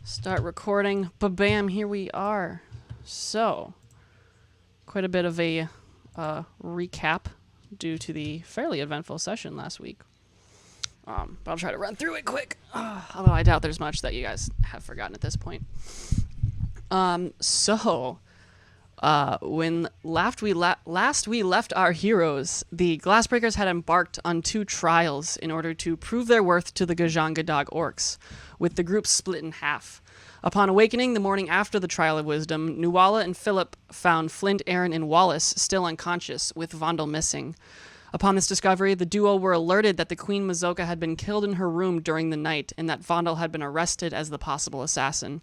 Start recording. Ba-bam, here we are. So, quite a bit of a recap due to the fairly eventful session last week. But I'll try to run through it quick. Although I doubt there's much that you guys have forgotten at this point. When last we left our heroes, the Glassbreakers had embarked on 2 trials in order to prove their worth to the Gudjan Gedag orcs, with the group split in half. Upon awakening the morning after the Trial of Wisdom, Nuala and Philip found Flint, Aaron, and Wallace still unconscious, with Vondel missing. Upon this discovery, the duo were alerted that the Queen Mazoka had been killed in her room during the night, and that Vondel had been arrested as the possible assassin.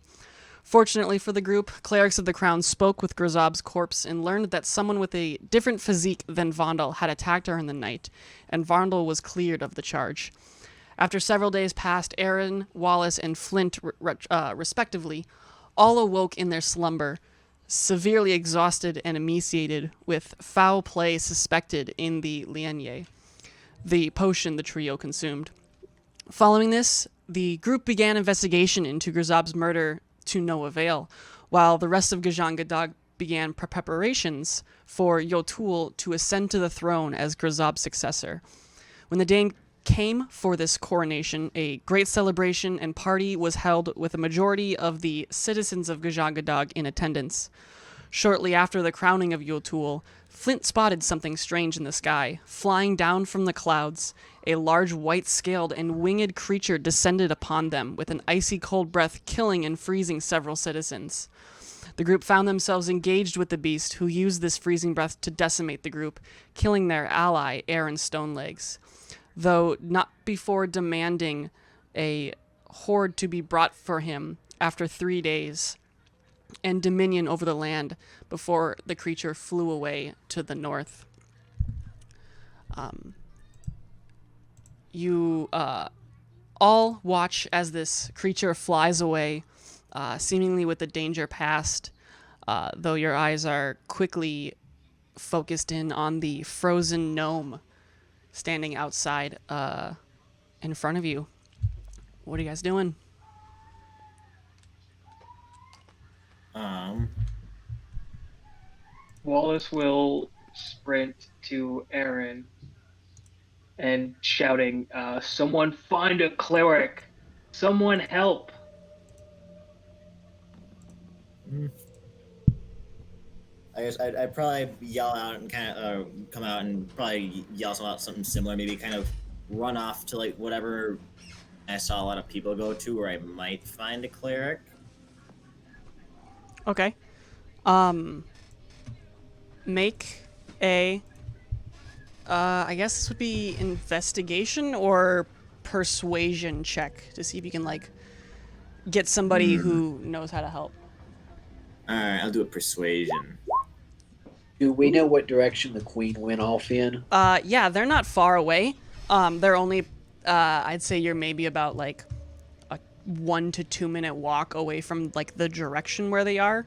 Fortunately for the group, clerics of the crown spoke with Grzob's corpse and learned that someone with a different physique than Vondel had attacked her in the night, and Vondel was cleared of the charge. After several days passed, Aaron, Wallace, and Flint, respectively, all awoke in their slumber, severely exhausted and emaciated, with foul play suspected in the lienye, the potion the trio consumed. Following this, the group began investigation into Grzob's murder to no avail, while the rest of Gudjan Gedag began preparations for Yotul to ascend to the throne as Grzob's successor. When the day came for this coronation, a great celebration and party was held with a majority of the citizens of Gudjan Gedag in attendance. Shortly after the crowning of Yotul, Flint spotted something strange in the sky. Flying down from the clouds, a large white-scaled and winged creature descended upon them with an icy cold breath, killing and freezing several citizens. The group found themselves engaged with the beast, who used this freezing breath to decimate the group, killing their ally, Aaron Stonelegs, though not before demanding a horde to be brought for him after 3 days, and dominion over the land before the creature flew away to the north. You all watch as this creature flies away, seemingly with the danger past, though your eyes are quickly focused in on the frozen gnome standing outside in front of you. What are you guys doing? Wallace will sprint to Aaron and shouting, someone find a cleric! Someone help! I guess I'd probably yell out and kind of come out and probably yell out something similar, maybe kind of run off to like whatever I saw a lot of people go to where I might find a cleric. Okay. Make a, I guess this would be investigation or persuasion check to see if you can, like, get somebody who knows how to help. Alright, I'll do a persuasion. Do we know what direction the queen went off in? Yeah, they're not far away. They're only, I'd say you're maybe about, like, a 1 to 2 minute walk away from, like, the direction where they are.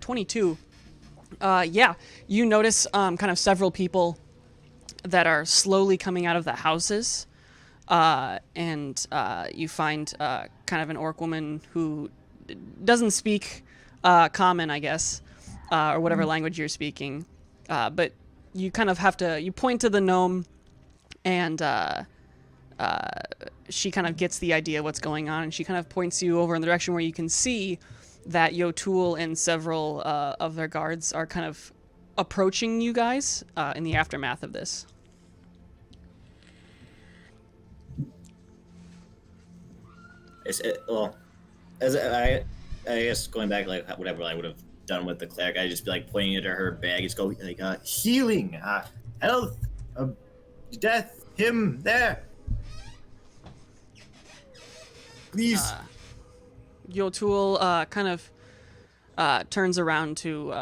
22. Yeah, you notice kind of several people that are slowly coming out of the houses, and you find kind of an orc woman who doesn't speak common, I guess, or whatever language you're speaking, but you kind of have to, you point to the gnome, and she kind of gets the idea what's going on, and she kind of points you over in the direction where you can see that Yotul and several of their guards are kind of approaching you guys in the aftermath of this. I guess going back, like whatever I would have done with the cleric, I'd just be like pointing at her bag, just go like healing, health, death, him there, please. Yotul kind of turns around to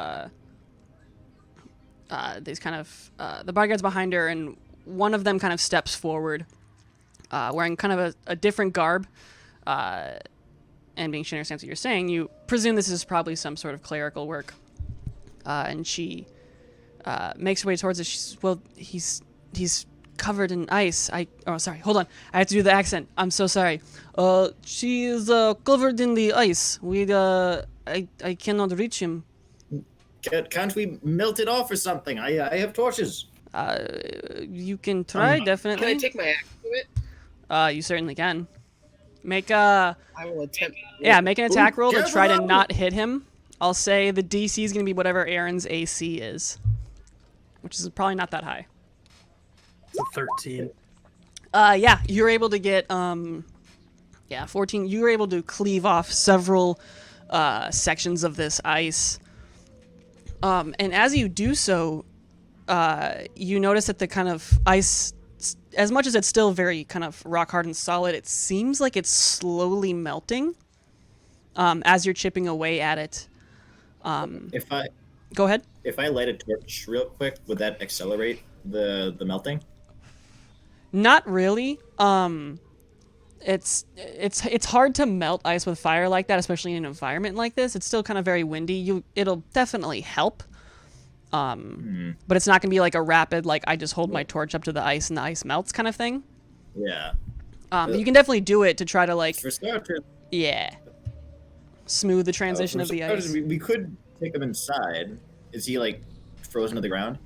these kind of the bodyguards behind her, and one of them kind of steps forward, wearing kind of a different garb, and being she understands what you're saying, you presume this is probably some sort of clerical work, and she makes her way towards it. She says, well, he's covered in ice. Oh, sorry. Hold on. I have to do the accent. I'm so sorry. She is covered in the ice. I cannot reach him. Can't we melt it off or something? I have torches. You can try, definitely. Can I take my axe to it? You certainly can. Make a I will attempt. make an attack roll to try to careful! not hit him. I'll say the DC is gonna be whatever Aaron's AC is, which is probably not that high. It's a 13. Yeah, you're able to get 14. You were able to cleave off several sections of this ice. And as you do so, you notice that the kind of ice, as much as it's still very kind of rock hard and solid, it seems like it's slowly melting as you're chipping away at it. Go ahead. If I light a torch real quick, would that accelerate the melting? Not really. It's hard to melt ice with fire like that, especially in an environment like this. It's still kind of very windy. It'll definitely help. But it's not gonna be like a rapid, like I just hold my torch up to the ice and the ice melts kind of thing. Yeah. You can definitely do it to try to like For starters, smooth the transition for of the starters, ice. we could take him inside. Is he like frozen to the ground?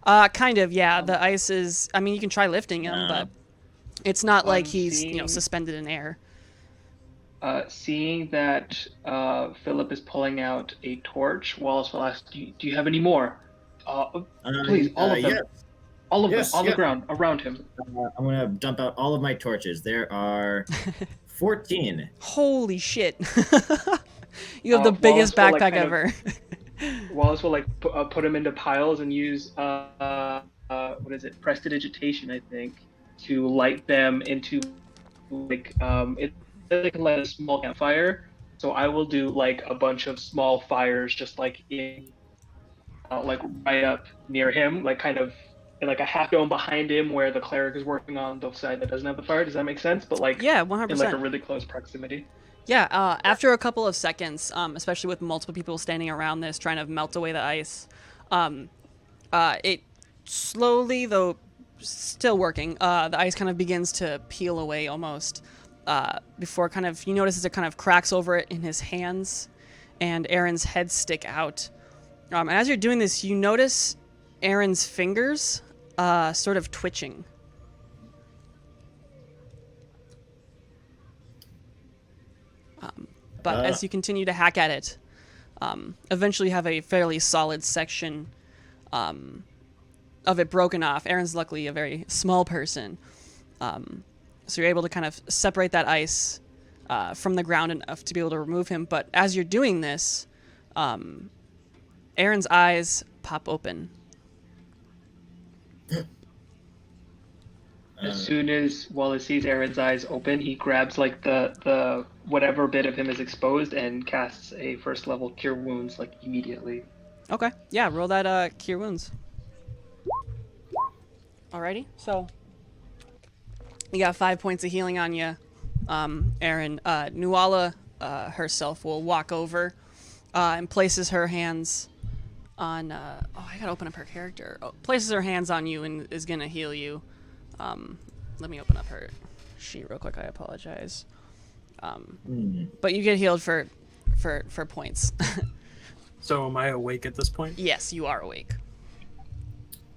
Kind of, yeah. The ice is. I mean, you can try lifting him, but it's not like he's suspended in air. Seeing that Philip is pulling out a torch, Wallace will ask, do you have any more? Please, all of them. Yes. All of Yes, them, on yeah. the ground, around him. I'm gonna dump out all of my torches. There are 14. Holy shit! You have the biggest Wallace will, backpack like, ever. Wallace will like put them into piles and use what is it, prestidigitation, I think, to light them into like they can light a small campfire. So I will do like a bunch of small fires, just like in like right up near him, like kind of in like a half dome behind him, where the cleric is working on the side that doesn't have the fire. Does that make sense? But like Yeah, 100%. in like a really close proximity. Yeah, after a couple of seconds, especially with multiple people standing around this trying to melt away the ice, it slowly, though still working, the ice kind of begins to peel away almost, before kind of, you notice as it kind of cracks over it in his hands, and Aaron's head stick out. And as you're doing this, you notice Aaron's fingers sort of twitching. But as you continue to hack at it, eventually you have a fairly solid section of it broken off. Aaron's luckily a very small person, so you're able to kind of separate that ice from the ground enough to be able to remove him. But as you're doing this, Aaron's eyes pop open. As soon as Wallace sees Aaron's eyes open, he grabs like the whatever bit of him is exposed and casts a first level cure wounds like immediately. Okay, yeah, roll that cure wounds. Alrighty, so you got 5 points of healing on you, Aaron. Nuala herself will walk over and places her hands on. I gotta open up her character. Places her hands on you and is gonna heal you. Let me open up her sheet real quick. I apologize. But you get healed for points. So am I awake at this point? Yes, you are awake.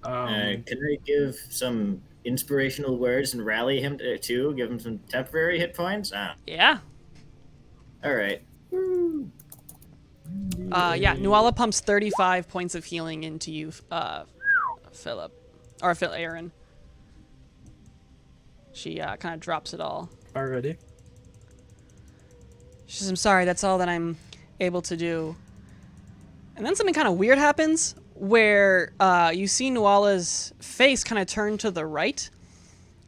Can I give some inspirational words and rally him too? Give him some temporary hit points? Yeah. All right. Yeah, Nuala pumps 35 points of healing into you, Philip. Or Aaron. She kind of drops it all. Already? She says, I'm sorry, that's all that I'm able to do. And then something kind of weird happens where you see Nuala's face kind of turn to the right.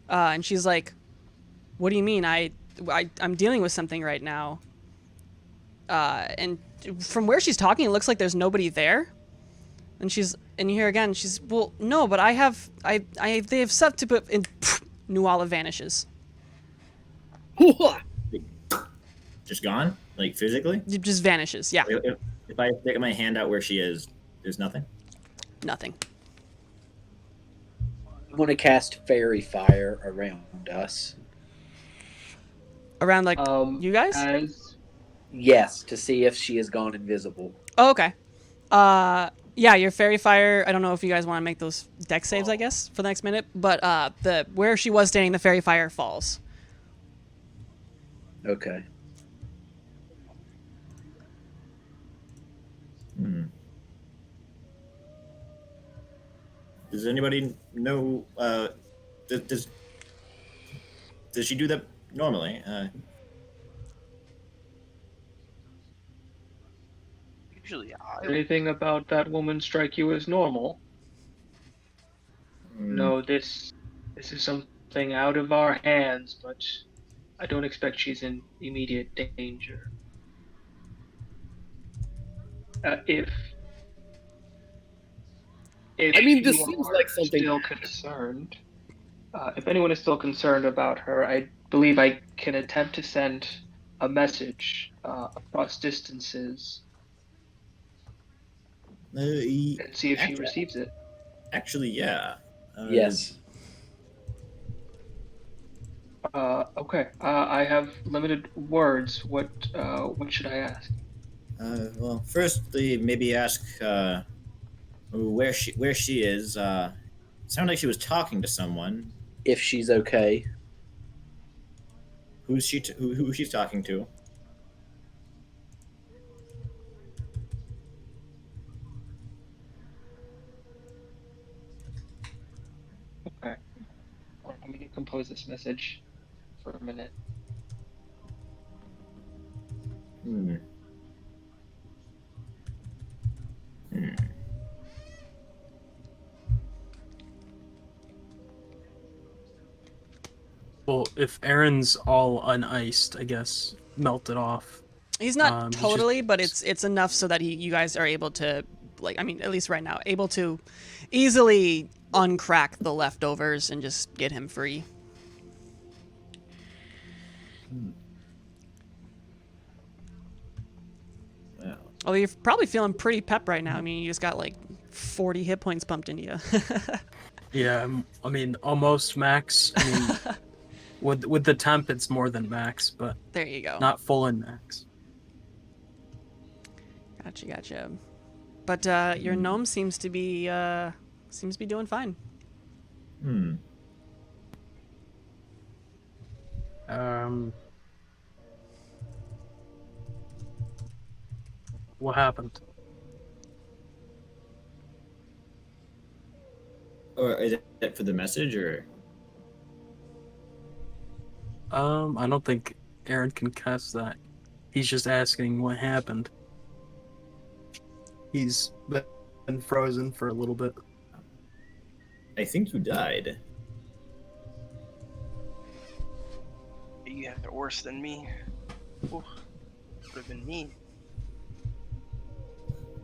And she's like, what do you mean? I'm dealing with something right now. And from where she's talking, it looks like there's nobody there. And you hear again, she's, well, no, but they have stuff to put in. Nuala vanishes. Just gone? Like physically? It just vanishes, yeah. If I stick my hand out where she is, there's nothing? Nothing. going to cast Fairy Fire around us. Around like you guys? As Yes, to see if she has gone invisible. Oh, okay. Yeah, your fairy fire. I don't know if you guys want to make those deck saves, I guess, for the next minute. But the where she was standing, the fairy fire falls. Okay. Does anybody know? Does she do that normally? Usually, anything about that woman strike you as normal? No, this is something out of our hands, but I don't expect she's in immediate danger. If I mean, this you seems are like something. still concerned, if anyone is still concerned about her, I believe I can attempt to send a message across distances and see if she receives it. Actually, yeah. Yes. Okay. I have limited words. What should I ask? Well, firstly, maybe ask where she is. It sounded like she was talking to someone. If she's okay. Who's she? Who she's talking to? Okay. Let me compose this message for a minute. Well, if Aaron's all uniced, I guess melt it off. He's not he's totally, but it's enough so that you guys are able to, like, I mean, at least right now, able to easily uncrack the leftovers and just get him free. Well, Although you're probably feeling pretty pep right now. I mean, you just got like 40 hit points pumped into you. Yeah, I mean, almost max. I mean, with the temp, it's more than max, but There you go. not full in max. Gotcha. But your gnome seems to be doing fine. What happened? or is that for the message, or? I don't think Aaron can cast that. He's just asking what happened. He's been frozen for a little bit. I think you died. You have it worse than me. Ooh, would have been me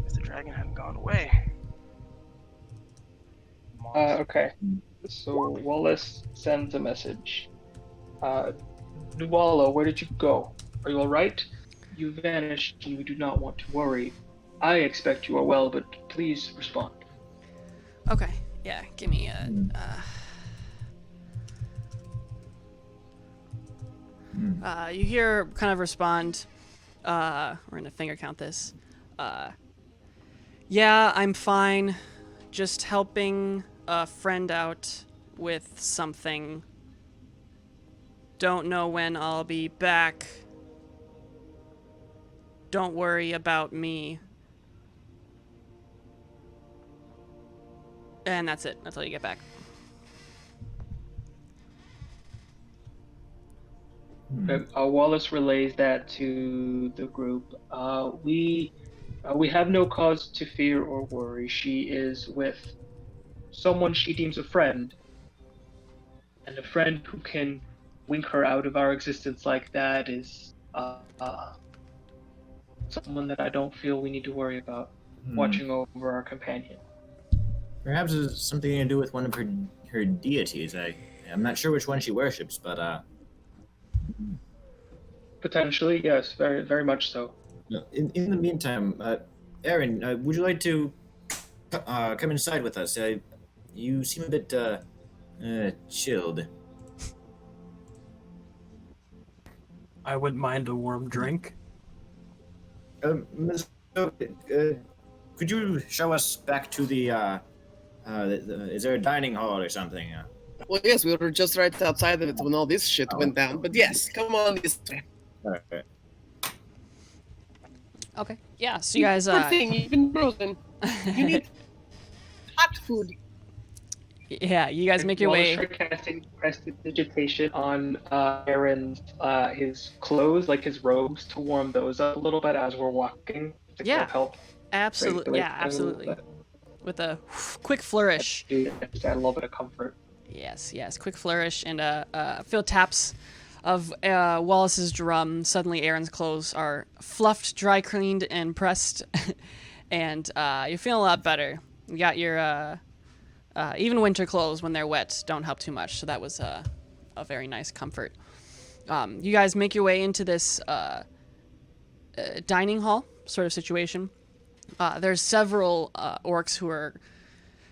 if the dragon hadn't gone away. Okay. So Wallace sends a message. Nuala, where did you go? Are you all right? You vanished, and we do not want to worry. I expect you are well, but please respond. Okay. Yeah. Give me a. You hear kind of respond. We're gonna finger count this. Yeah, I'm fine. Just helping a friend out with something. Don't know when I'll be back. Don't worry about me. And that's it. That's all you get back. Wallace relays that to the group. We have no cause to fear or worry. She is with someone she deems a friend, and a friend who can wink her out of our existence like that is someone that I don't feel we need to worry about watching over our companion. Perhaps it's something to do with one of her deities. I'm not sure which one she worships, but Potentially, yes, very very much so. in the meantime, Aaron, would you like to come inside with us? You seem a bit Chilled. I wouldn't mind a warm drink. Ms. Could you show us back to is there a dining hall or something? Well, yes, we were just right outside of it when all this shit went down. But yes, come on this way. Alright. Okay. Yeah. So you guys, Poor thing, you've been frozen. You need hot food. yeah, you guys make your way. Wallace tried casting prestidigitation on Aaron's his clothes, like his robes, to warm those up a little bit as we're walking. To kind Yeah. of help. Absolutely. Yeah. Absolutely. With a quick flourish. Just add a little bit of comfort. Yes, yes. Quick flourish and a few taps of Wallace's drum. Suddenly, Aaron's clothes are fluffed, dry cleaned, and pressed, and you're feeling a lot better. You got your even winter clothes when they're wet don't help too much, so that was a very nice comfort. You guys make your way into this dining hall sort of situation. There's several orcs who are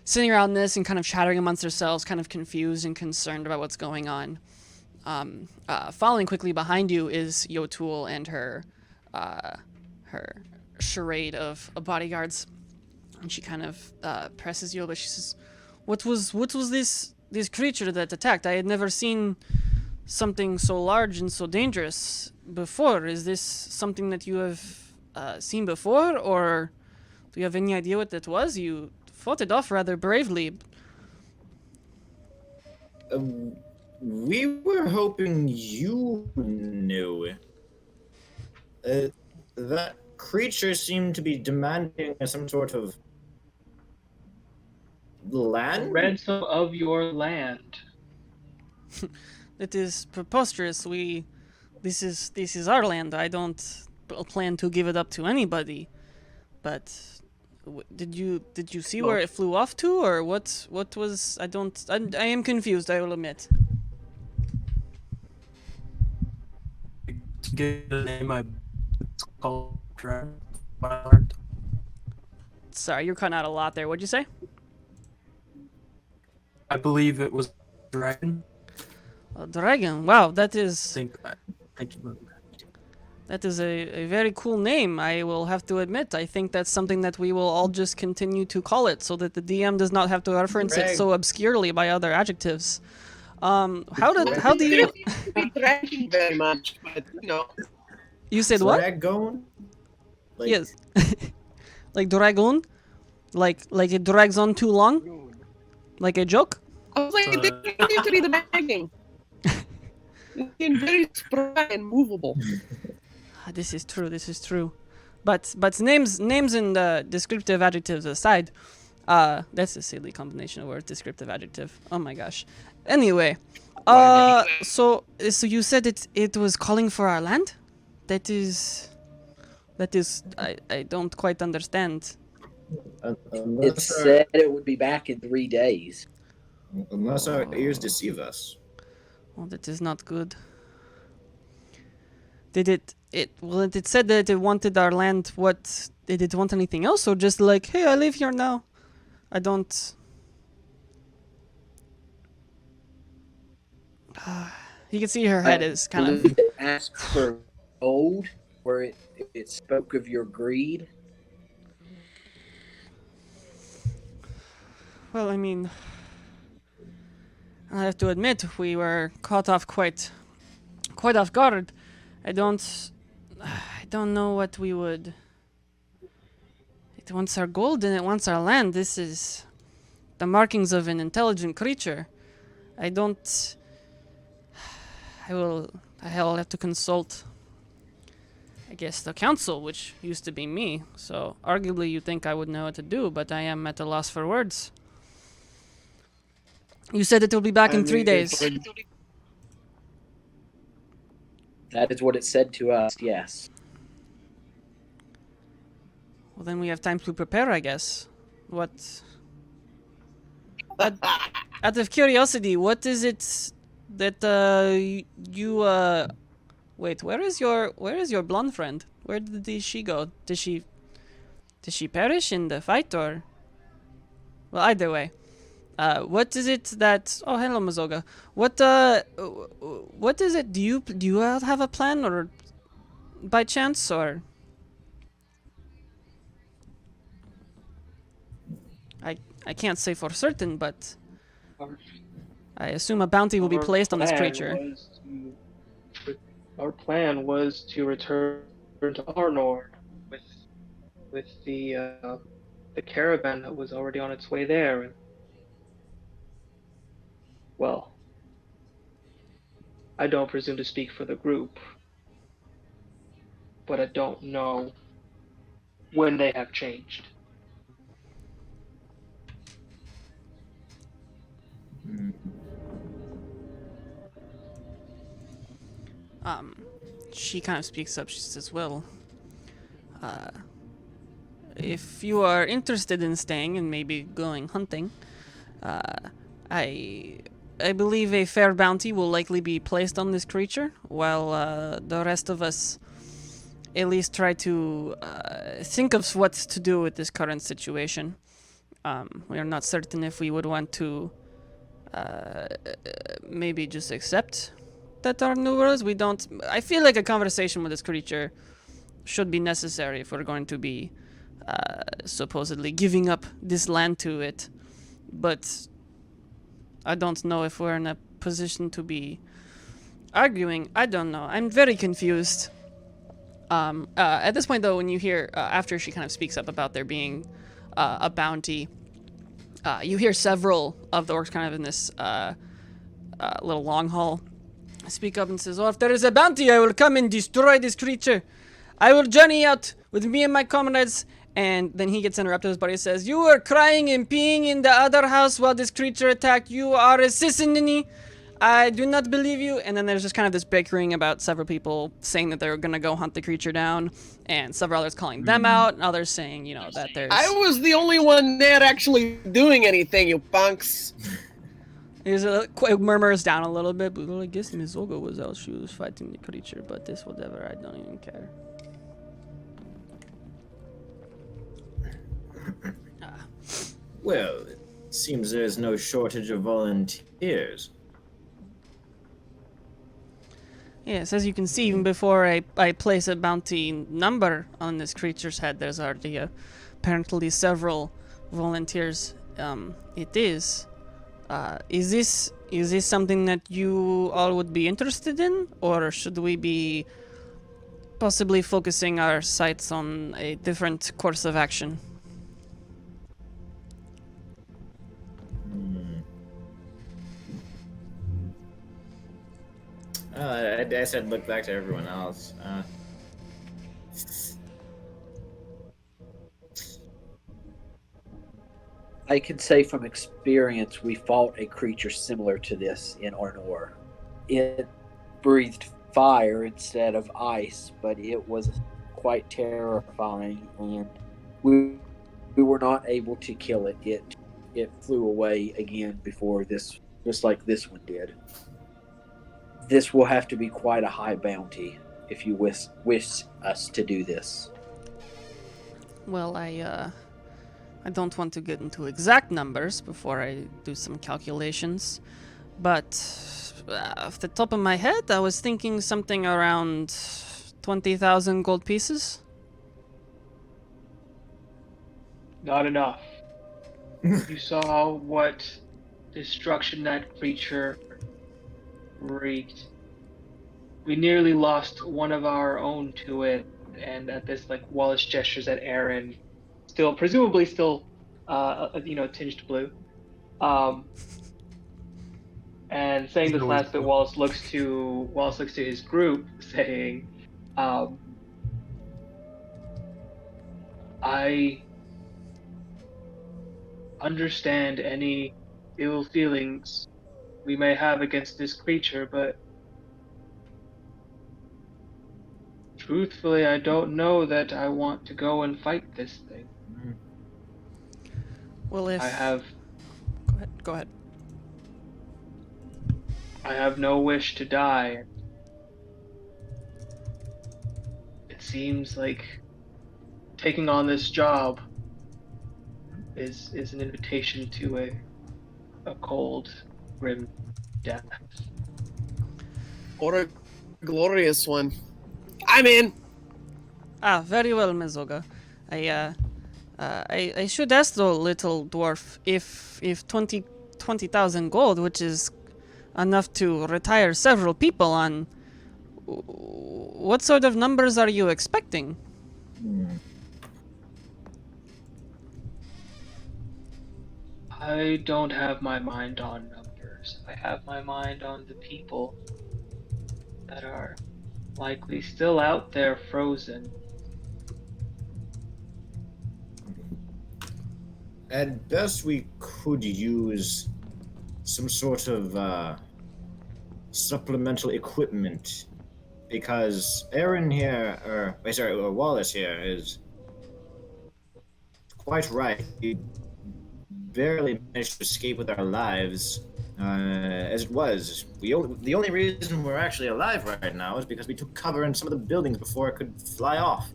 sitting around this and kind of chattering amongst themselves, kind of confused and concerned about what's going on. Following quickly behind you is Yotul and her charade of bodyguards, and she kind of presses you, but she says, "What was this creature that attacked? I had never seen something so large and so dangerous before. Is this something that you have seen before, or do you have any idea what that was? You fought it off rather bravely." We were hoping you knew. That creature seemed to be demanding some sort of land? Ransom of your land. It is preposterous. This is our land. I don't plan to give it up to anybody. But did you see where it flew off to, or what was? I am confused, I will admit. To get the name, it's called Dragon. Sorry, you're cutting out a lot there. What'd you say? I believe it was Dragon. A dragon. Wow, that I is think you. a very cool name. I will have to admit. I think that's something that we will all just continue to call it, so that the DM does not have to reference it so obscurely by other adjectives. How do you? Be drinking very much, but you know. You said what? Dragon? Like, Yes. Like dragon? Like it drags on too long? Like a joke? I was like, they don't need to be the bagging. You're very spry and movable. This is true. But names and descriptive adjectives aside, that's a silly combination of words, descriptive adjective. Oh my gosh. Anyway, so you said it was calling for our land? That is I don't quite understand. It said it would be back in 3 days. Unless our ears deceive us. Well, that is not good. Did it said that it wanted our land. What, did it want anything else, or just like, hey, I live here now? I don't. You can see her head is kind of. It asked for gold, where it spoke of your greed. Well, I mean, I have to admit we were caught off quite off guard. I don't know what we would. It wants our gold and it wants our land. This is the markings of an intelligent creature. I'll have to consult, I guess, the council, which used to be me. So arguably you'd think I would know what to do, but I am at a loss for words. You said it will be back in 3 days. That is what it said to us, yes. Well, then we have time to prepare, I guess. What? Out of curiosity, what is it that you wait? Where is your blonde friend? Where did she go? Did she perish in the fight, or? Well, either way, What is it that? Oh, hello, Mazoga. What is it? Do you have a plan, or by chance, or? I can't say for certain, but Our, I assume a bounty will be our placed on this plan creature. our plan was to return to Arnor with the caravan that was already on its way there. And, well, I don't presume to speak for the group, but I don't know when they have changed. She kind of speaks up. She says, "Well, if you are interested in staying and maybe going hunting, I believe a fair bounty will likely be placed on this creature, while the rest of us at least try to think of what to do with this current situation. We are not certain if we would want to maybe just accept that our new rules. We don't. I feel like a conversation with this creature should be necessary if we're going to be supposedly giving up this land to it. But I don't know if we're in a position to be arguing. I don't know. I'm very confused. At this point, though, when you hear, after she kind of speaks up about there being a bounty, you hear several of the orcs kind of in this little long hall speak up and says, "Oh, if there is a bounty, I will come and destroy this creature. I will journey out with me and my comrades." And then he gets interrupted. His buddy says, "You were crying and peeing in the other house while this creature attacked. You are a sissini. I do not believe you." And then there's just kind of this bickering about several people saying that they're going to go hunt the creature down, and several others calling them out, and others saying, you know, that there's... I was the only one not actually doing anything, you punks. He murmurs down a little bit, but well, I guess Mizoga was out. She was fighting the creature, but this, whatever, I don't even care. Well, it seems there's no shortage of volunteers. Yes, as you can see, even before I place a bounty number on this creature's head, there's already apparently several volunteers. It is. Is this something that you all would be interested in, or should we be possibly focusing our sights on a different course of action? I said look back to everyone else. I can say from experience, we fought a creature similar to this in Arnor. It breathed fire instead of ice, but it was quite terrifying, and we were not able to kill it. It flew away again before this, just like this one did. This will have to be quite a high bounty if you wish us to do this. Well, I don't want to get into exact numbers before I do some calculations, but off the top of my head, I was thinking something around 20,000 gold pieces. Not enough. You saw what destruction that creature wreaked. We nearly lost one of our own to it, and at this, like, Wallace gestures at Aaron, still presumably still tinged blue, and saying this last bit, Wallace looks to his group, saying, "I understand any ill feelings we may have against this creature, but truthfully, I don't know that I want to go and fight this thing. Well, if... I have Go ahead. I have no wish to die. It seems like taking on this job is an invitation to a cold, grim death. Or a glorious one. I'm in. Ah, very well, Mizoga. I should ask though, little dwarf, if 20,000 gold, which is enough to retire several people on, what sort of numbers are you expecting? I don't have my mind on numbers. I have my mind on the people that are likely still out there frozen. At best, we could use some sort of supplemental equipment, because Aaron here, or Wallace here, is quite right. We barely managed to escape with our lives. As it was, the only reason we're actually alive right now is because we took cover in some of the buildings before it could fly off.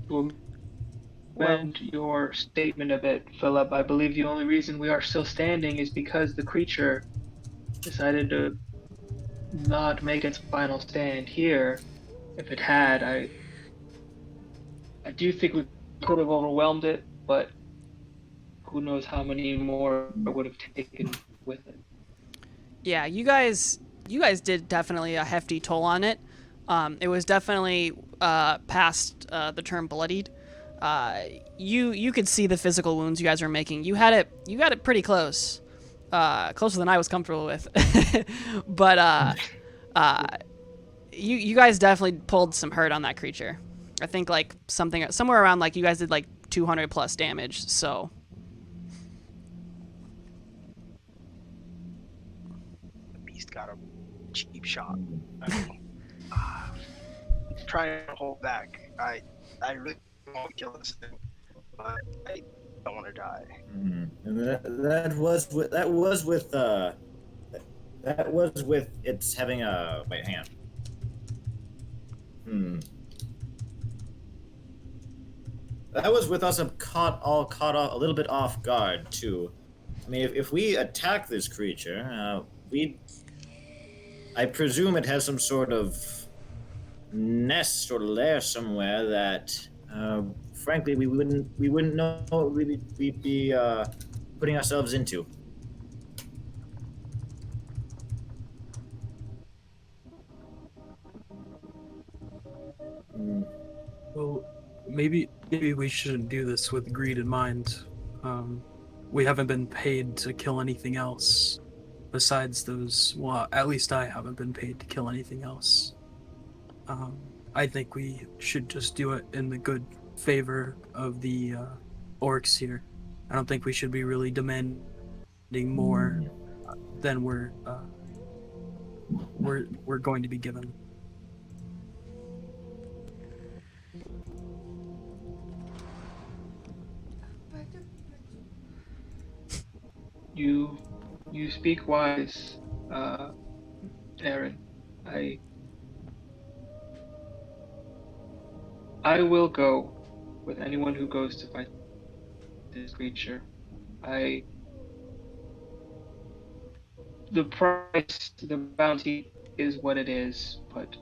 To amend your statement a bit, Philip, I believe the only reason we are still standing is because the creature decided to not make its final stand here. If it had, I do think we could have overwhelmed it, but who knows how many more it would have taken with it. Yeah, you guys did definitely a hefty toll on it. It was definitely past the term bloodied. You could see the physical wounds you guys were making. You had it pretty close, closer than I was comfortable with. But you guys definitely pulled some hurt on that creature. I think like somewhere around like you guys did like 200 plus damage. So The beast got a cheap shot. I mean, trying to hold back. I really want to kill this thing, but I don't want to die. And that was with it's having a wait. Hang on. That was with us caught off a little bit off guard too. I mean, if we attack this creature, I presume it has some sort of nest or lair somewhere that, frankly, we wouldn't know what we'd be putting ourselves into. Well, maybe we shouldn't do this with greed in mind. We haven't been paid to kill anything else besides those. Well, at least I haven't been paid to kill anything else. I think we should just do it in the good favor of the orcs here. I don't think we should be really demanding more than we're going to be given. You speak wise, Aaron. I will go with anyone who goes to fight this creature. The price, the bounty is what it is, but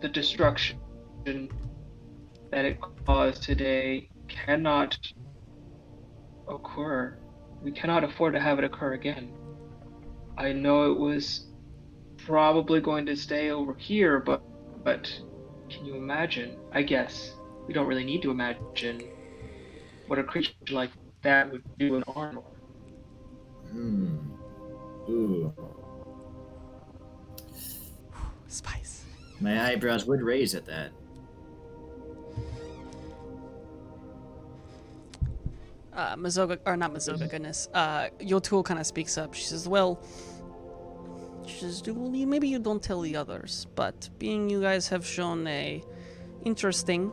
the destruction that it caused today cannot occur. We cannot afford to have it occur again. I know it was probably going to stay over here, but can you imagine? I guess we don't really need to imagine what a creature like that would do in Arnor. Ooh. spice. My eyebrows would raise at that. Mazoga, or not Mazoga, goodness. Yotul kind of speaks up. She says, well, maybe you don't tell the others, but being you guys have shown a interesting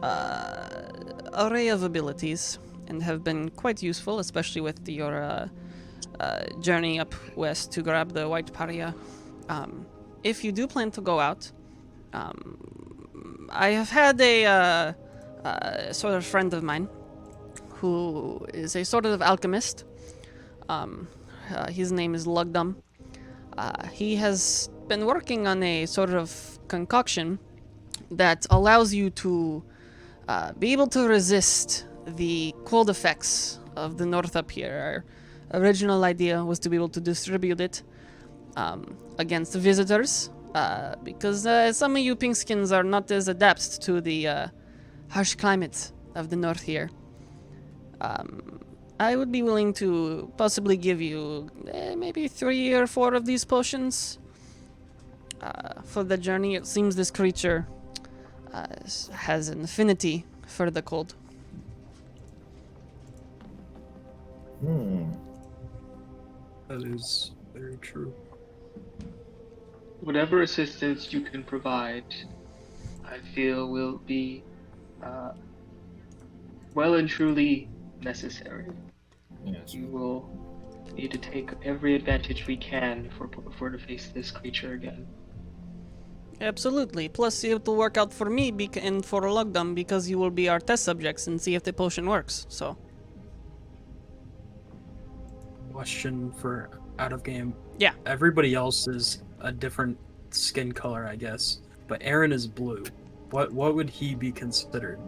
array of abilities and have been quite useful, especially with your journey up west to grab the white paria. If you do plan to go out, I have had a sort of friend of mine who is a sort of alchemist. His name is Lugdum. He has been working on a sort of concoction that allows you to be able to resist the cold effects of the north up here. Our original idea was to be able to distribute it against visitors, because some of you pinkskins are not as adept to the harsh climate of the north here. I would be willing to possibly give you maybe 3 or 4 of these potions for the journey. It seems this creature has an affinity for the cold. That is very true. Whatever assistance you can provide, I feel will be well and truly necessary. Yes. We will need to take every advantage we can for to face this creature again. Absolutely. Plus, it will work out for me and for Lugdum because you will be our test subjects and see if the potion works. So, Question for out of game. Yeah. Everybody else is a different skin color, I guess. But Aaron is blue. What would he be considered?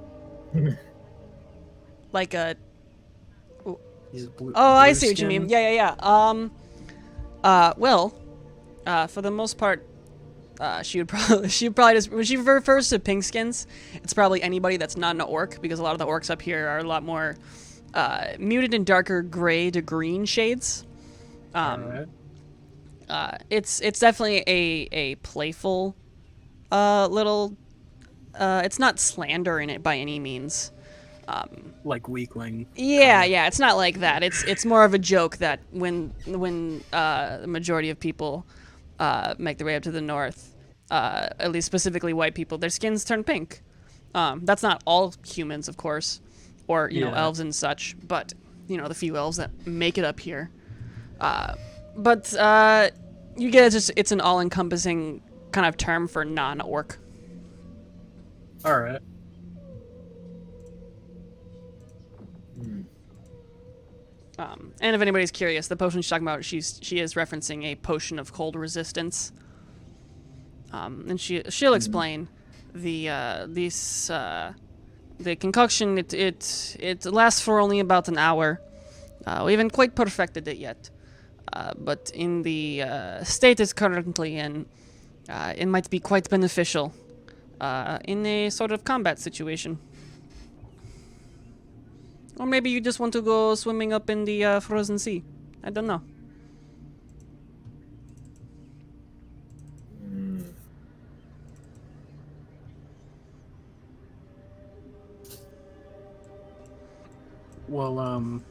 like a. He's blue. Oh, I blue see what you skin? mean. Yeah. Well, for the most part, she would probably just, when she refers to pink skins, it's probably anybody that's not an orc, because a lot of the orcs up here are a lot more muted and darker gray to green shades. Alright. It's definitely a playful little. It's not slander in it by any means. Like weakling. Yeah, it's not like that. It's more of a joke that when the majority of people make their way up to the north, at least specifically white people, their skins turn pink. That's not all humans, of course, or elves and such, but the few elves that make it up here. But you get it's an all-encompassing kind of term for non-orc. Alright. And if anybody's curious, the potion she's talking about, she is referencing a potion of cold resistance. And she'll explain the concoction. It lasts for only about an hour. We haven't quite perfected it yet, but in the state it's currently in, it might be quite beneficial in a sort of combat situation. Or maybe you just want to go swimming up in the frozen sea. I don't know. Well,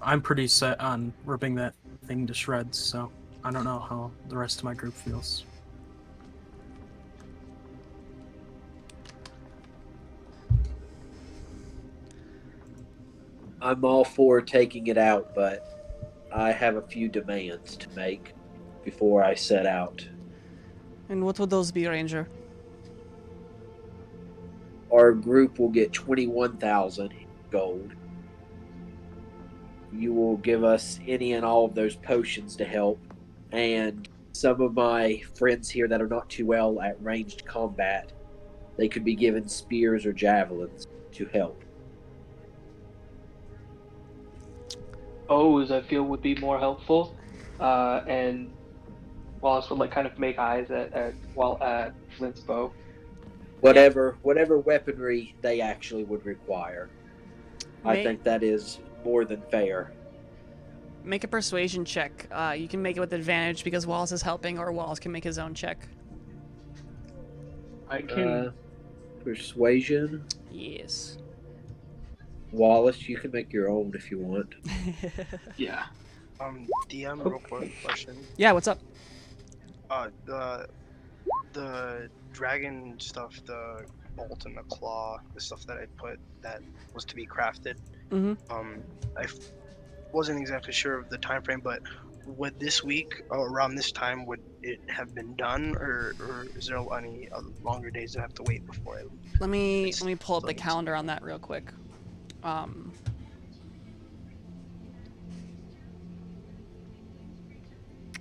I'm pretty set on ripping that thing to shreds, so I don't know how the rest of my group feels. I'm all for taking it out, but I have a few demands to make before I set out. And what would those be, Ranger? Our group will get 21,000 gold. You will give us any and all of those potions to help, and some of my friends here that are not too well at ranged combat, they could be given spears or javelins to help. O's I feel would be more helpful, and Wallace would kind of make eyes at Flint's bow. Whatever weaponry they actually would require. I think that is more than fair. Make a persuasion check. You can make it with advantage because Wallace is helping, or Wallace can make his own check. I can. Persuasion. Yes. Wallace, you can make your own if you want. Yeah. DM, real quick question. Yeah, what's up? The dragon stuff, the bolt and the claw, the stuff that I put that was to be crafted. Mm-hmm. I wasn't exactly sure of the time frame, but would this week, around this time, would it have been done, or is there any longer days that I have to wait before I leave? Let me pull up the calendar on that real quick.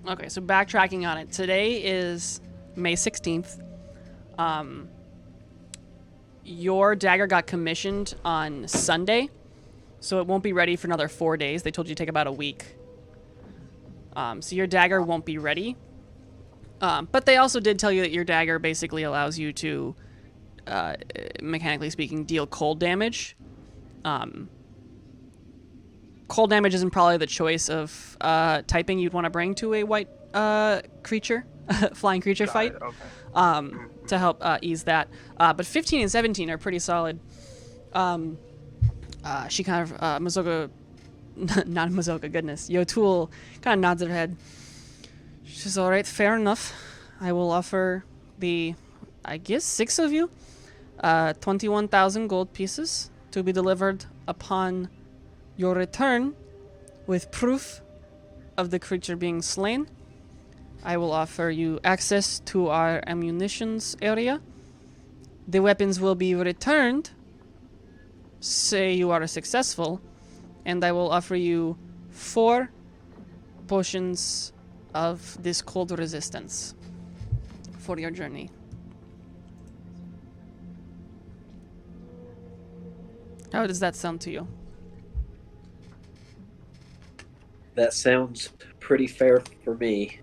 Okay, so backtracking on it. Today is May 16th. Your dagger got commissioned on Sunday, so it won't be ready for another 4 days. They told you to take about a week. So your dagger won't be ready. But they also did tell you that your dagger basically allows you to, mechanically speaking, deal cold damage. Cold damage isn't probably the choice of typing you'd want to bring to a white creature, flying creature fight. Okay. To help ease that. But 15 and 17 are pretty solid. She kind of, Mazoka, not Mazoka, goodness. Yotul kind of nods her head. She's alright, fair enough. I will offer I guess 6 of you, 21,000 gold pieces to be delivered upon your return with proof of the creature being slain. I will offer you access to our ammunitions area. The weapons will be returned, say you are successful, and I will offer you 4 potions of this cold resistance for your journey. How does that sound to you? That sounds pretty fair for me.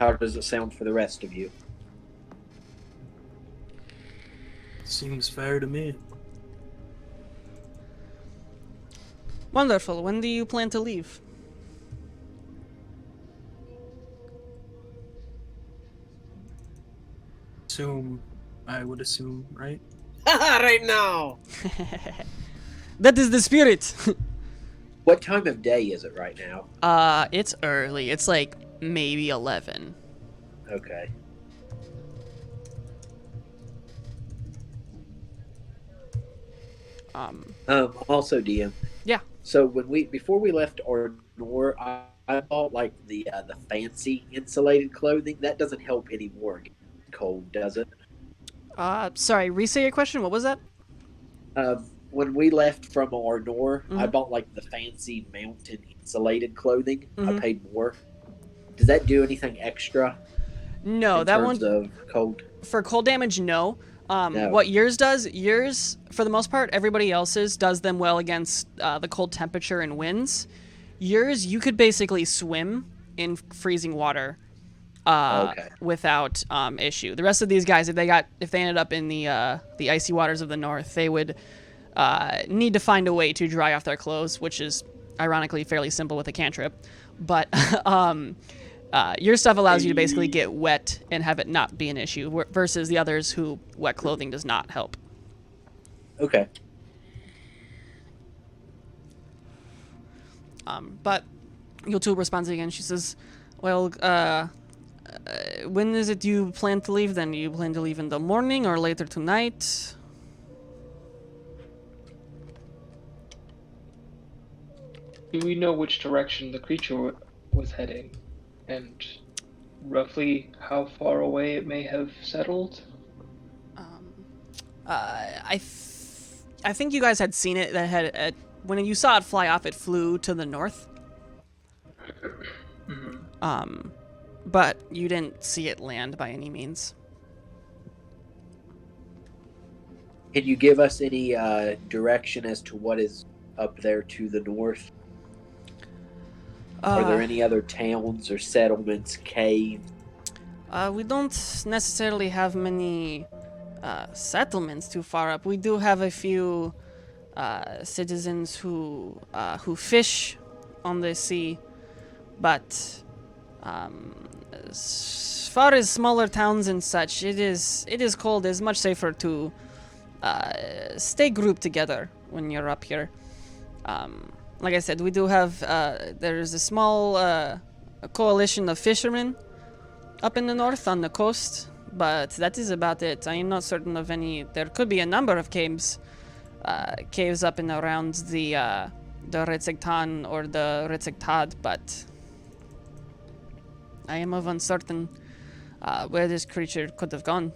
How does it sound for the rest of you? Seems fair to me. Wonderful. When do you plan to leave? I would assume, right? Right now. That is the spirit. What time of day is it right now? It's early. It's like maybe 11. Okay. Also, DM. Yeah. So before we left Ornor, I bought like the fancy insulated clothing. That doesn't help anymore cold, does it? Sorry, re-say your question. What was that? When we left from Ornor, I Mhm. bought like the fancy mountain insulated clothing. Mhm. I paid more. Does that do anything extra? No, in that terms one of cold. for cold damage. No. No. What yours does, for the most part, everybody else's does them well against the cold temperature and winds. Yours, you could basically swim in freezing water Okay. without issue. The rest of these guys, if they ended up in the icy waters of the north, they would need to find a way to dry off their clothes, which is ironically fairly simple with a cantrip. But your stuff allows you to basically get wet and have it not be an issue, versus the others who wet clothing does not help. Okay. But Yotul responds again. She says, well, when is it you plan to leave then? You plan to leave in the morning or later tonight? Do we know which direction the creature was heading, and roughly how far away it may have settled? I think you guys had seen it. That had when you saw it fly off, it flew to the north. Mm-hmm. But you didn't see it land by any means. Can you give us any direction as to what is up there to the north? Are there any other towns or settlements, caves? We don't necessarily have many settlements too far up. We do have a few citizens who fish on the sea, but as far as smaller towns and such, it is cold. It's much safer to stay grouped together when you're up here. Like I said, we do have there's a small coalition of fishermen up in the north on the coast, but that is about it. I am not certain of any. There could be a number of caves up and around the Retzigtan or the Retzigtad, but I am of uncertain where this creature could have gone.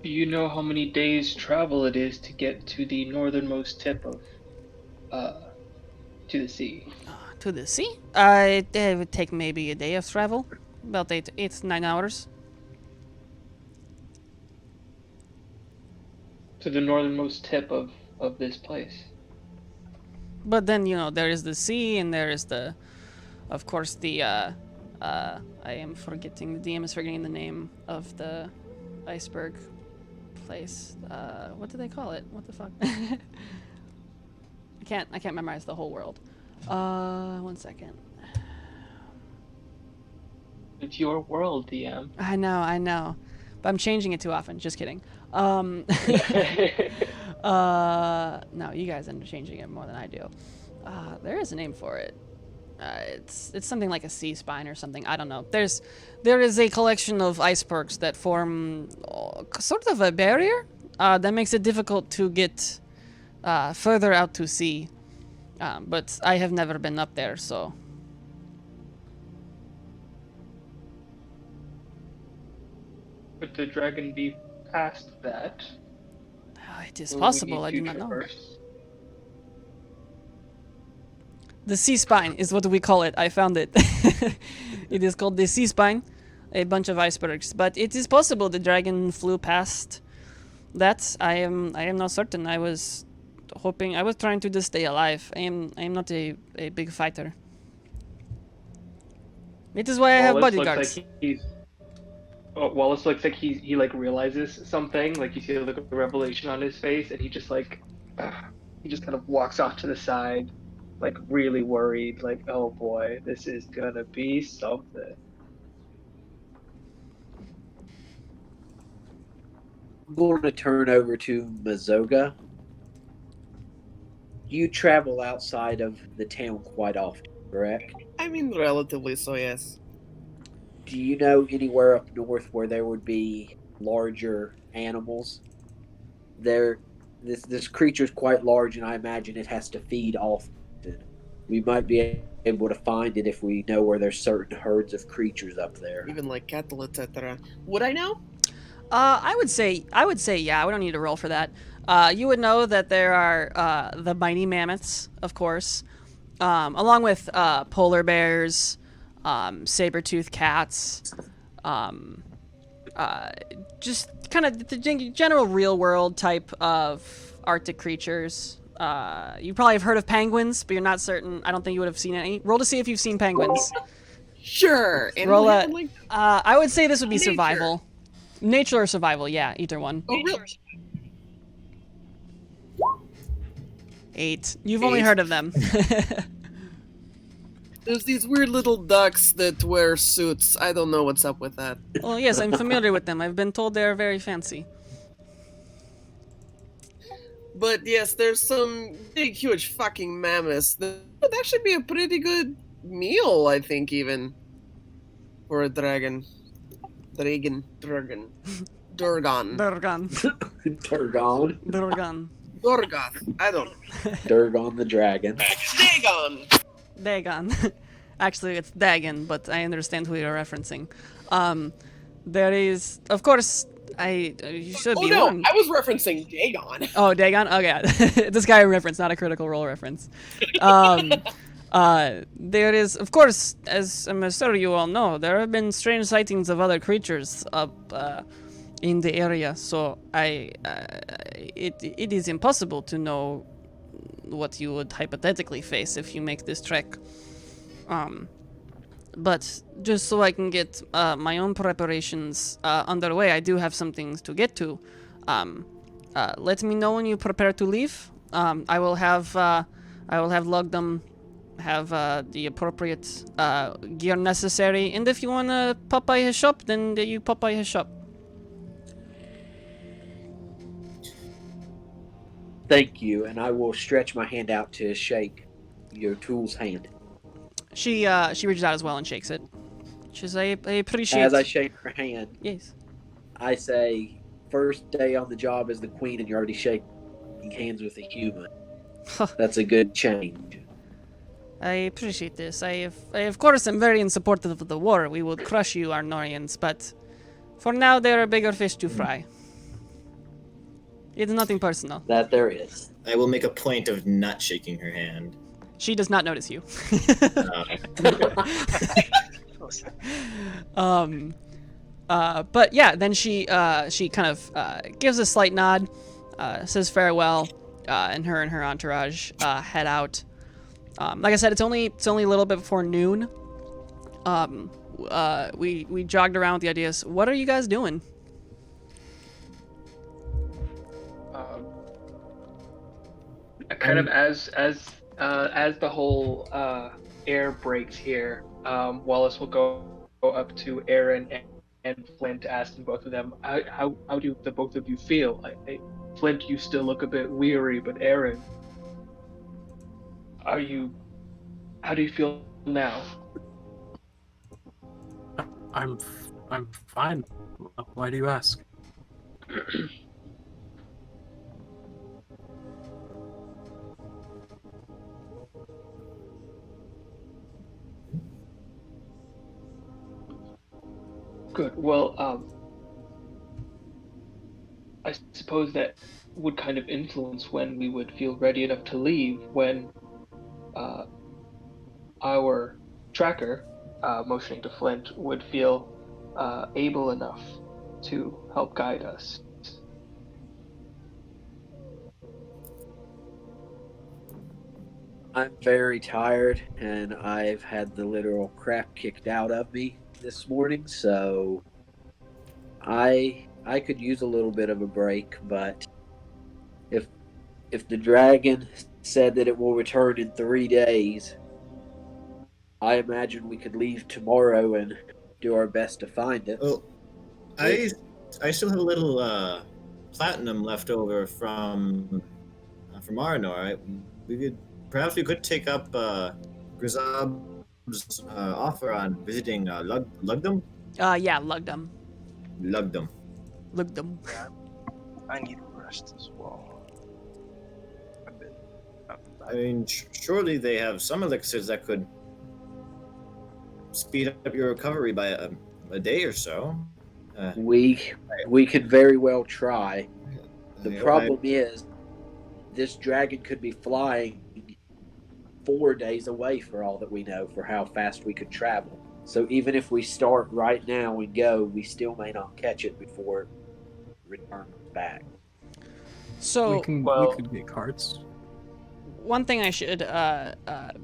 Do you know how many days travel it is to get to the northernmost tip of to the sea? To the sea? It would take maybe a day of travel. About 9 hours. To the northernmost tip of this place. But then, there is the sea, and there is of course, I am forgetting, the DM is forgetting the name of the iceberg place. What do they call it? What the fuck? I can't memorize the whole world. 1 second. It's your world, DM. I know. But I'm changing it too often. Just kidding. No, you guys end up changing it more than I do. There is a name for it. It's something like a sea spine or something. I don't know. There is a collection of icebergs that form sort of a barrier that makes it difficult to get further out to sea. But I have never been up there, so. Could the dragon be past that? It is Or we possible. need I to do not know. traverse? The sea spine is what we call it. I found it. It is called the sea spine. A bunch of icebergs, but it is possible the dragon flew past that. I am not certain. I was trying to just stay alive. I am not a big fighter. It is why I have bodyguards. Wallace looks like he like realizes something. Like you see like a revelation on his face, and he just like he just kind of walks off to the side, like really worried. Like, oh boy, this is gonna be something. I'm going to turn over to Mazoga. You travel outside of the town quite often, correct? I mean, relatively so, yes. Do you know anywhere up north where there would be larger animals? This creature's quite large, and I imagine it has to feed often. We might be able to find it if we know where there's certain herds of creatures up there. Even like cattle, etc. Would I know? I would say yeah. We don't need to roll for that. You would know that there are the mighty mammoths, of course, along with polar bears, saber-toothed cats, just kind of the general real-world type of Arctic creatures. You probably have heard of penguins, but you're not certain. I don't think you would have seen any. Roll to see if you've seen penguins. Sure. And Roll what a. happened, like, I would say this would be Nature. survival. Nature or survival, yeah, either one. oh, really? 8. You've only heard of them. There's these weird little ducks that wear suits. I don't know what's up with that. Well, yes, I'm familiar with them. I've been told they're very fancy. But yes, there's some big, huge fucking mammoths. That would actually be a pretty good meal, I think, even for a dragon. Durgan. Durgan. Durgon. Durgan. Dorgoth. I don't know. Durgon the dragon. Dagon. Dagon. Actually, it's Dagon, but I understand who you're referencing. There is, of course, you should Oh be no, warned. I was referencing Dagon. Oh, Dagon? Okay. This guy reference, not a critical role reference. There is, of course, as I'm sure you all know, there have been strange sightings of other creatures up in the area, so it is impossible to know what you would hypothetically face if you make this trek. But just so I can get my own preparations underway, I do have some things to get to. Let me know when you prepare to leave. I will have Lugdom have the appropriate gear necessary, and if you want to pop by his shop, then you pop by his shop. Thank you, and I will stretch my hand out to shake your tool's hand. She reaches out as well and shakes it. She says, I appreciate. As I shake her hand, Yes. I say, first day on the job as the queen, and you're already shaking hands with a human. That's a good change. I appreciate this. I of course am very in support of the war. We will crush you, Arnorians, but for now there are bigger fish to fry. It's nothing personal. That there is. I will make a point of not shaking her hand. She does not notice you. But yeah, then she kind of gives a slight nod, says farewell, and her entourage head out. Like I said, it's only a little bit before noon. We jogged around with the ideas. What are you guys doing? Kind of as the whole air breaks here, Wallace will go up to Aaron and Flint, asking both of them, how do the both of you feel? Flint, you still look a bit weary, but Aaron, how do you feel now? I'm fine. Why do you ask? Good. Well, I suppose that would kind of influence when we would feel ready enough to leave, when our tracker, motioning to Flint, would feel able enough to help guide us. I'm very tired, and I've had the literal crap kicked out of me this morning, so I could use a little bit of a break. But if the dragon said that it will return in 3 days, I imagine we could leave tomorrow and do our best to find it. Well, I still have a little platinum left over from Arnor. Right? We could take up Grizab's offer on visiting Lugdum. Yeah, Lugdum. Lugdum. Lugdum. I need rest as well. I've been. I mean, surely they have some elixirs that could speed up your recovery by a day or so. We could very well try. The problem is, this dragon could be flying 4 days away for all that we know, for how fast we could travel. So even if we start right now and go, we still may not catch it before it returns back. So we could get carts. one thing I should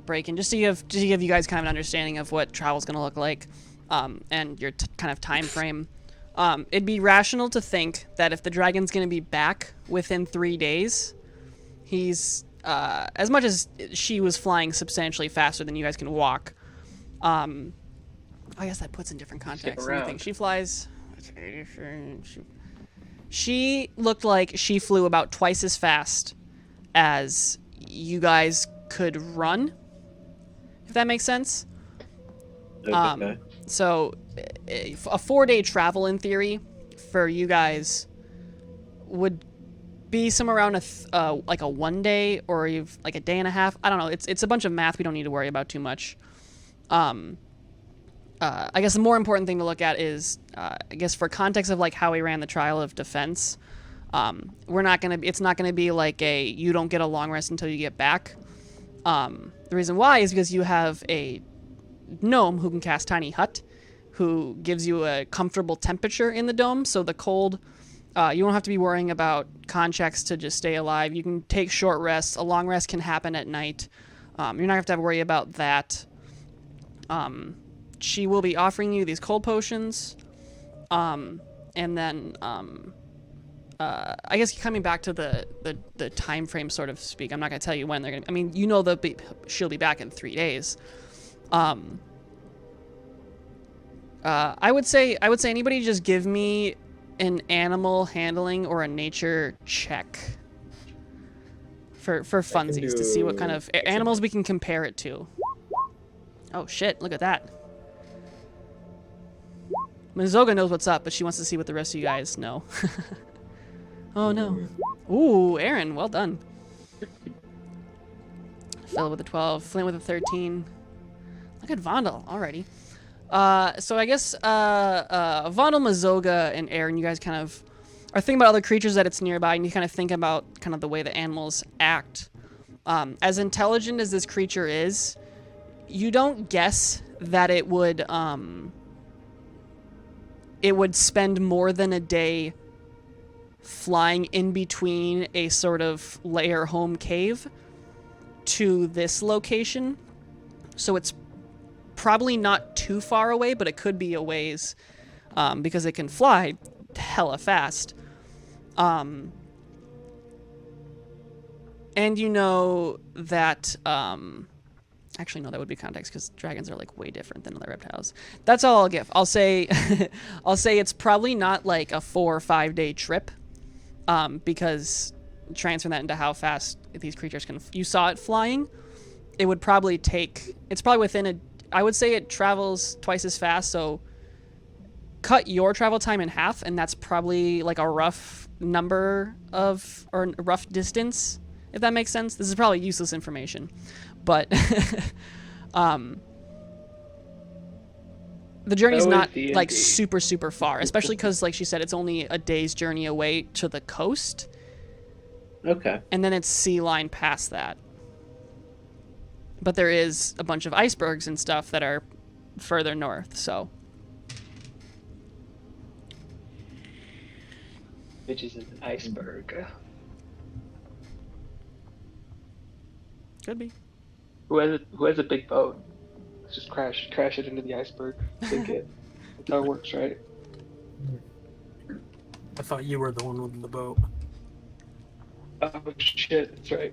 break in, just to give you guys kind of an understanding of what travel's going to look like, and your kind of time frame. It'd be rational to think that if the dragon's going to be back within 3 days, he's as much as she was flying substantially faster than you guys can walk. I guess that puts in different context. Let me think. She flies. She looked like she flew about twice as fast as you guys could run, if that makes sense. Okay. So a 4-day travel in theory for you guys would be somewhere around like a 1 day or like a day and a half. I don't know. It's a bunch of math we don't need to worry about too much. I guess the more important thing to look at is, I guess for context of like how we ran the trial of defense, it's not gonna be like you don't get a long rest until you get back. The reason why is because you have a gnome who can cast Tiny Hut, who gives you a comfortable temperature in the dome, so the cold, you won't have to be worrying about con checks to just stay alive. You can take short rests. A long rest can happen at night. You're not gonna have to worry about that. She will be offering you these cold potions, and then I guess coming back to the time frame, sort of speak. I'm not gonna tell you when they're gonna. I mean, you know she'll be back in 3 days. I would say anybody just give me an animal handling or a nature check for funsies to see what kind of animals we can compare it to. Oh shit! Look at that. Mizoga knows what's up, but she wants to see what the rest of you guys know. Oh no. Ooh, Aaron, well done. Phil with a 12, Flint with a 13. Look at Vondel already. So I guess Vondel, Mizoga, and Aaron, you guys kind of are thinking about other creatures that it's nearby, and you kind of think about kind of the way the animals act. As intelligent as this creature is, you don't guess that it would spend more than a day flying in between a sort of lair home cave to this location. So it's probably not too far away, but it could be a ways, because it can fly hella fast. And you know that, actually, no, that would be context because dragons are like way different than other reptiles. That's all I'll give. I'll say, I'll say it's probably not like a 4 or 5 day trip, because transfer that into how fast these creatures can. You saw it flying. It would probably take. It's probably within a. I would say it travels twice as fast. So cut your travel time in half, and that's probably like a rough number of or a rough distance, if that makes sense. This is probably useless information, but the journey's not like super far, especially because, like she said, it's only a day's journey away to the coast. Okay. And then it's sea line past that. But there is a bunch of icebergs and stuff that are further north, so. Which is an iceberg. Could be. Who has a big boat? Let's just crash it into the iceberg. Sink it. That's how it works, right? I thought you were the one with the boat. Oh shit, that's right.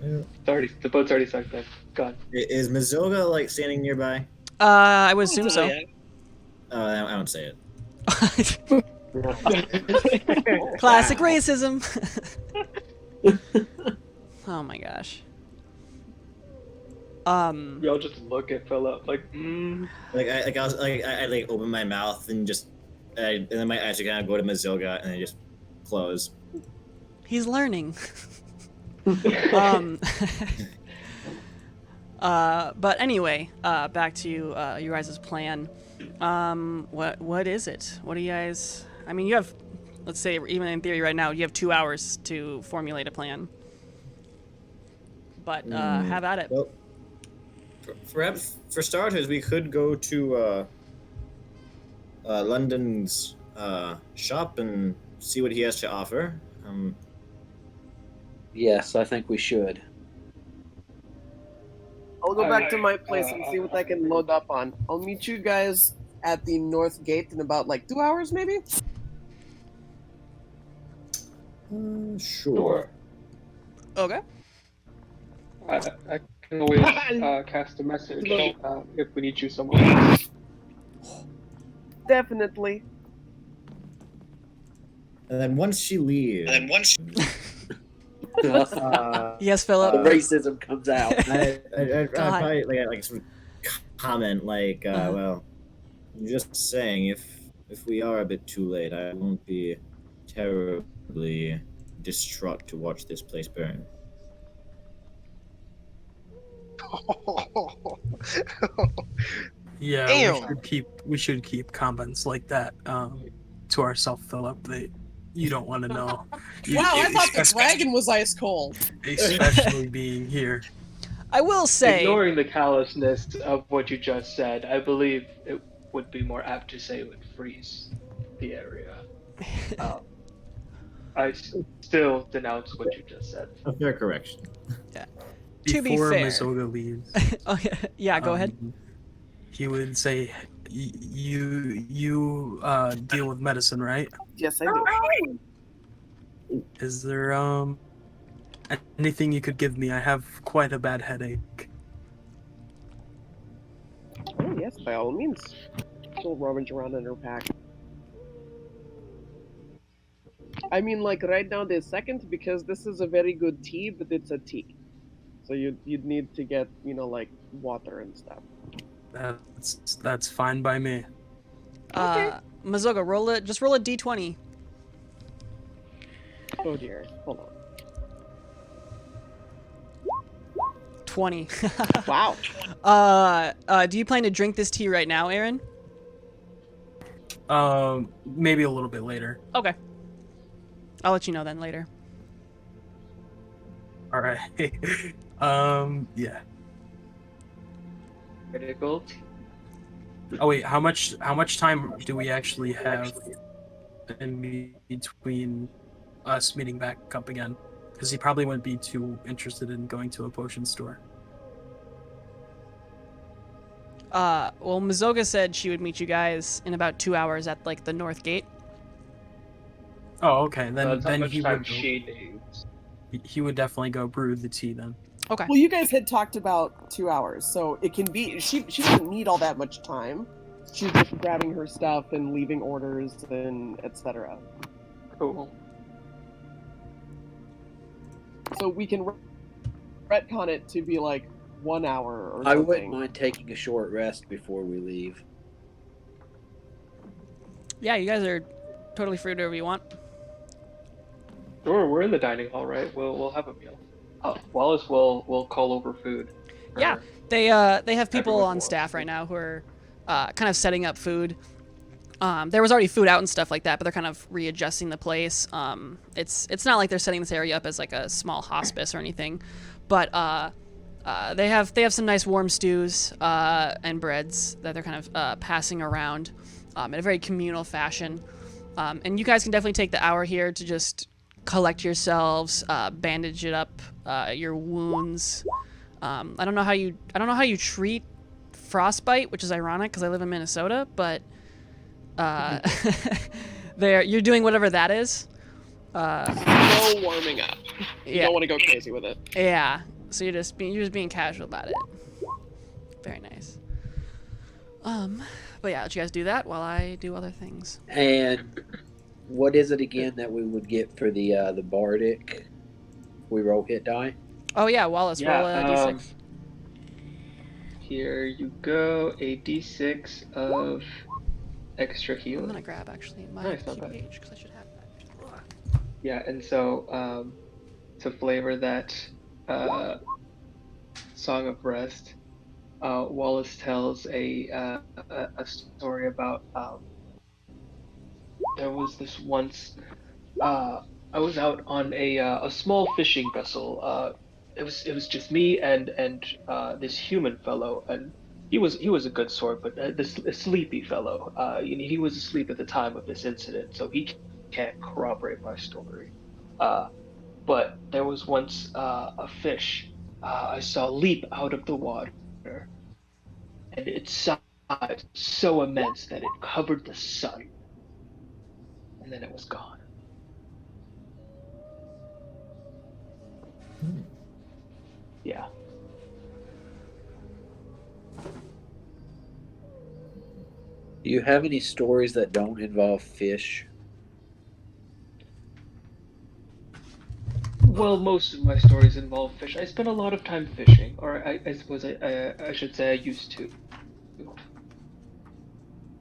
The boat's already sunk then. Gone. Is Mazoga like standing nearby? I would assume so. Oh, I don't say it. Classic racism. Oh my gosh. We all just look at Philip like, I like open my mouth and just, and then my eyes are gonna go to Mazoga and then just close. He's learning. But anyway, back to you guys' plan. What is it? What do you guys? I mean, you have, let's say, even in theory, right now, you have 2 hours to formulate a plan. But have at it. Well, perhaps for starters, we could go to London's shop and see what he has to offer. Yes, I think we should. I'll go back to my place and see what I can load up on. I'll meet you guys at the north gate in about like 2 hours, maybe? Sure. Okay. I can always cast a message if we need you somewhere. Definitely. And then once she leaves, Yes, Philip. The racism comes out. I probably like some comment like, well, just saying, if we are a bit too late, I won't be terribly distraught to watch this place burn. Yeah, Damn. we should keep comments like that to ourselves, Philip. You don't want to know. Wow, I thought the dragon was ice cold. Especially being here. I will say, ignoring the callousness of what you just said, I believe it would be more apt to say it would freeze the area. I still denounce what you just said. A fair correction. To be Before fair. Mazoga leaves, okay. Yeah, go ahead. he would say, "You deal with medicine, right? Yes, I do. Is there anything you could give me? I have quite a bad headache." Oh, yes, by all means. She'll rummage around in her pack. I mean, like, right now this second, because this is a very good tea, but it's a tea. So you'd need to get, like, water and stuff. That's fine by me. Mazoga, just roll a d20. Oh dear, hold on. 20. Wow. Do you plan to drink this tea right now, Aaron? Maybe a little bit later. Okay. I'll let you know then later. All right. Yeah. Critical. Oh wait, how much time do we actually have in between us meeting back up again? Because he probably wouldn't be too interested in going to a potion store. Well, Mizoga said she would meet you guys in about 2 hours at like the north gate. Oh, okay. That's how Then much he time would she needs. he would definitely go brew the tea then. Okay. Well, you guys had talked about 2 hours, so it can be. She doesn't need all that much time. She's just grabbing her stuff and leaving orders and etc. Cool. So we can retcon it to be like 1 hour or I something. wouldn't mind taking a short rest before we leave. Yeah, you guys are totally free to do whatever you want. Sure, we're in the dining hall, right? We'll have a meal. Wallace will call over food. Yeah, for they have people everyone who on wants staff food. right now who are kind of setting up food. There was already food out and stuff like that, but they're kind of readjusting the place. It's not like they're setting this area up as like a small hospice or anything, but they have some nice warm stews and breads that they're kind of passing around in a very communal fashion. And you guys can definitely take the hour here to just collect yourselves, bandage it up, your wounds. I don't know how you treat frostbite, which is ironic because I live in Minnesota, but you're doing whatever that is. No warming up. You Yeah. don't want to go crazy with it. Yeah. So you're just being casual about it. Very nice. But yeah, let you guys do that while I do other things. And what is it again that we would get for the bardic? We roll hit die. Oh yeah, Wallace, roll a d6. Here you go, a d6 of extra I'm healing. gonna grab actually my Nice, not bad. QH because I should have that. Yeah, and so to flavor that Song of Rest, Wallace tells a story about there was this once I was out on a small fishing vessel. It was just me and this human fellow, and he was a good sort, but a sleepy fellow. He was asleep at the time of this incident, so he can't corroborate my story. But there was once a fish I saw leap out of the water, and its size was so immense that it covered the sun, and then it was gone. Yeah. Do you have any stories that don't involve fish? Well, most of my stories involve fish. I spend a lot of time fishing, or I suppose I should say I used to.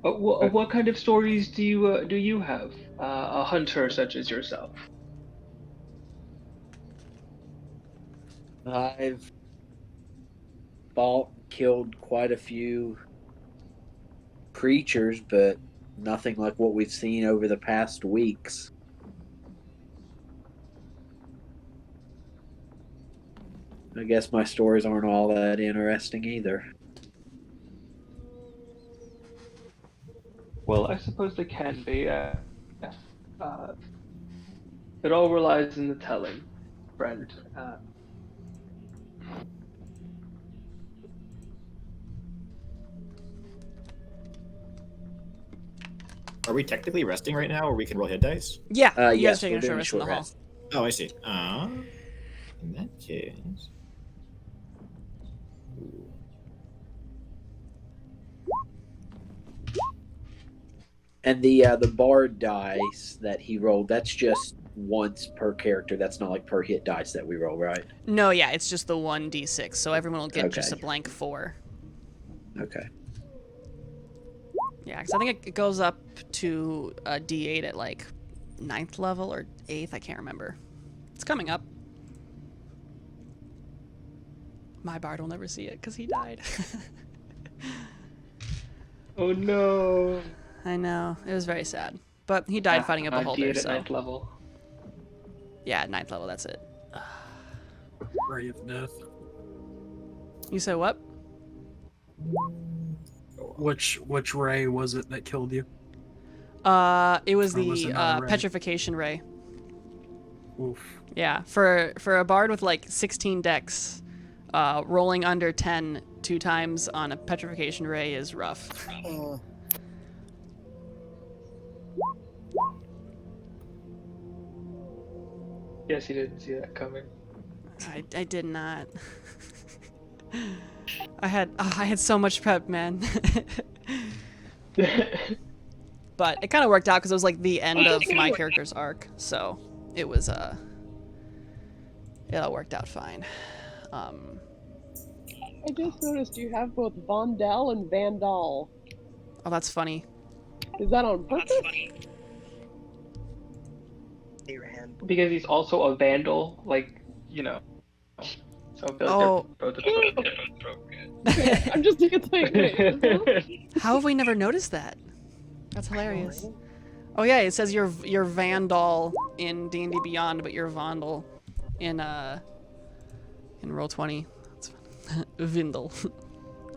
What kind of stories do you have? A hunter such as yourself. I've fought, killed quite a few creatures, but nothing like what we've seen over the past weeks. I guess my stories aren't all that interesting either. Well, I suppose they can be. It all relies in the telling, friend. Are we technically resting right now, or we can roll hit dice? Yeah, you guys Yes, taking we're a doing short a rest in the hall. Oh, I see. In that case. And the bard dice that he rolled, that's just once per character. That's not like per hit dice that we roll, right? No, yeah, it's just the 1d6, so everyone will get just a Okay. blank 4. Okay. Yeah, because I think it goes up to a d8 at like 9th level or 8th, I can't remember. It's coming up. My bard will never see it because he died. Oh no! I know, it was very sad. But he died fighting a beholder, D8 at so... 9th level. Yeah, at 9th level, that's it. Ray of Death. You said what? Which ray was it that killed you? It was Or was the it not a ray? petrification ray. Oof. Yeah, for a bard with like 16 decks, rolling under 10 2 times on a petrification ray is rough. Yes, he didn't see that coming. I did not. I had so much prep, man. But it kind of worked out because it was like the end of my character's arc, so it was it all worked out fine. I just noticed you have both Vondel and Vandal. Oh, that's funny. Is that on purpose? Your hand. Because he's also a vandal, like, you know. So I feel like Oh. they're both Okay, I'm just thinking, wait. How have we never noticed that? That's hilarious. Oh yeah, it says you're Vandal in D&D Beyond, but you're Vondel in Roll20. That's fun. Vindel.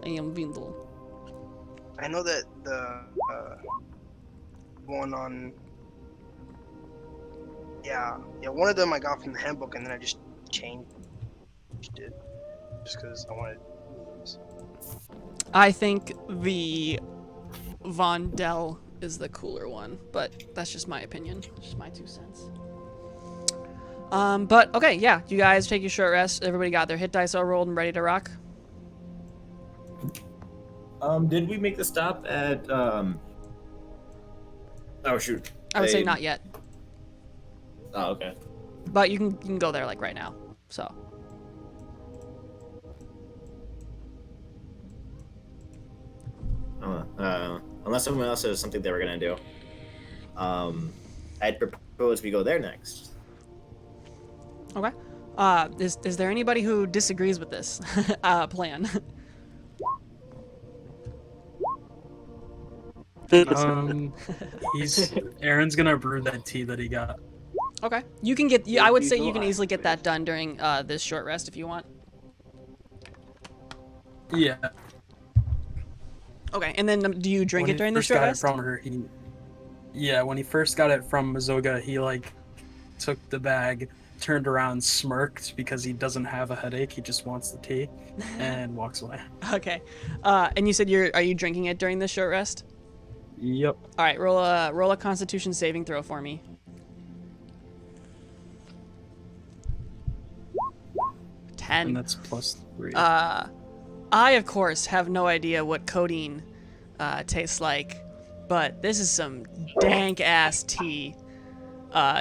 I am Vindel. I know that the one on. Yeah, one of them I got from the handbook, and then I just changed it just because I wanted. I think the Vondel is the cooler one, but that's just my opinion. Just my 2 cents. But okay, yeah, you guys take your short rest. Everybody got their hit dice all rolled and ready to rock. Did we make the stop at Oh shoot. I would say They- not yet, Oh, okay. but you can go there like right now. So Unless someone else has something they were gonna do. I'd propose we go there next. okay. Is there anybody who disagrees with this plan? Aaron's gonna brew that tea that he got. Okay, you can get. I would say you can easily get that done during this short rest if you want. Yeah. Okay, and then do you drink When it he during the first short got it rest? from her, when he first got it from Mazoga, he like took the bag, turned around, smirked because he doesn't have a headache. He just wants the tea, and walks away. Okay, and you said are you drinking it during this short rest? Yep. All right, roll a Constitution saving throw for me. 10. And that's +3. I, of course, have no idea what codeine tastes like, but this is some dank ass tea.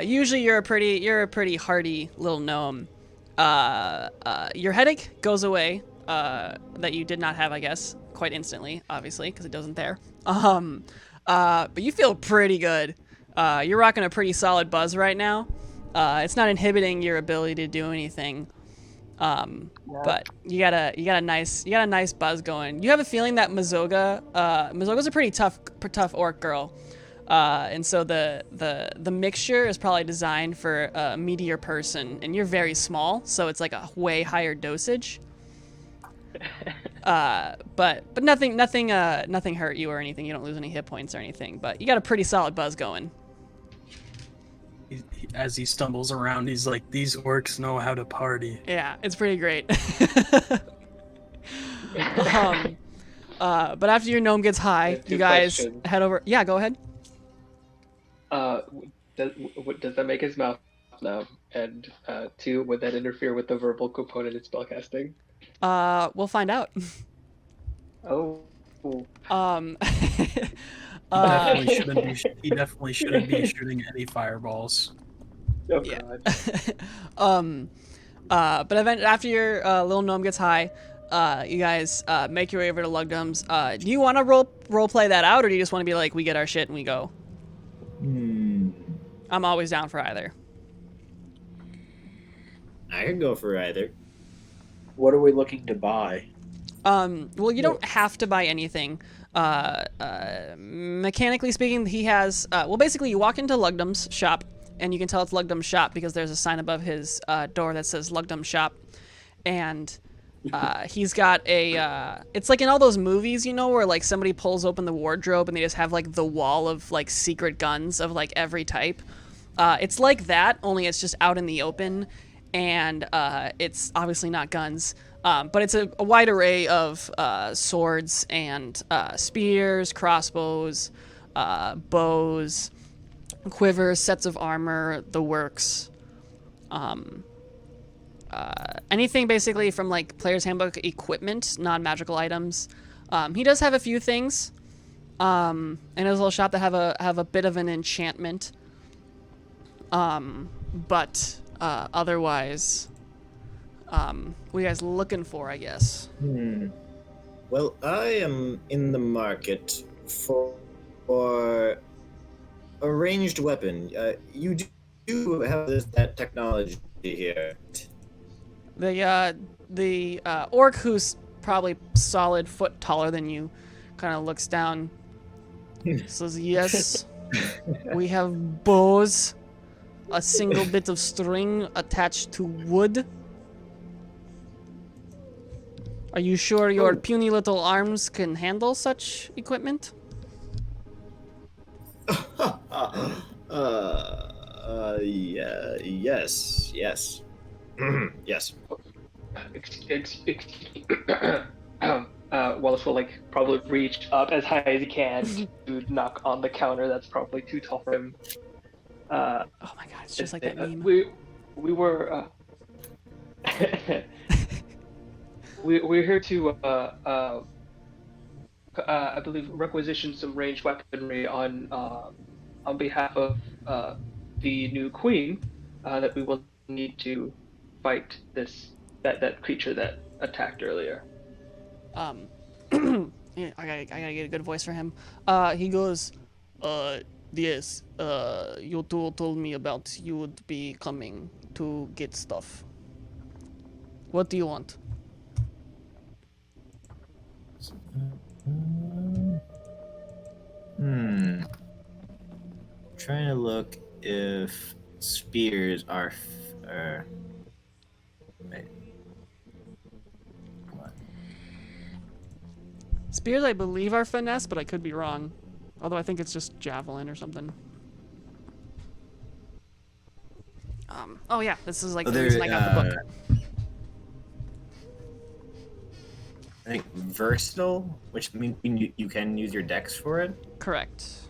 Usually you're a pretty hearty little gnome. Your headache goes away, that you did not have, I guess, quite instantly, obviously, because it wasn't there. But you feel pretty good. You're rocking a pretty solid buzz right now. It's not inhibiting your ability to do anything. But you got a nice buzz going. You have a feeling that Mazoga's a pretty tough orc girl, and so the mixture is probably designed for a meatier person, and you're very small, so it's like a way higher dosage. But nothing hurt you or anything. You don't lose any hit points or anything. But you got a pretty solid buzz going. As he stumbles around, he's like, "These orcs know how to party." Yeah, it's pretty great. But after your gnome gets high, Two you guys questions. head over. Yeah, go ahead. Does that make his mouth numb? And 2, would that interfere with the verbal component in spellcasting? We'll find out. Oh. He definitely shouldn't be shooting any fireballs. Oh Yeah. God. But after your little gnome gets high, you guys make your way over to Lugdum's. Do you want to role play that out, or do you just want to be like, we get our shit and we go? I'm always down for either. I could go for either. What are we looking to buy? Well, you don't have to buy anything. Mechanically speaking, he has. Well, basically, you walk into Lugdum's shop, and you can tell it's Lugdum Shop because there's a sign above his door that says Lugdum Shop, and he's got a it's like in all those movies, you know, where like somebody pulls open the wardrobe and they just have like the wall of like secret guns of like every type. It's like that, only it's just out in the open, and it's obviously not guns, but it's a wide array of swords and spears, crossbows, bows, quivers, sets of armor, the works. Anything basically from like Player's Handbook equipment, non-magical items. He does have a few things in his little shop that have a bit of an enchantment. But otherwise, what are you guys looking for, I guess? Well, I am in the market for a ranged weapon. You do have that technology here. The orc, who's probably solid foot taller than you, kind of looks down, says, "Yes, we have bows, a single bit of string attached to wood. Are you sure your puny little arms can handle such equipment?" Yeah, yes. Yes. Wallace will like probably reach up as high as he can to knock on the counter. That's probably too tall for him. Oh my god, it's just like that meme. We were we're here to I believe requisition some ranged weaponry on behalf of the new queen that we will need to fight that creature that attacked earlier. Yeah, I gotta get a good voice for him. He goes, yes, you two told me about you would be coming to get stuff. What do you want? Trying to look if spears are. Wait. Come on. Spears, I believe, are finesse, but I could be wrong. Although I think it's just javelin or something. Oh yeah, this is like the reason I got the book. I think versatile, which means you can use your dex for it. Correct.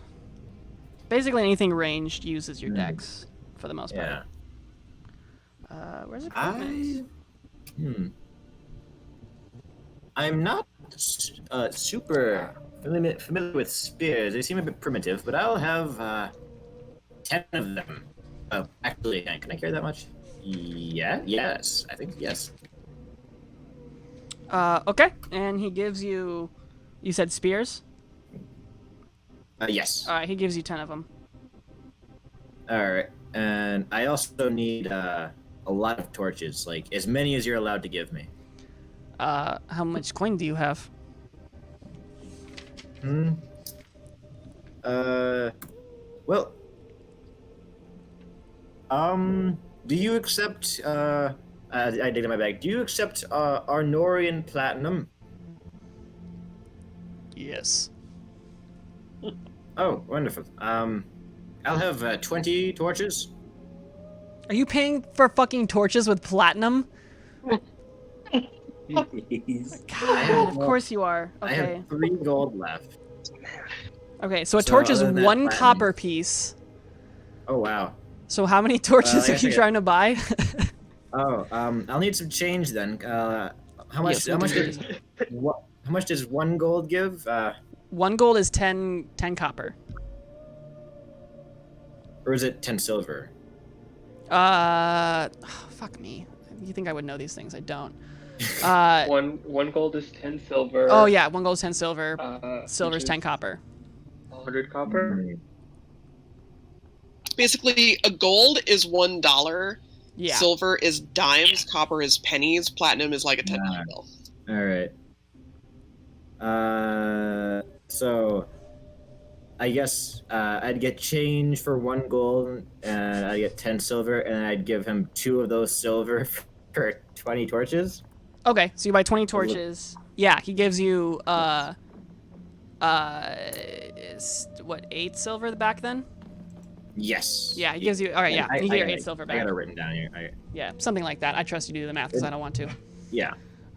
Basically, anything ranged uses your dex for the most part. Yeah. Where's equipment? I'm not super familiar with spears. They seem a bit primitive, but I'll have 10 of them. Oh, actually, can I carry that much? Yeah. Yes. I think yes. Okay, and he gives you. You said spears? Yes. Alright, he gives you 10 of them. Alright, and I also need a lot of torches, like as many as you're allowed to give me. How much coin do you have? Well, do you accept, I dig in my bag, do you accept, Arnorian Platinum? Yes. Oh, wonderful. I'll have 20 torches. Are you paying for fucking torches with platinum? God, of course you are. I Okay. have 3 gold left. Okay, so a So torch is other than that, 1 platinum. copper piece. Oh, wow. So how many torches I are you guess I trying to buy? Oh, I'll need some change then. How much? Yes, how much? we Does, how much does 1 gold give? 1 gold is 10 copper. Or is it 10 silver? Fuck me. You think I would know these things? I don't. One gold is 10 silver. Oh yeah, 1 gold is 10 silver. Silver's which 10 is copper. 100 copper. Basically, a gold is $1. Yeah. Silver is dimes. Copper is pennies. Platinum is like a $10 bill. All right. So I guess I'd get change for 1 gold, and I'd get 10 silver, and I'd give him 2 of those silver for 20 torches. Okay, so you buy 20 torches. Yeah, he gives you what, 8 silver back then? Yes. Yeah, he gives you. All right, yeah, you get your 8 silver I back. got it written down here. Yeah, something like that. I trust you to do the math because I don't want to. Yeah.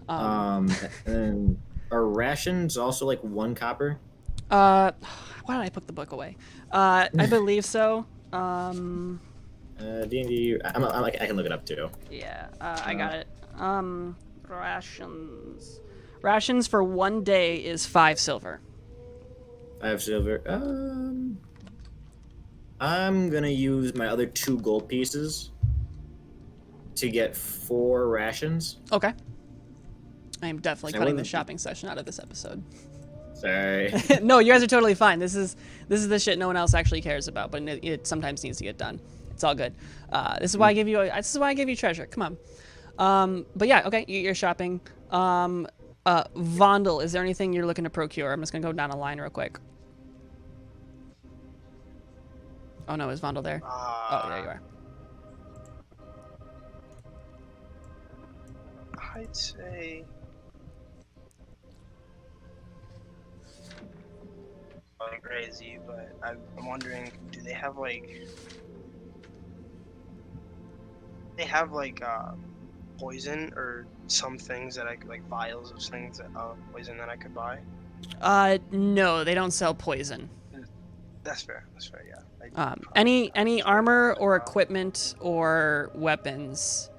And are rations also like 1 copper? Why did I put the book away? I believe so. D&D. I can look it up too. Yeah, I got it. Rations. Rations for 1 day is 5 silver. 5 silver. I'm gonna use my other 2 gold pieces to get 4 rations. Okay. I am definitely So cutting what- the shopping session out of this episode. Sorry. No, you guys are totally fine. This is the shit no one else actually cares about, but it sometimes needs to get done. It's all good. This is why I give you. This is why I give you treasure. Come on. But yeah, okay. You're shopping. Vondel, is there anything you're looking to procure? I'm just gonna go down a line real quick. Oh no, is Vondel there? Oh, there you are. I'd say. Probably crazy, but I'm wondering, do they have like? They have like poison or some things that I could, like vials of things that poison that I could buy. No, they don't sell poison. That's fair. That's fair. Yeah. Any armor or equipment or weapons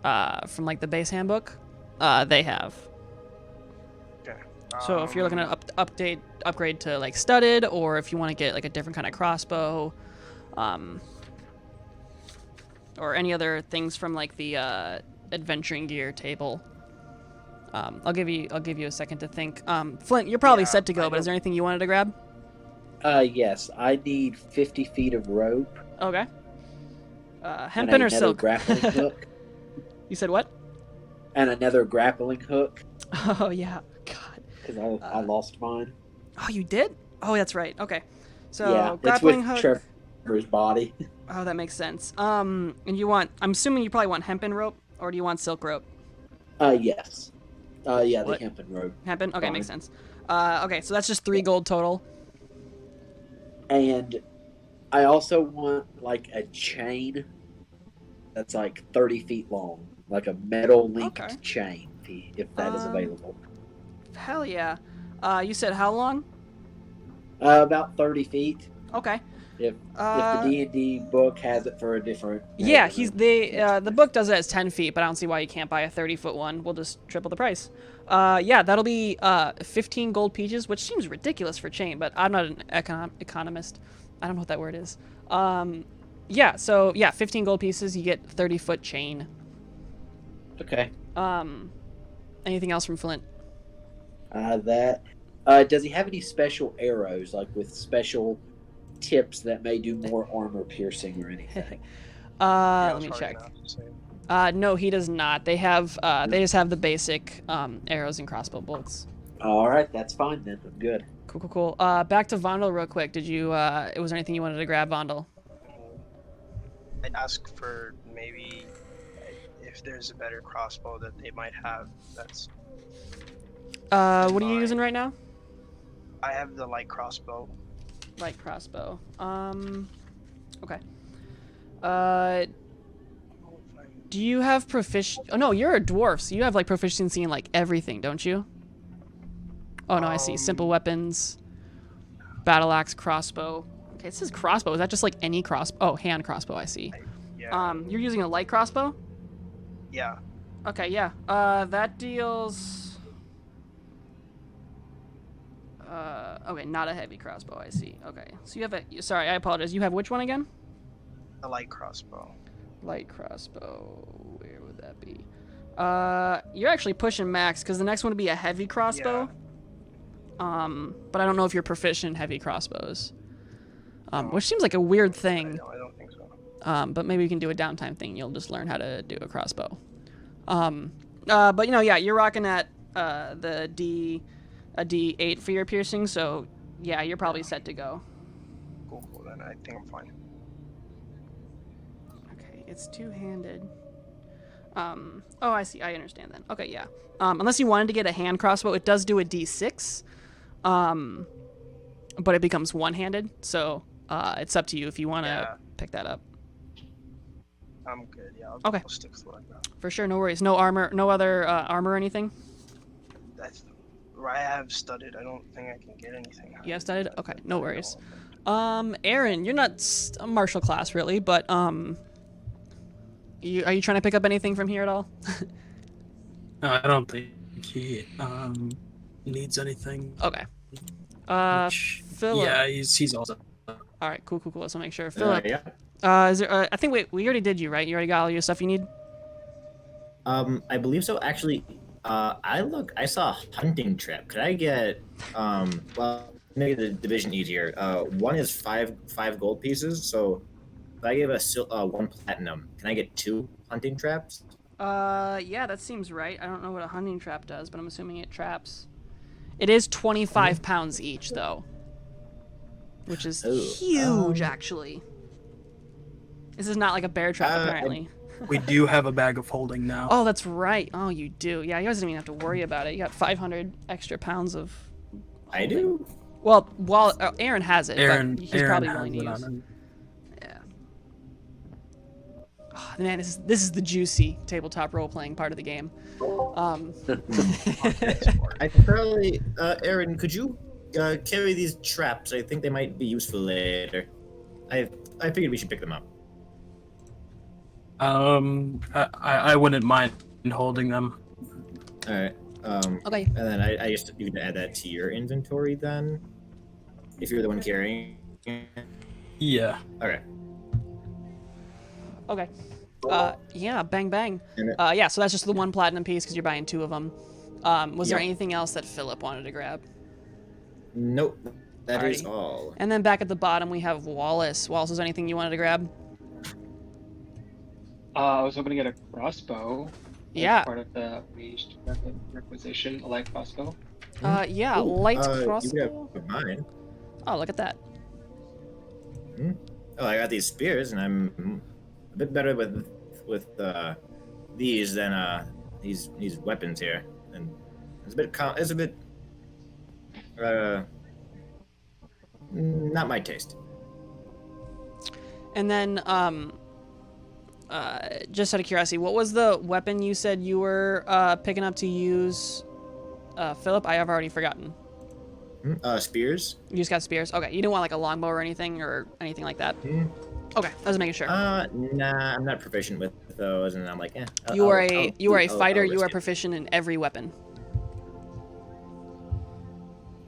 from like the base handbook, they have. Okay. So if you're looking to upgrade to like studded, or if you want to get like a different kind of crossbow, or any other things from like the adventuring gear table, I'll give you a second to think. Flint, you're probably set to go, but is there anything you wanted to grab? Yes, I need 50 feet of rope. Okay. And Hempen or another silk? grappling hook. You said what? And another grappling hook, Oh yeah. God. because I lost mine. Oh, you did? Oh, that's right. Okay. So Yeah, it's grappling with hook. Trevor's body. Oh, that makes sense. And you want? I'm assuming you probably want hempen rope, or do you want silk rope? Yes. Yeah, What? the hempen rope. Hempen. Okay, Fine. makes sense. Okay, so that's just 3 gold total. And I also want like a chain that's like 30 feet long, like a metal linked Okay. chain, if that is available. Hell yeah. You said how long? About 30 feet. Okay. If the D&D book has it for a different. Yeah, measurement. the book does it as 10 feet, but I don't see why you can't buy a 30-foot one. We'll just triple the price. Yeah, that'll be 15 gold pieces, which seems ridiculous for chain, but I'm not an economist. I don't know what that word is. Yeah, so yeah, 15 gold pieces, you get 30-foot chain. Okay. Anything else from Flint? Does he have any special arrows, like with special tips that may do more armor piercing or anything? Let me check. No, he does not. They have they just have the basic arrows and crossbow bolts. All right, that's fine then. I'm good. Cool. Back to Vondel real quick. Did you was there anything you wanted to grab, Vondel? I'd ask for maybe if there's a better crossbow that they might have. That's. What are you using right now? I have the light crossbow. Light crossbow. Okay. Do you have Oh no, you're a dwarf, so you have like proficiency in like everything, don't you? Oh no, I see. Simple weapons, battle axe, crossbow. Okay, it says crossbow. Is that just like any crossbow? Oh, hand crossbow. I see. Yeah. You're using a light crossbow. Yeah. Okay, yeah. That deals. Okay, not a heavy crossbow. I see. Okay, so you have a. Sorry, I apologize. You have which one again? The light crossbow. Light crossbow. Where would that be? You're actually pushing max because the next one would be a heavy crossbow. But I don't know if you're proficient in heavy crossbows. Which seems like a weird thing. I don't think so. But maybe we can do a downtime thing. You'll just learn how to do a crossbow. But you know, yeah, you're rocking at a D8 for your piercing, so yeah, you're probably set to go. Cool. Then I think I'm fine. Okay, it's two-handed. Oh, I see. I understand then. Okay, yeah. Unless you wanted to get a hand crossbow, it does do a D6. But it becomes one-handed, so it's up to you if you want to pick that up. I'm good. Yeah. Okay. I'll stick with what I got. For sure, no worries. No armor, no other armor or anything? I have studied. I don't think I can get anything. You have studied? Okay, no worries. Aaron, you're not a martial class really, but are you trying to pick up anything from here at all? I don't think he needs anything. Okay. Philip. Yeah, he's also. All right, cool. So make sure. Philip. Yeah. Is there? I think we already did you, right? You already got all your stuff you need. I believe so. Actually, I saw a hunting trap. Could I get well, make the division easier. One is five gold pieces. So if I give a 1 platinum, can I get 2 hunting traps? Yeah, that seems right. I don't know what a hunting trap does, but I'm assuming it traps. It is 25 pounds each, though, which is huge, actually. This is not like a bear trap, apparently. We do have a bag of holding now. Oh, that's right. Oh, you do. Yeah, you guys don't even have to worry about it. You got 500 extra pounds of holding. I do. Well, Aaron has it, but he's Aaron probably has willing to it on use. him. Yeah. Oh, man, this is the juicy tabletop role-playing part of the game. I probably, Aaron, could you carry these traps? I think they might be useful later. I figured we should pick them up. I wouldn't mind holding them. All right. Okay. And then I just you can add that to your inventory then, if you're the one carrying. Yeah. Okay. Okay. Yeah, bang bang. And Yeah, so that's just the 1 platinum piece because you're buying 2 of them. Was there Yep. anything else that Philip wanted to grab? Nope. That is Alrighty. all. And then back at the bottom we have Wallace. Wallace, is there anything you wanted to grab? I was hoping to get a crossbow. as Yeah. Part of the ranged requisition, a light crossbow. Yeah, Ooh, light You crossbow. can have mine. Oh, look at that. Oh, I got these spears, and I'm a bit better with these than these weapons here, and it's a bit not my taste. And then, just out of curiosity, what was the weapon you said you were picking up to use, Philip? I have already forgotten. Spears. You just got spears. Okay, you didn't want like a longbow or anything like that. Okay, I was making sure. Nah, I'm not proficient with those, and I'm like, You are a fighter. I'll You are risk it. proficient in every weapon.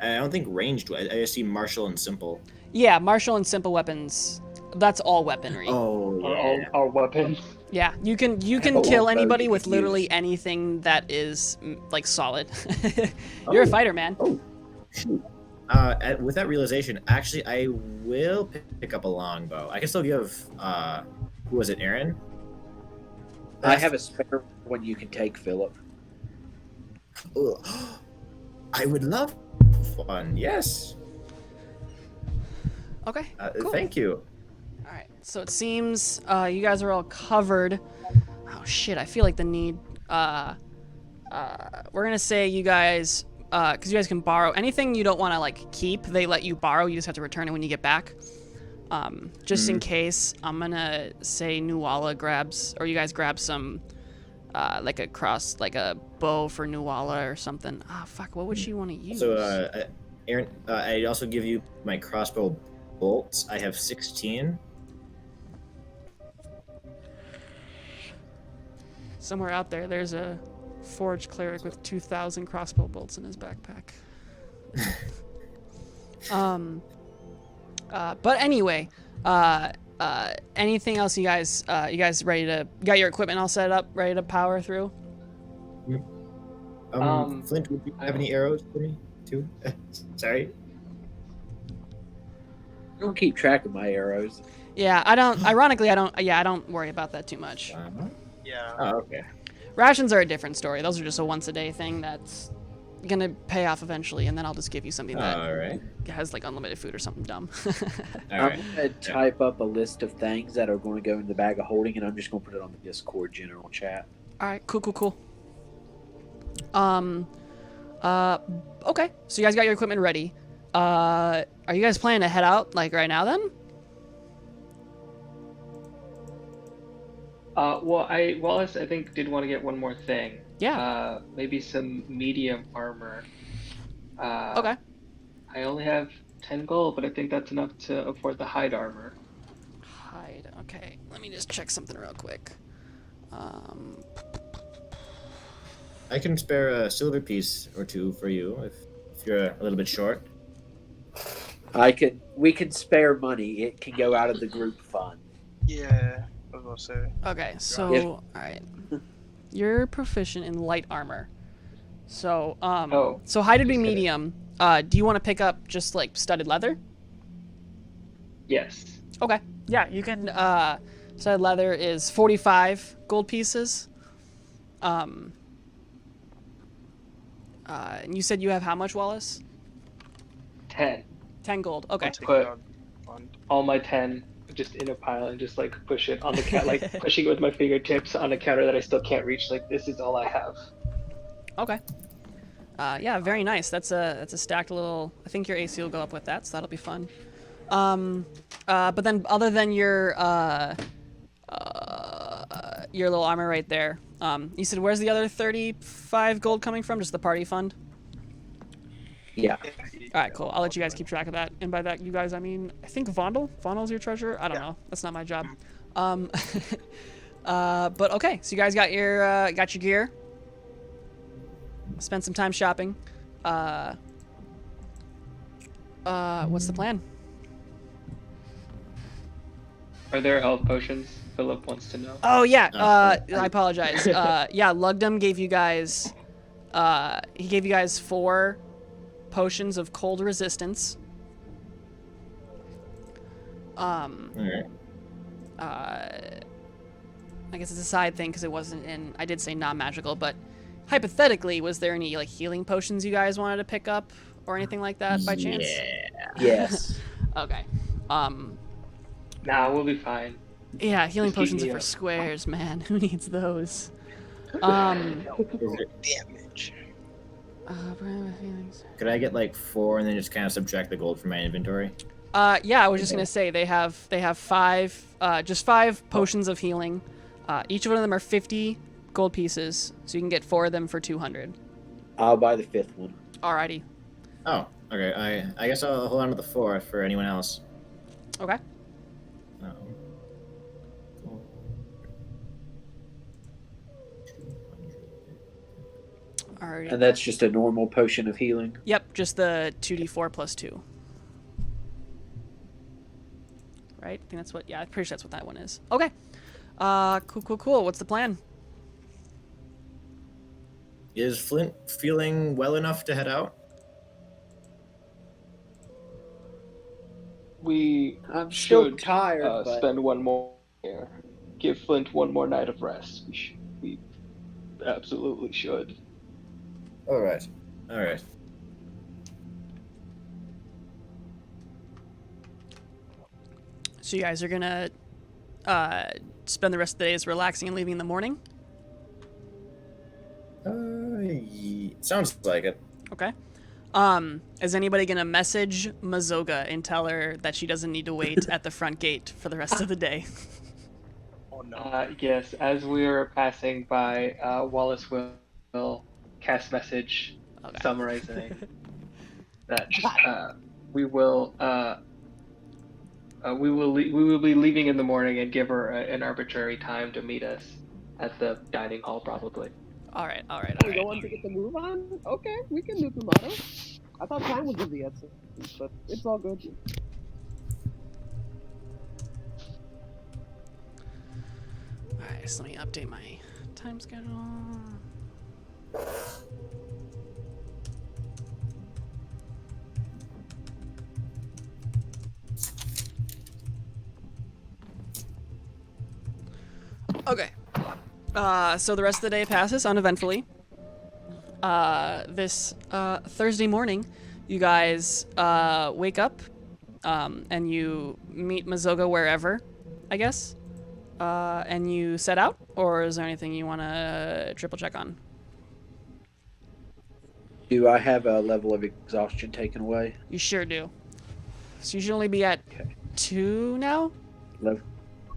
I don't think ranged. I just see martial and simple. Yeah, martial and simple weapons. That's all weaponry. Oh, yeah. Our weapon. Yeah, you can Oh, kill that would anybody be with literally confused. anything that is like solid. You're a fighter, man. Oh, shoot. With that realization, actually, I will pick up a longbow. I can still give, who was it, Aaron? I have a spare one you can take, Philip. Ugh. I would love one. Yes. Okay. Cool. Thank you. All right. So it seems you guys are all covered. Oh shit! I feel like the need. We're gonna say you guys, because you guys can borrow anything you don't want to like keep. They let you borrow. You just have to return it when you get back. Just in case, I'm gonna say Nuala grabs, or you guys grab some, like a bow for Nuala or something. Ah, fuck. What would she want to use? So, Aaron, I also give you my crossbow bolts. I have 16. Somewhere out there, there's a forged cleric with 2,000 crossbow bolts in his backpack. But anyway, anything else you guys ready to, got your equipment all set up, ready to power through? Flint, would you have any arrows for me, too? Sorry. I don't keep track of my arrows. Yeah, I don't, ironically, I don't worry about that too much. Yeah. Oh, okay. Rations are a different story. Those are just a once a day thing that's gonna pay off eventually, and then I'll just give you something that All right. has like unlimited food or something dumb. All I'm right. gonna type up a list of things that are going to go in the bag of holding, and I'm just gonna put it on the Discord general chat. All right, cool. Okay, so you guys got your equipment ready. Are you guys planning to head out like right now then? Wallace, I think, did want to get one more thing. Yeah. Maybe some medium armor. Okay. I only have 10 gold, but I think that's enough to afford the hide armor. Hide. Okay, let me just check something real quick. I can spare a silver piece or two for you if you're a little bit short. We can spare money. It can go out of the group fund. Yeah, I was gonna say. Okay, so all right, you're proficient in light armor. So so hide would be medium. Do you want to pick up just like studded leather? Yes. Okay. Yeah, you can. Studded leather is 45 gold pieces. And you said you have how much, Wallace? 10. 10 gold. Okay. I'll take Put- it out of the fund. All my 10 just in a pile and just like push it on the like pushing it with my fingertips on a counter that I still can't reach. Like, this is all I have. Okay. Yeah, very nice. That's a stacked little. I think your AC will go up with that, so that'll be fun. But then other than your little armor right there, you said where's the other 35 gold coming from? Just the party fund. Yeah. All right, cool. I'll let you guys keep track of that. And by that, you guys, I mean, I think Vondel. Vondel's your treasurer. I don't know. That's not my job. But okay. So you guys got your gear. Spend some time shopping. What's the plan? Are there health potions? Philip wants to know. Oh yeah. I apologize. Yeah, Lugdum gave you guys. He gave you guys 4 potions of cold resistance. All right. I guess it's a side thing because it wasn't in. I did say non-magical, but hypothetically, was there any like healing potions you guys wanted to pick up or anything like that by chance? Yeah. Yes. Okay. Nah, we'll be fine. Yeah, healing Just keep potions are me for up. squares, man. Who needs those? Is it- Damage. Could I get like 4 and then just kind of subtract the gold from my inventory? Yeah, I was just gonna say they have 5, just 5 potions of healing. Each one of them are 50 gold pieces, so you can get 4 of them for 200. I'll buy the 5th one. Alrighty. Oh, okay. I guess I'll hold on to the 4th for anyone else. Okay. Oh. Alrighty. And that's just a normal potion of healing. Yep, just the 2d4 plus 2. Right? I think that's what. Yeah, I'm pretty sure that's what that one is. Okay. Cool. What's the plan? Is Flint feeling well enough to head out? We I'm still should tired, but spend one more year. Give Flint one more night of rest. We absolutely should. All right. So you guys are gonna spend the rest of the days relaxing and leaving in the morning? Sounds like it. Okay. Is anybody gonna message Mazoga and tell her that she doesn't need to wait at the front gate for the rest of the day? Oh no. Yes, as we are passing by, Wallace will cast message Okay. summarizing that we will be leaving in the morning and give her an arbitrary time to meet us at the dining hall, probably. All right. We don't want to get the move on? Okay, we can do tomorrow. I thought time was of the essence, but it's all good. All right. So let me update my time schedule. Okay. So the rest of the day passes uneventfully. this Thursday morning, you guys wake up and you meet Mazoga wherever, I guess, and you set out, or is there anything you want to triple check on? Do I have a level of exhaustion taken away? You sure do. So you should only be at Okay. 2 now? Now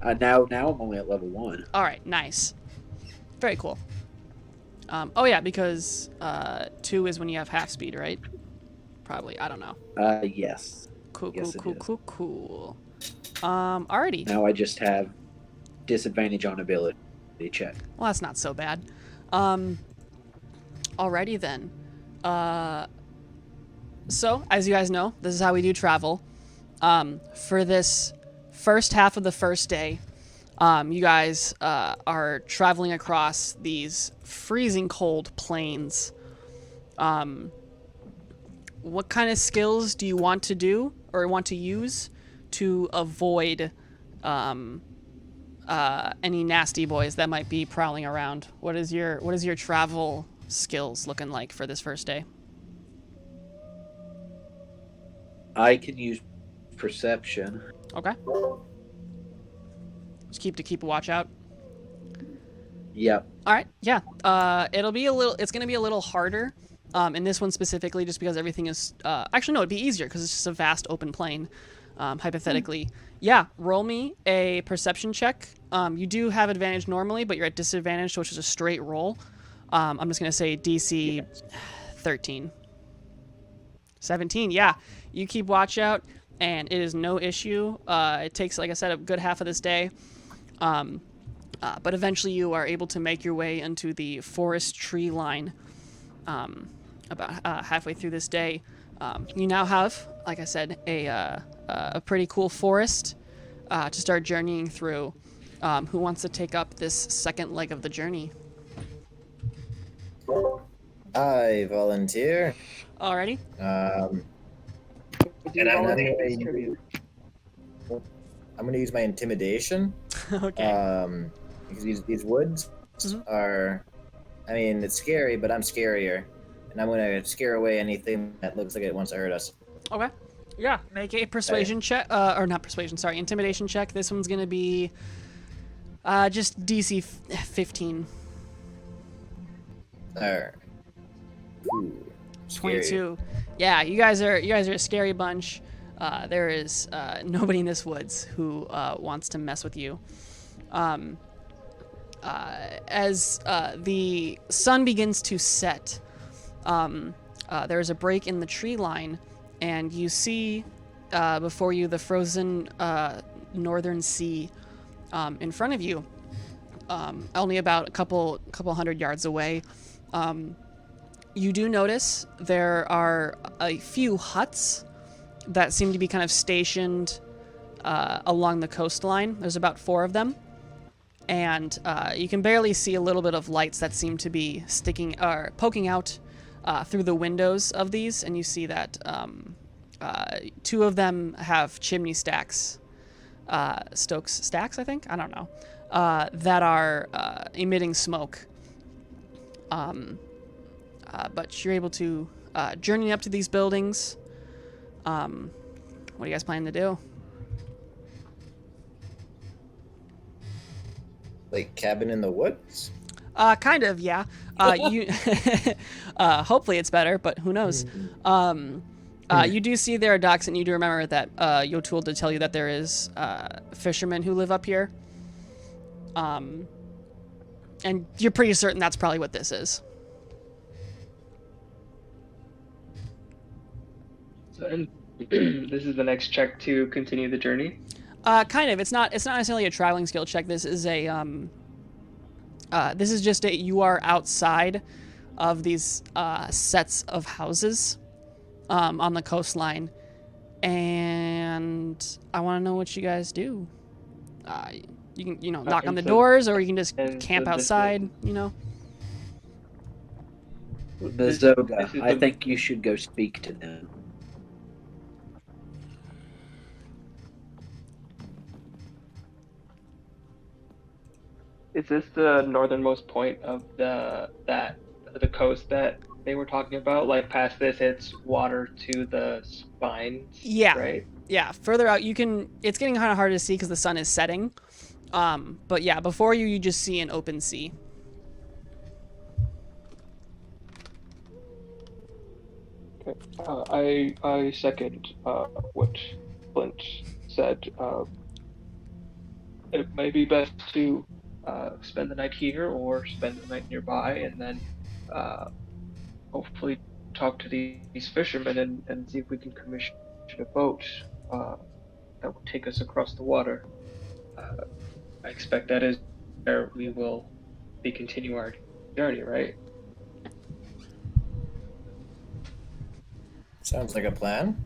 I'm only at level 1. All right, nice. Very cool. Oh yeah, because 2 is when you have half speed, right? Probably. I don't know. Yes. Cool, Yes, cool, it cool, is. cool, cool. Alrighty. Now I just have disadvantage on ability check. Well, that's not so bad. Alrighty then. So, as you guys know, this is how we do travel. For this first half of the first day, you guys are traveling across these freezing cold plains. What kind of skills do you want to do or want to use to avoid any nasty boys that might be prowling around? What is your travel skills looking like for this first day? I can use perception. Okay. Just keep a watch out. Yep. All right. Yeah. It's gonna be a little harder. In this one specifically, just because everything is. Actually, no, it'd be easier because it's just a vast open plain. Hypothetically, yeah. Roll me a perception check. You do have advantage normally, but you're at disadvantage, which is a straight roll. I'm just gonna say DC 13. 17. Yeah. You keep watch out, and it is no issue. It takes, like I said, a good half of this day. But eventually you are able to make your way into the forest tree line about halfway through this day. You now have, like I said, a pretty cool forest to start journeying through. Who wants to take up this second leg of the journey? I volunteer. Alrighty. And I'm gonna use my intimidation. Okay. Because these woods are, I mean, it's scary, but I'm scarier, and I'm gonna scare away anything that looks like it wants to hurt us. Okay. Yeah. Make a persuasion check, or not persuasion. Sorry, intimidation check. This one's gonna be just DC 15. Alright. Ooh, scary. 22. Yeah, you guys are a scary bunch. There is nobody in this woods who wants to mess with you. As the sun begins to set, there is a break in the tree line, and you see before you the frozen northern sea in front of you, only about a couple hundred yards away. You do notice there are a few huts that seem to be kind of stationed along the coastline. There's about 4 of them. And you can barely see a little bit of lights that seem to be sticking or poking out through the windows of these. And you see that 2 of them have chimney stacks, stacks, I think? I don't know. That are emitting smoke. But you're able to journey up to these buildings. What are you guys planning to do? Like cabin in the woods? Kind of, yeah. You hopefully it's better, but who knows? You do see there are docks, and you do remember that Yotul did tell you that there is fishermen who live up here. And you're pretty certain that's probably what this is. So, and this is the next check to continue the journey. Kind of. It's not necessarily a traveling skill check. This is just you are outside of these sets of houses on the coastline, and I want to know what you guys do. You can knock on the doors, or you can just camp outside. Mazoga, I think you should go speak to them. Is this the northernmost point of the coast that they were talking about? Like past this, it's water to the spines. Yeah. Right. Yeah, further out it's getting kind of hard to see because the sun is setting. But yeah, before you just see an open sea. Okay. I second what Flint said. It may be best to spend the night here or spend the night nearby, and then hopefully talk to these fishermen and see if we can commission a boat that will take us across the water. I expect that is where we will be continue our journey, right? Sounds like a plan.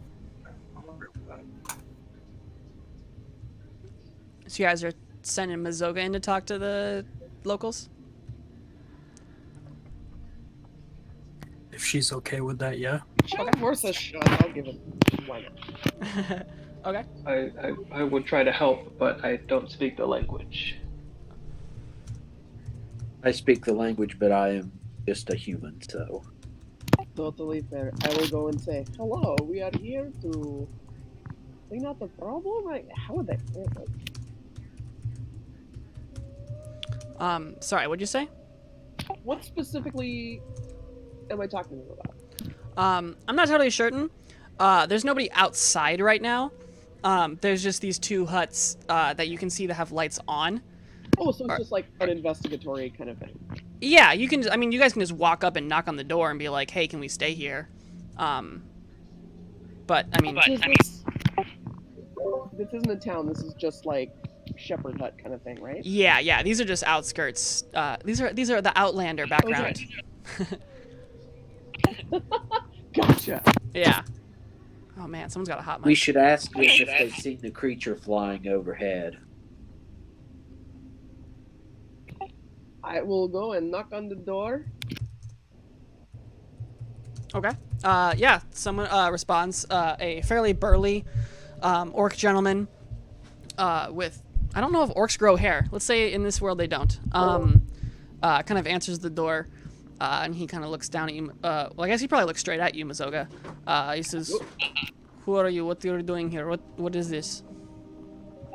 So you guys are sending Mazoga in to talk to the locals? If she's okay with that, yeah. Of course, a shot. I'll give it. Why not? Okay. I would try to help, but I don't speak the language. I speak the language, but I am just a human, so. Totally fair. I will go and say, hello, we are here to clean out the problem? How would they say it? Sorry, what'd you say? What specifically am I talking about? I'm not totally certain. There's nobody outside right now. There's just these two huts that you can see that have lights on. Oh, so it's just like an investigatory kind of thing. Yeah, you can. I mean, you guys can just walk up and knock on the door and be like, "Hey, can we stay here?" But I mean, This isn't a town. This is just like shepherd hut kind of thing, right? yeah. These are just outskirts. These are the Outlander background. Gotcha. Yeah. Oh man, someone's got a hot mic. We should ask them if they've seen the creature flying overhead. I will go and knock on the door. Okay. Yeah, someone responds. A fairly burly orc gentleman with, I don't know if orcs grow hair. Let's say in this world they don't. Kind of answers the door, and he kind of looks down at you. Well, I guess he probably looks straight at you, Mazoga. He says, "Who are you? What are you doing here? What is this?"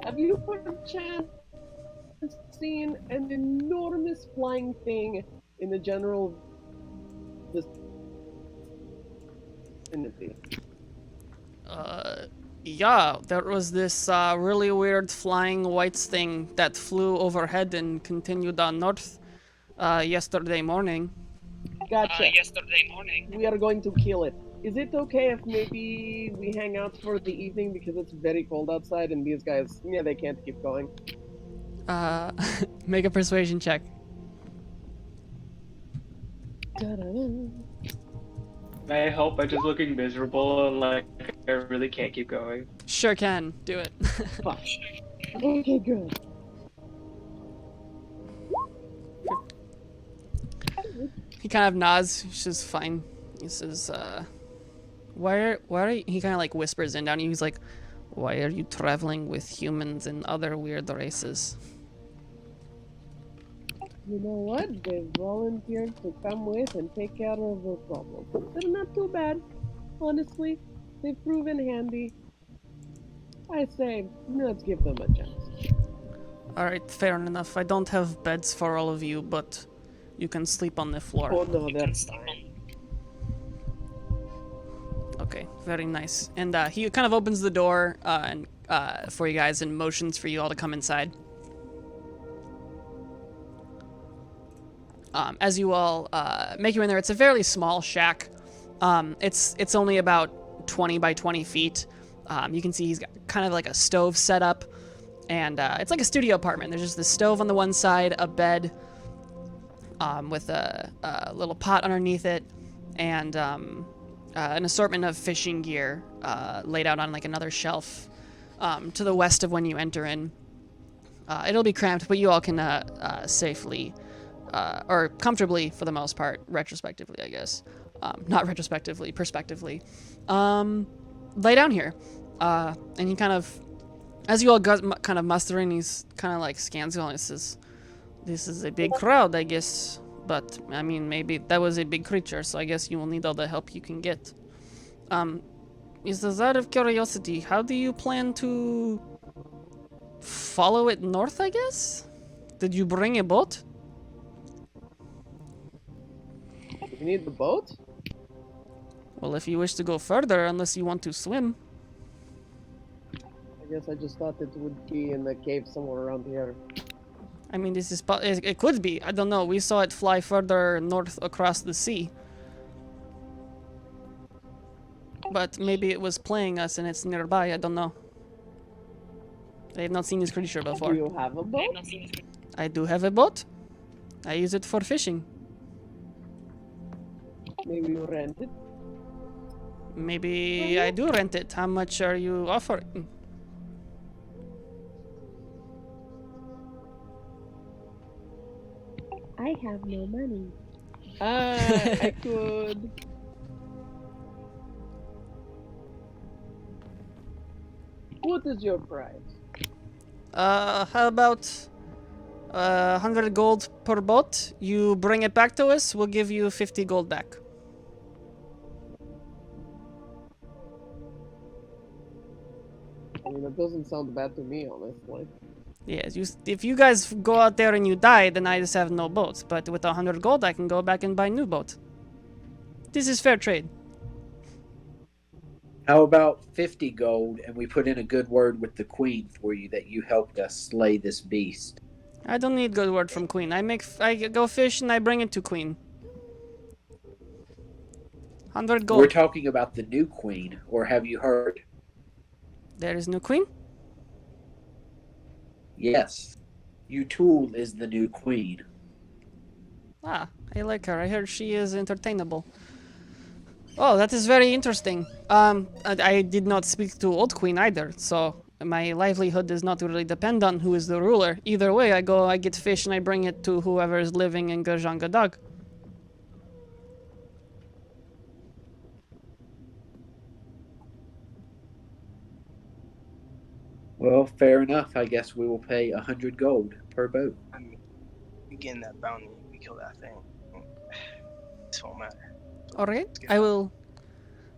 Have you perchance seen an enormous flying thing in the general vicinity? Yeah, there was this really weird flying whites thing that flew overhead and continued on north yesterday morning. Gotcha. We are going to kill it. Is it okay if maybe we hang out for the evening because it's very cold outside and these guys, they can't keep going? Make a persuasion check. Da-da-da. May I help by just looking miserable and like I really can't keep going? Sure can. Do it. Fuck. Okay, good. He kind of nods. He says, "Fine." He says, why are you, he kind of like whispers in down to you. He's like, "Why are you traveling with humans and other weird races?" You know what? They volunteered to come with and take care of the problem. They're not too bad, honestly. They've proven handy. I say, let's give them a chance. Alright, fair enough. I don't have beds for all of you, but you can sleep on the floor. Oh no, that's fine. Okay, very nice. And he kind of opens the door and for you guys and motions for you all to come inside. As you all make your way in there, it's a fairly small shack. It's only about 20 by 20 feet. You can see he's got kind of like a stove set up, and it's like a studio apartment. There's just the stove on the one side, a bed with a little pot underneath it, and an assortment of fishing gear laid out on like another shelf to the west of when you enter in. It'll be cramped, but you all can safely or comfortably, for the most part, retrospectively, I guess. Not retrospectively, prospectively. Lay down here. And he kind of, as you all kind of muster in, he's kind of like scans you all and says, "This is a big crowd, I guess. But, I mean, maybe that was a big creature, so I guess you will need all the help you can get. Is out of curiosity, how do you plan to follow it north, I guess? Did you bring a boat? You need the boat? Well, if you wish to go further, unless you want to swim. I guess I just thought it would be in the cave somewhere around here. I mean, it could be. I don't know. We saw it fly further north across the sea. But maybe it was playing us and it's nearby. I don't know. I have not seen this creature before. Do you have a boat? I do have a boat. I use it for fishing. Maybe you rent it? Maybe I do rent it. How much are you offering? I have no money. I could. What is your price? How about 100 gold per boat? You bring it back to us, we'll give you 50 gold back. I mean, it doesn't sound bad to me, honestly. Yes, if you guys go out there and you die, then I just have no boats. But with 100 gold, I can go back and buy a new boat. This is fair trade. How about 50 gold, and we put in a good word with the queen for you that you helped us slay this beast? I don't need good word from Queen. I go fish and I bring it to Queen. 100 gold. We're talking about the new queen, or have you heard? There is no Queen? Yes. Utul is the new queen. Ah, I like her. I heard she is entertainable. Oh, that is very interesting. I did not speak to Old Queen either, so my livelihood does not really depend on who is the ruler. Either way, I get fish and I bring it to whoever is living in Gudjan Gedag. Well, fair enough. I guess we will pay 100 gold per boat. I mean, we getting that bounty, we kill that thing. This won't matter. All right, I will.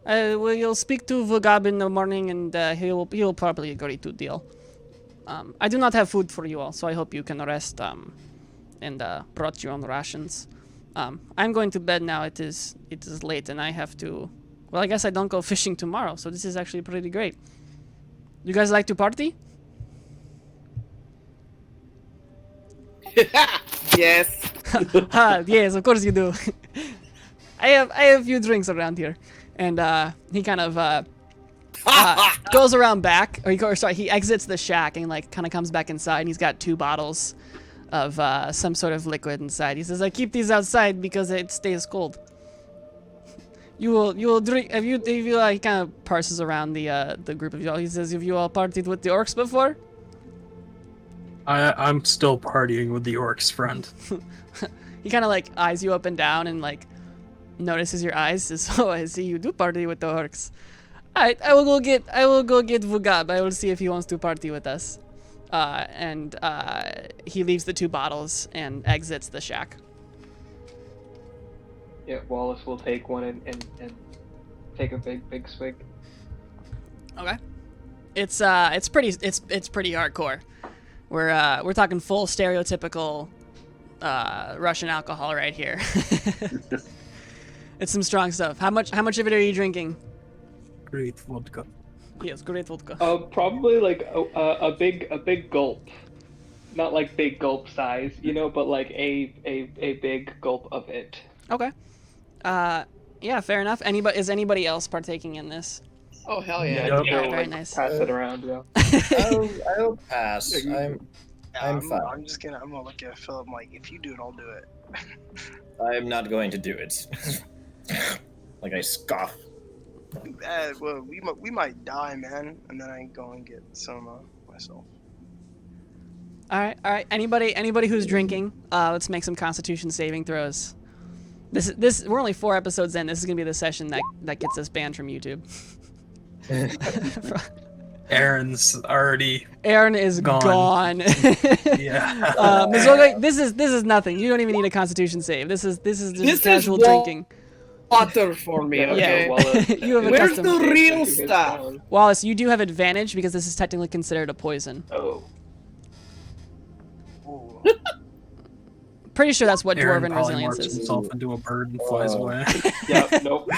You'll speak to Vugab in the morning, and he'll probably agree to deal. I do not have food for you all, so I hope you can rest. And brought your own rations. I'm going to bed now. It is late, and I have to. Well, I guess I don't go fishing tomorrow, so this is actually pretty great. You guys like to party? Yes. Yes, of course you do. I have a few drinks around here, and he kind of goes around back, he exits the shack and like kind of comes back inside. And he's got 2 bottles of some sort of liquid inside. He says, "I keep these outside because it stays cold." You will drink. Have you he kind of parses around the group of y'all. He says, "Have you all partied with the orcs before?" I'm still partying with the orcs, friend. He kind of like eyes you up and down and like notices your eyes. Says, "Oh, I see you do party with the orcs. Alright, I will go get Vugab. I will see if he wants to party with us." And he leaves the 2 bottles and exits the shack. Yeah, Wallace will take one and take a big swig. Okay. It's pretty hardcore. We're talking full stereotypical Russian alcohol right here. It's some strong stuff. How much of it are you drinking? Great vodka. Yes, great vodka. Probably like a big gulp, not like big gulp size, but like a big gulp of it. Okay. Yeah, fair enough. Is anybody else partaking in this? Oh hell yeah. Yep. Yeah, Very like, nice. Pass it around, yeah. I'll pass. I'm fine. I'm gonna look at Philip like, if you do it, I'll do it. I'm not going to do it. Like I scoff. Well, we might die, man, and then I go and get some myself. All right. Anybody who's drinking, let's make some Constitution saving throws. We're only 4 episodes in. This is gonna be the session that gets us banned from YouTube. Aaron's already Aaron is gone. yeah. Mazoga, this is nothing. You don't even need a Constitution save. This is just casual drinking. Water for me, Yeah, okay? Wallace. You have a Where's custom. the real His stuff? phone. Wallace, you do have advantage because this is technically considered a poison. Oh. Ooh. Pretty sure that's what Aaron dwarven probably resilience morphs is. himself into a bird and flies away. Yeah. Nope.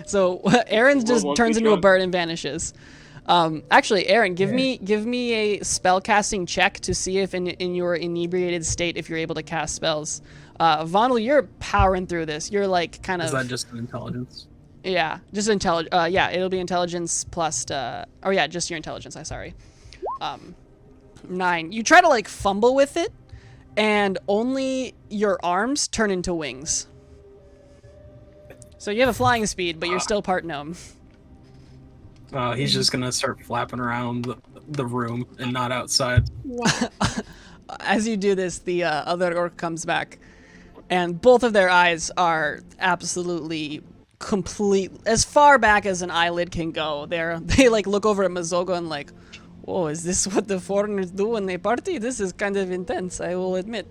So Aaron just Won't turns be into a drunk. bird and vanishes. Actually, Aaron, give me a spell casting check to see if in your inebriated state if you're able to cast spells. Vonal, you're powering through this. You're like kind of. Is that just an intelligence? Yeah, just intelligence. Yeah, it'll be intelligence plus. Or yeah, just your intelligence. I'm sorry. 9. You try to like fumble with it, and only your arms turn into wings. So you have a flying speed, but you're still part gnome. He's just gonna start flapping around the room and not outside. As you do this, the other orc comes back, and both of their eyes are absolutely complete, as far back as an eyelid can go. They like look over at Mazoga and like, whoa, is this what the foreigners do when they party? This is kind of intense, I will admit.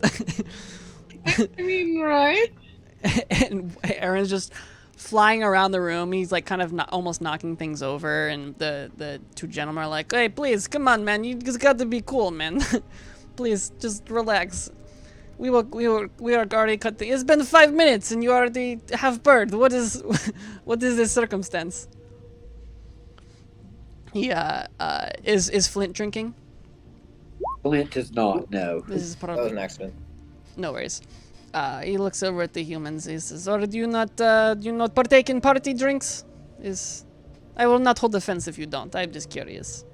I mean, right? And Aaron's just flying around the room. He's like kind of almost knocking things over, and the two gentlemen are like, hey, please, come on, man, you just got to be cool, man. Please, just relax. We are already cut. It's been 5 minutes, and you already have bird. What is this circumstance? He is Flint drinking? Flint is not, no. This is That was probably an accident. no worries. He looks over at the humans. He says, "Or do you not partake in party drinks? I will not hold offense if you don't. I'm just curious."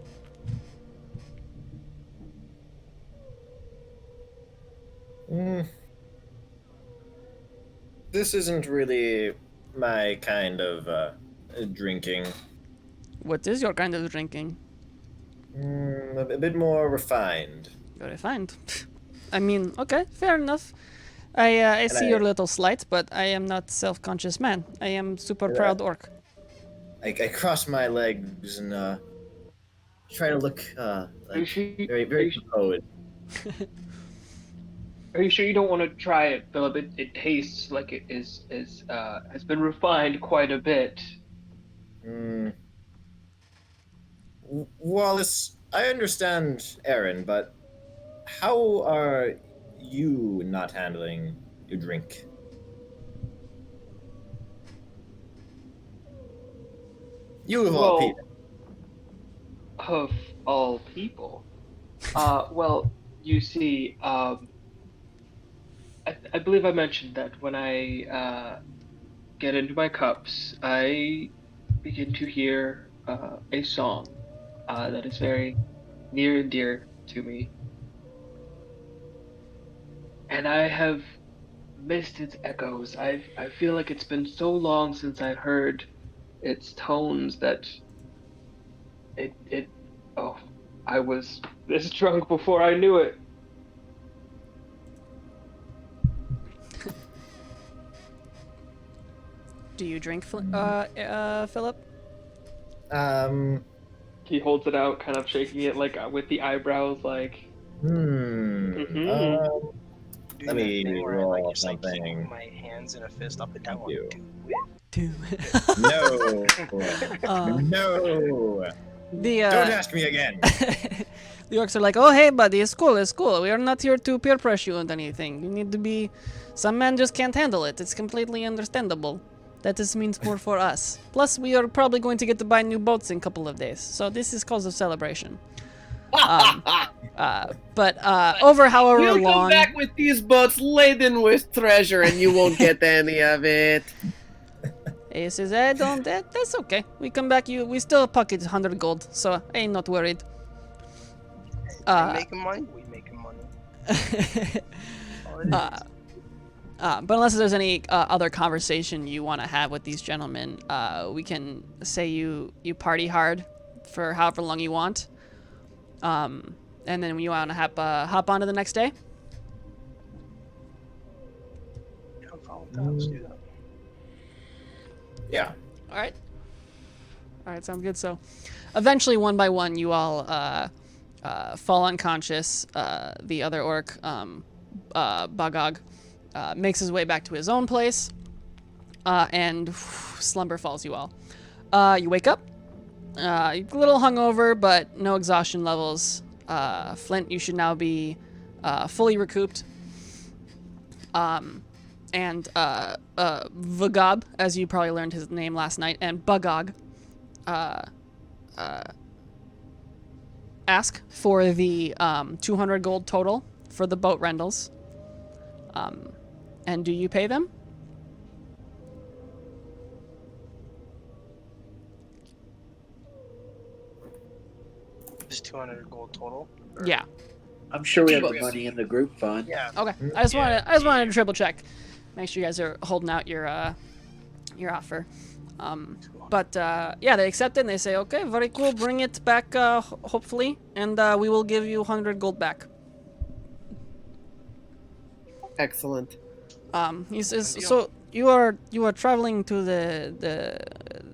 This isn't really my kind of drinking. What is your kind of drinking? A bit more refined. Very fine. I mean, okay, fair enough. I see your little slight, but I am not self-conscious man. I am super proud orc. I cross my legs and try to look like very, very composed. Are you sure you don't want to try it, Philip? It tastes like it has been refined quite a bit. Wallace, I understand Aaron, but how are you not handling your drink? You of all people. Of all people. Well, you see, I believe I mentioned that when I get into my cups, I begin to hear a song that is very near and dear to me. And I have missed its echoes. I feel like it's been so long since I heard its tones that I was this drunk before I knew it. Do you drink, Philip? He holds it out, kind of shaking it like with the eyebrows, like. Let me thing where I, roll just, something. keep my hands in a fist up and down. You. Do. No. No. The Don't ask me again. the orcs are like, "Oh, hey, buddy, it's cool. We are not here to peer pressure you and anything. You need to be. Some men just can't handle it. It's completely understandable. That just means more for us. Plus, we are probably going to get to buy new boats in a couple of days, so this is cause of celebration." But over however You'll long. come back with these boats laden with treasure, and you won't get any of it. He says, "I don't. That's okay. We come back. We still pocket 100 gold, so I ain't not worried." They making money, we making money. All it is. But unless there's any other conversation you want to have with these gentlemen, we can say you party hard for however long you want, and then you want to hop on to the next day. Yeah, I'm fine with that. Let's do that. Yeah. All right. All right, sounds good. So, eventually, one by one, you all fall unconscious. The other orc, Bagog, makes his way back to his own place, and slumber falls you all. You wake up, a little hungover, but no exhaustion levels. Flint, you should now be fully recouped. And Vagab, as you probably learned his name last night, and Bagog, ask for the 200 gold total for the boat rentals. And do you pay them? Just 200 gold total. Yeah. I'm sure we have the money in the group fund. Yeah. Okay. I just wanted to triple check, make sure you guys are holding out your offer. But they accept it and they say, okay, very cool. Bring it back, hopefully, and we will give you 100 gold back. Excellent. He says, so you are traveling to the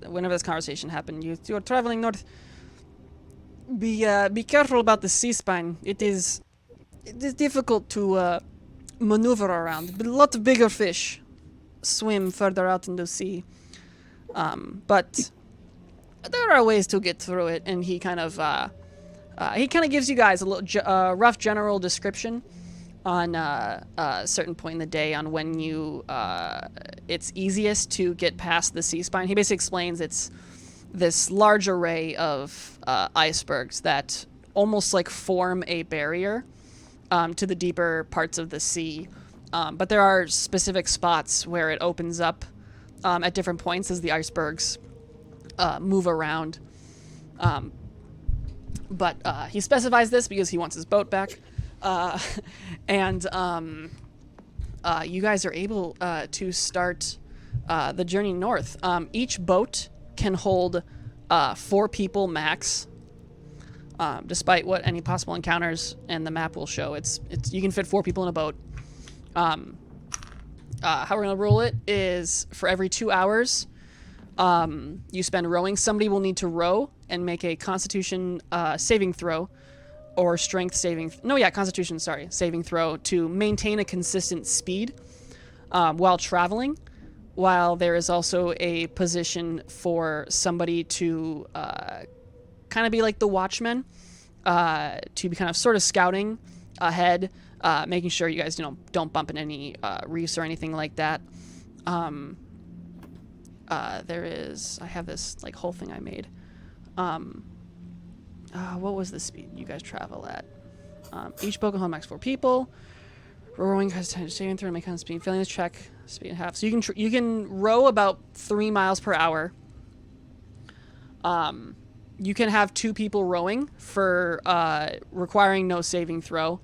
whenever this conversation happened, you are traveling north. Be careful about the sea spine. It is difficult to maneuver around. But a lot of bigger fish swim further out in the sea. But there are ways to get through it, and he kind of gives you guys a little rough general description on a certain point in the day on when it's easiest to get past the sea spine. He basically explains it's this large array of icebergs that almost like form a barrier to the deeper parts of the sea. But there are specific spots where it opens up at different points as the icebergs move around. But he specifies this because he wants his boat back. And you guys are able to start the journey north. Each boat can hold 4 people max. Despite what any possible encounters and the map will show, it's you can fit 4 people in a boat. How we're gonna rule it is for every 2 hours, you spend rowing. Somebody will need to row and make a Constitution saving throw, or Strength saving. Constitution. Saving throw to maintain a consistent speed while traveling. While there is also a position for somebody to kind of be like the watchman, to be kind of sort of scouting ahead, making sure you guys don't bump in any reefs or anything like that. I have this like whole thing I made. What was the speed you guys travel at? Each boat can hold max 4 people. Rowing has time to saving throw and make kind of speed. Failing this check, speed and half. So you can row about 3 miles per hour. You can have 2 people rowing for requiring no saving throw.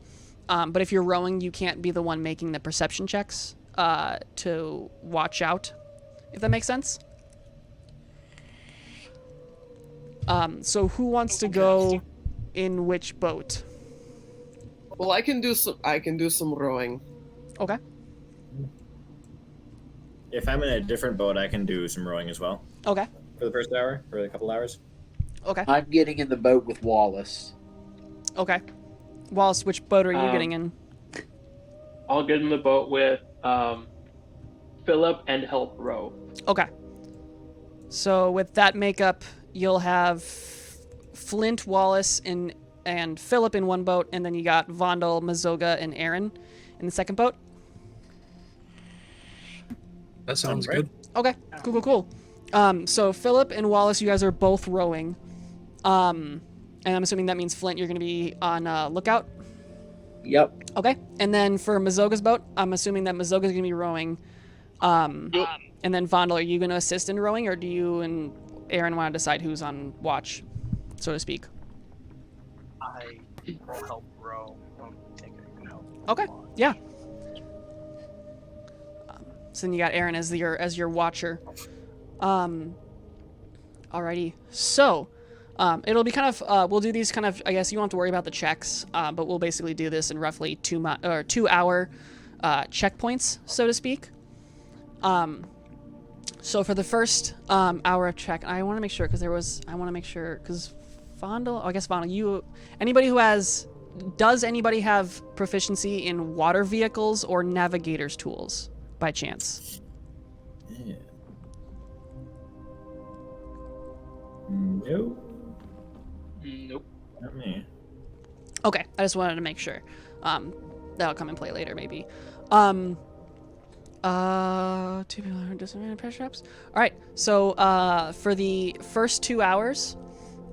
But if you're rowing, you can't be the one making the perception checks to watch out, if that makes sense. So who wants to go in which boat? Well, I can do some rowing. Okay. If I'm in a different boat, I can do some rowing as well. Okay. For the first hour, for a couple hours. Okay. I'm getting in the boat with Wallace. Okay. Wallace, which boat are you getting in? I'll get in the boat with Philip and help row. Okay. So with that makeup, you'll have Flint, Wallace, and Philip in one boat, and then you got Vondel, Mazoga, and Aaron in the second boat. That sounds Right. good. Okay. Cool. So Philip and Wallace, you guys are both rowing. And I'm assuming that means Flint, you're going to be on lookout. Yep. Okay. And then for Mazoga's boat, I'm assuming that Mazoga's going to be rowing. And then Vondel, are you going to assist in rowing, or do you and Aaron want to decide who's on watch, so to speak? I will help row. I don't think I can help. Okay. Yeah. So then you got Aaron as your watcher. Alrighty. So, it'll be kind of we'll do these kind of, I guess you won't have to worry about the checks, but we'll basically do this in roughly 2 hour checkpoints, so to speak. So for the first hour of check, I want to make sure because Vondel. Oh, I guess Vondel. Does anybody have proficiency in water vehicles or navigator's tools by chance? Yeah. Nope. Nope. Not me. Okay, I just wanted to make sure. That'll come in play later, maybe. 2 people are disadvantage pressure traps. All right, so for the first 2 hours,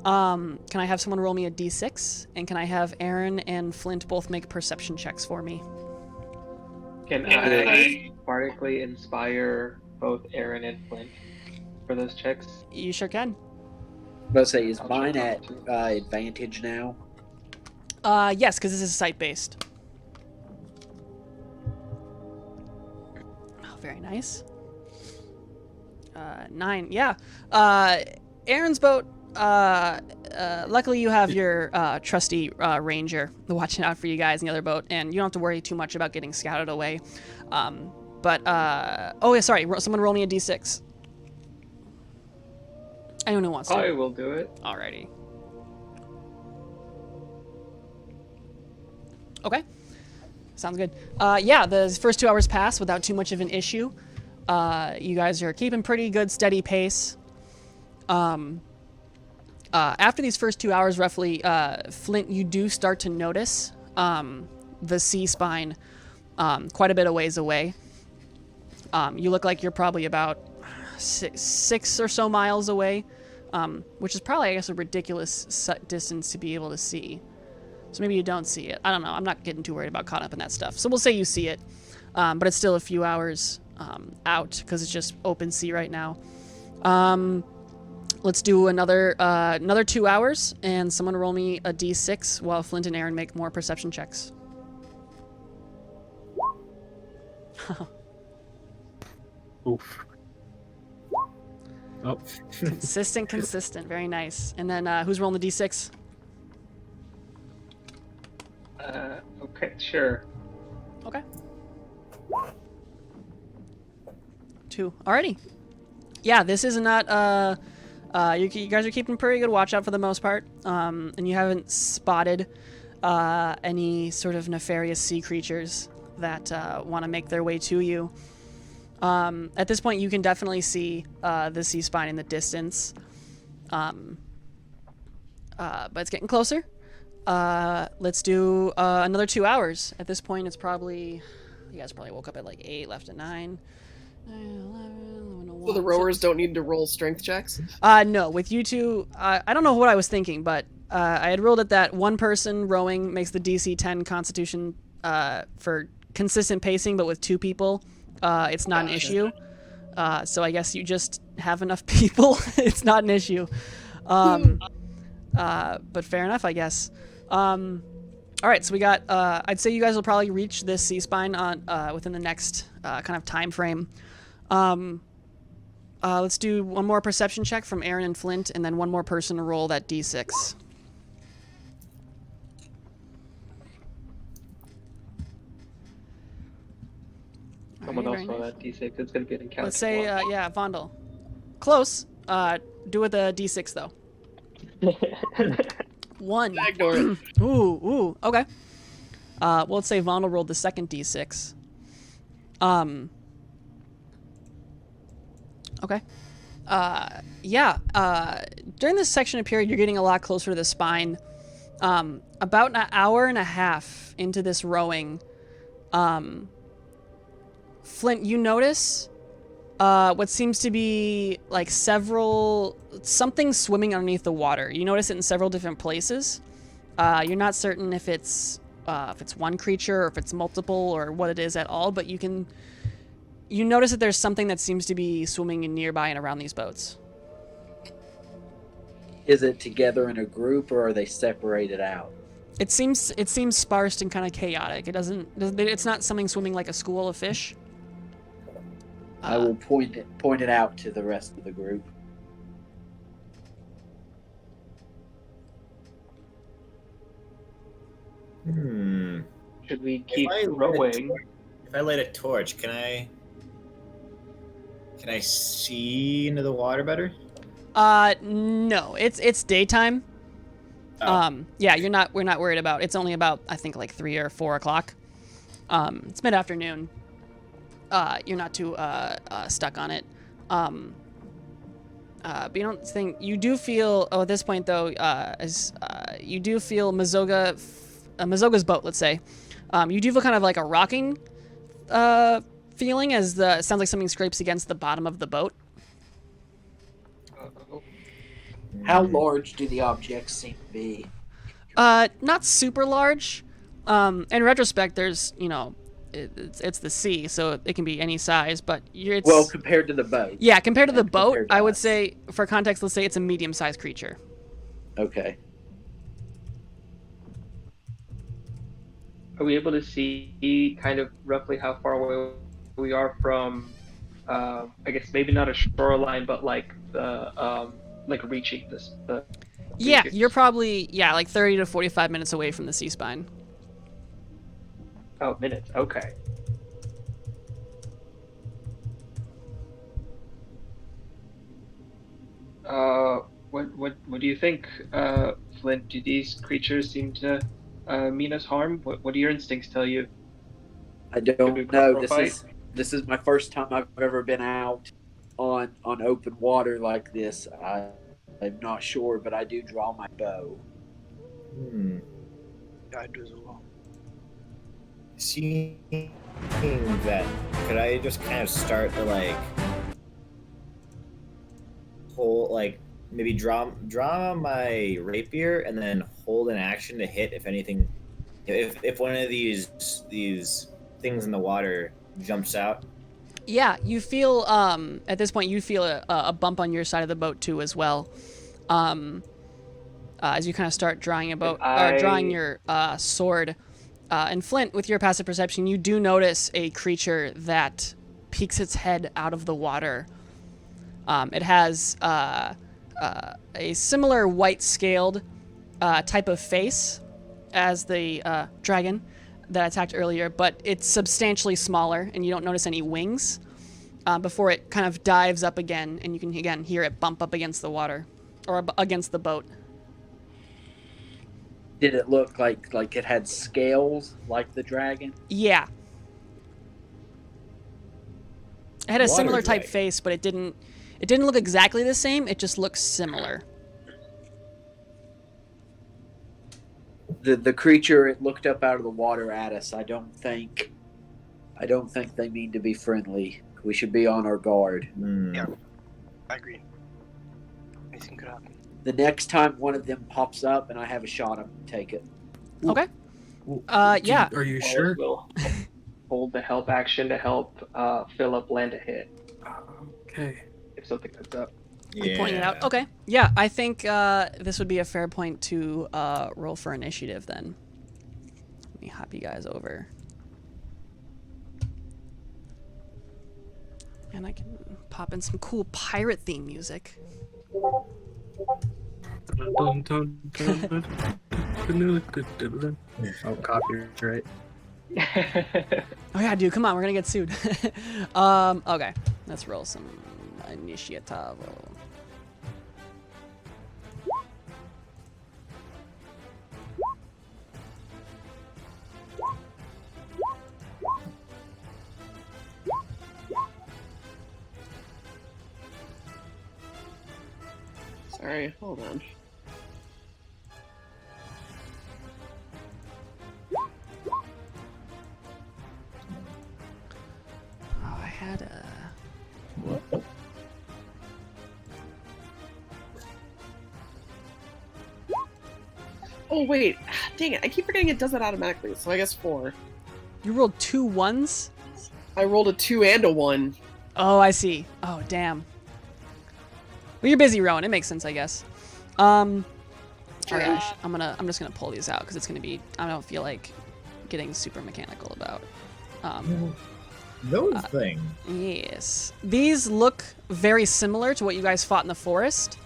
can I have someone roll me a d6, and can I have Aaron and Flint both make perception checks for me? Can I bardically inspire both Aaron and Flint for those checks? You sure can. Let's say, is I'll mine check at out too. advantage now? Yes, because this is site-based. Oh, very nice. 9, yeah. Aaron's boat, luckily you have your trusty ranger watching out for you guys in the other boat, and you don't have to worry too much about getting scouted away. Oh yeah, sorry, someone roll me a d6. Anyone who wants to. I will do it. Alrighty. Okay. Sounds good. Yeah, the first 2 hours pass without too much of an issue. You guys are keeping pretty good, steady pace. After these first 2 hours, roughly, Flint, you do start to notice the sea spine quite a bit of ways away. You look like you're probably about six or so miles away, which is probably, I guess, a ridiculous distance to be able to see. So maybe you don't see it. I don't know. I'm not getting too worried about caught up in that stuff. So we'll say you see it, but it's still a few hours out because it's just open sea right now. Let's do another 2 hours, and someone roll me a d6 while Flint and Aaron make more perception checks. Oof. Oh. Consistent. Very nice. And then who's rolling the d6? Okay, sure. Okay. 2. Alrighty. Yeah, this is not. You guys are keeping pretty good watch out for the most part, and you haven't spotted any sort of nefarious sea creatures that want to make their way to you. At this point, you can definitely see the sea spine in the distance, but it's getting closer. Let's do another 2 hours. At this point, it's probably, you guys probably woke up at like 8, left at 9, 11, 1, So the rowers don't need to roll strength checks? No, with you two, I don't know what I was thinking, but I had ruled it that one person rowing makes the DC 10 Constitution for consistent pacing, but with 2 people, it's not an issue. So I guess you just have enough people. It's not an issue. But fair enough, I guess. All right, so we got. I'd say you guys will probably reach this sea spine on within the next kind of time frame. Let's do one more perception check from Aaron and Flint, and then one more person to roll that d6. Someone else Very roll nice. that d6. It's going to be an encounter. Let's say, yeah, Vondel. Close. Do it with a d6 though. 1. Ignore it. Ooh, okay. Well, let's say Vondel rolled the second d6. Okay. Yeah. During this section of period, you're getting a lot closer to the spine. About an hour and a half into this rowing, Flint, you notice what seems to be like something swimming underneath the water. You notice it in several different places. You're not certain if it's one creature or if it's multiple or what it is at all, but you notice that there's something that seems to be swimming in nearby and around these boats. Is it together in a group, or are they separated out? It seems sparse and kind of chaotic. It's not something swimming like a school of fish. I will point it out to the rest of the group. Should we keep If I rowing? If I light a torch, can I Can I see into the water better? No, it's daytime. Oh. Yeah, we're not worried about. It's only about, I think, like 3 or 4 o'clock. It's mid-afternoon. You're not too stuck on it. But you don't think you do feel. Oh, at this point though, you do feel Mazoga's boat. Let's say, you do feel kind of like a rocking feeling as it sounds like something scrapes against the bottom of the boat. How large do the objects seem to be? Not super large. In retrospect, there's it's the sea, so it can be any size. But it's Well, compared to the boat. yeah, compared to the boat, compared to I would us. say, for context, let's say it's a medium-sized creature. Okay. Are we able to see kind of roughly how far away we are from? I guess maybe not a shoreline, but like the like reaching this. Yeah, you're probably like 30 to 45 minutes away from the sea spine. Oh, minutes. Okay. What do you think, Flint? Do these creatures seem to mean us harm? What do your instincts tell you? I Could we don't prep know. for a fight? This is my first time I've ever been out on open water like this. I'm not sure, but I do draw my bow. Hmm. Yeah, I do as well. Seeing that, could I just kind of start to maybe draw my rapier and then hold an action to hit if anything, if one of these things in the water jumps out? Yeah, you feel at this point you feel a bump on your side of the boat too as well. As you kind of start drawing drawing your sword. And Flint, with your passive perception, you do notice a creature that peeks its head out of the water. It has a similar white-scaled type of face as the dragon that attacked earlier, but it's substantially smaller, and you don't notice any wings before it kind of dives up again, and you can again hear it bump up against the water or against the boat. Did it look like it had scales like the dragon? Yeah. It had a Water similar type dragon. face, but it didn't look exactly the same. It just looks similar. The creature, it looked up out of the water at us. I don't think they mean to be friendly. We should be on our guard. Hmm. Yeah. I agree. Anything could happen. The next time one of them pops up and I have a shot, I'm gonna take it. Okay. Well, Yeah. Are you Wallace sure? will hold the help action to help Philip land a hit Okay. if something comes up. Like pointing it out. Okay. Yeah, I think this would be a fair point to roll for initiative then. Let me hop you guys over. And I can pop in some cool pirate theme music. Dun, dun, dun, dun. Oh, copyright. Oh yeah, dude, come on, we're gonna get sued. Okay, let's roll some initiative. Sorry, hold on. Oh, I had a. Oh wait, dang it! I keep forgetting it does that automatically. So I guess 4. You rolled 2 1s? I rolled a 2 and a 1. Oh, I see. Oh, damn. Well, you're busy, Rowan. It makes sense, I guess. Oh gosh, I'm just gonna pull these out because it's gonna be. I don't feel like getting super mechanical about. Those things. Yes, these look very similar to what you guys fought in the forest,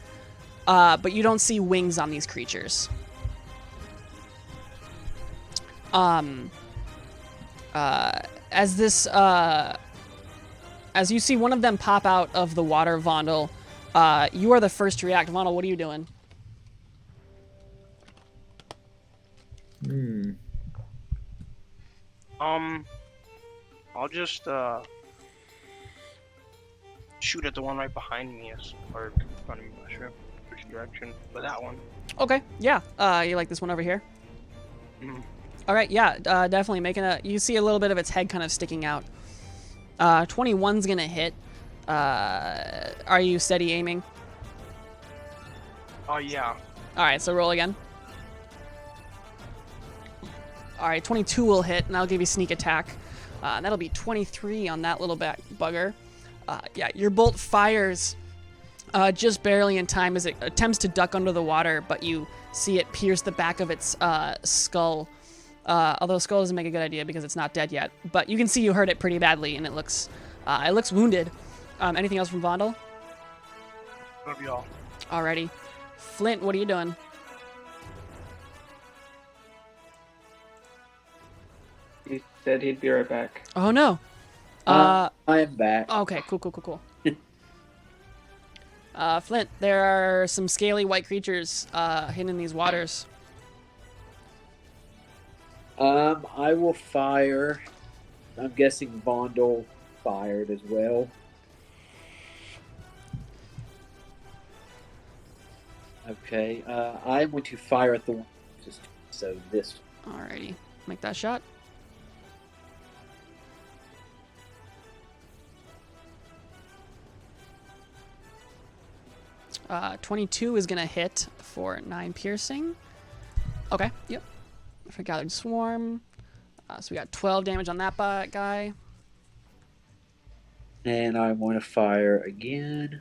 but you don't see wings on these creatures. As As you see one of them pop out of the water, Vondel, you are the first to react. Vondel, what are you doing? I'll just shoot at the one right behind me, or in front of me. Not sure which direction, but that one. Okay, yeah. You like this one over here? Mhm. All right, yeah, definitely making a. You see a little bit of its head kind of sticking out. 21's gonna hit. Are you steady aiming? Oh yeah. All right, so roll again. All right, 22 will hit, and I'll give you sneak attack. And that'll be 23 on that little bugger. Yeah, your bolt fires just barely in time as it attempts to duck under the water, but you see it pierce the back of its skull. Although skull doesn't make a good idea because it's not dead yet. But you can see you hurt it pretty badly, and it looks wounded. Anything else from Vondel? Love y'all. Alrighty. Flint, what are you doing? He said he'd be right back. Oh no. I am back. Okay, cool. Flint, there are some scaly white creatures hidden in these waters. I will fire. I'm guessing Vondel fired as well. Okay, I'm going to fire at the one. So this. Alrighty, make that shot. Uh, 22 is gonna hit for 9 piercing. Okay, yep. For gathered swarm. So we got 12 damage on that guy. And I want to fire again.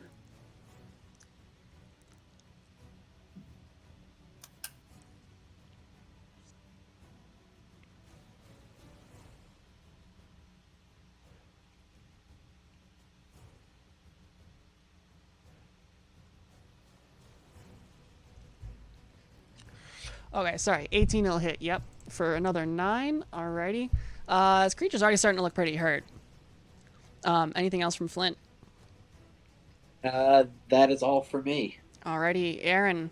Okay, sorry. 18 will hit, yep. For another 9. Alrighty. This creature's already starting to look pretty hurt. Anything else from Flint? That is all for me. Alrighty, Aaron.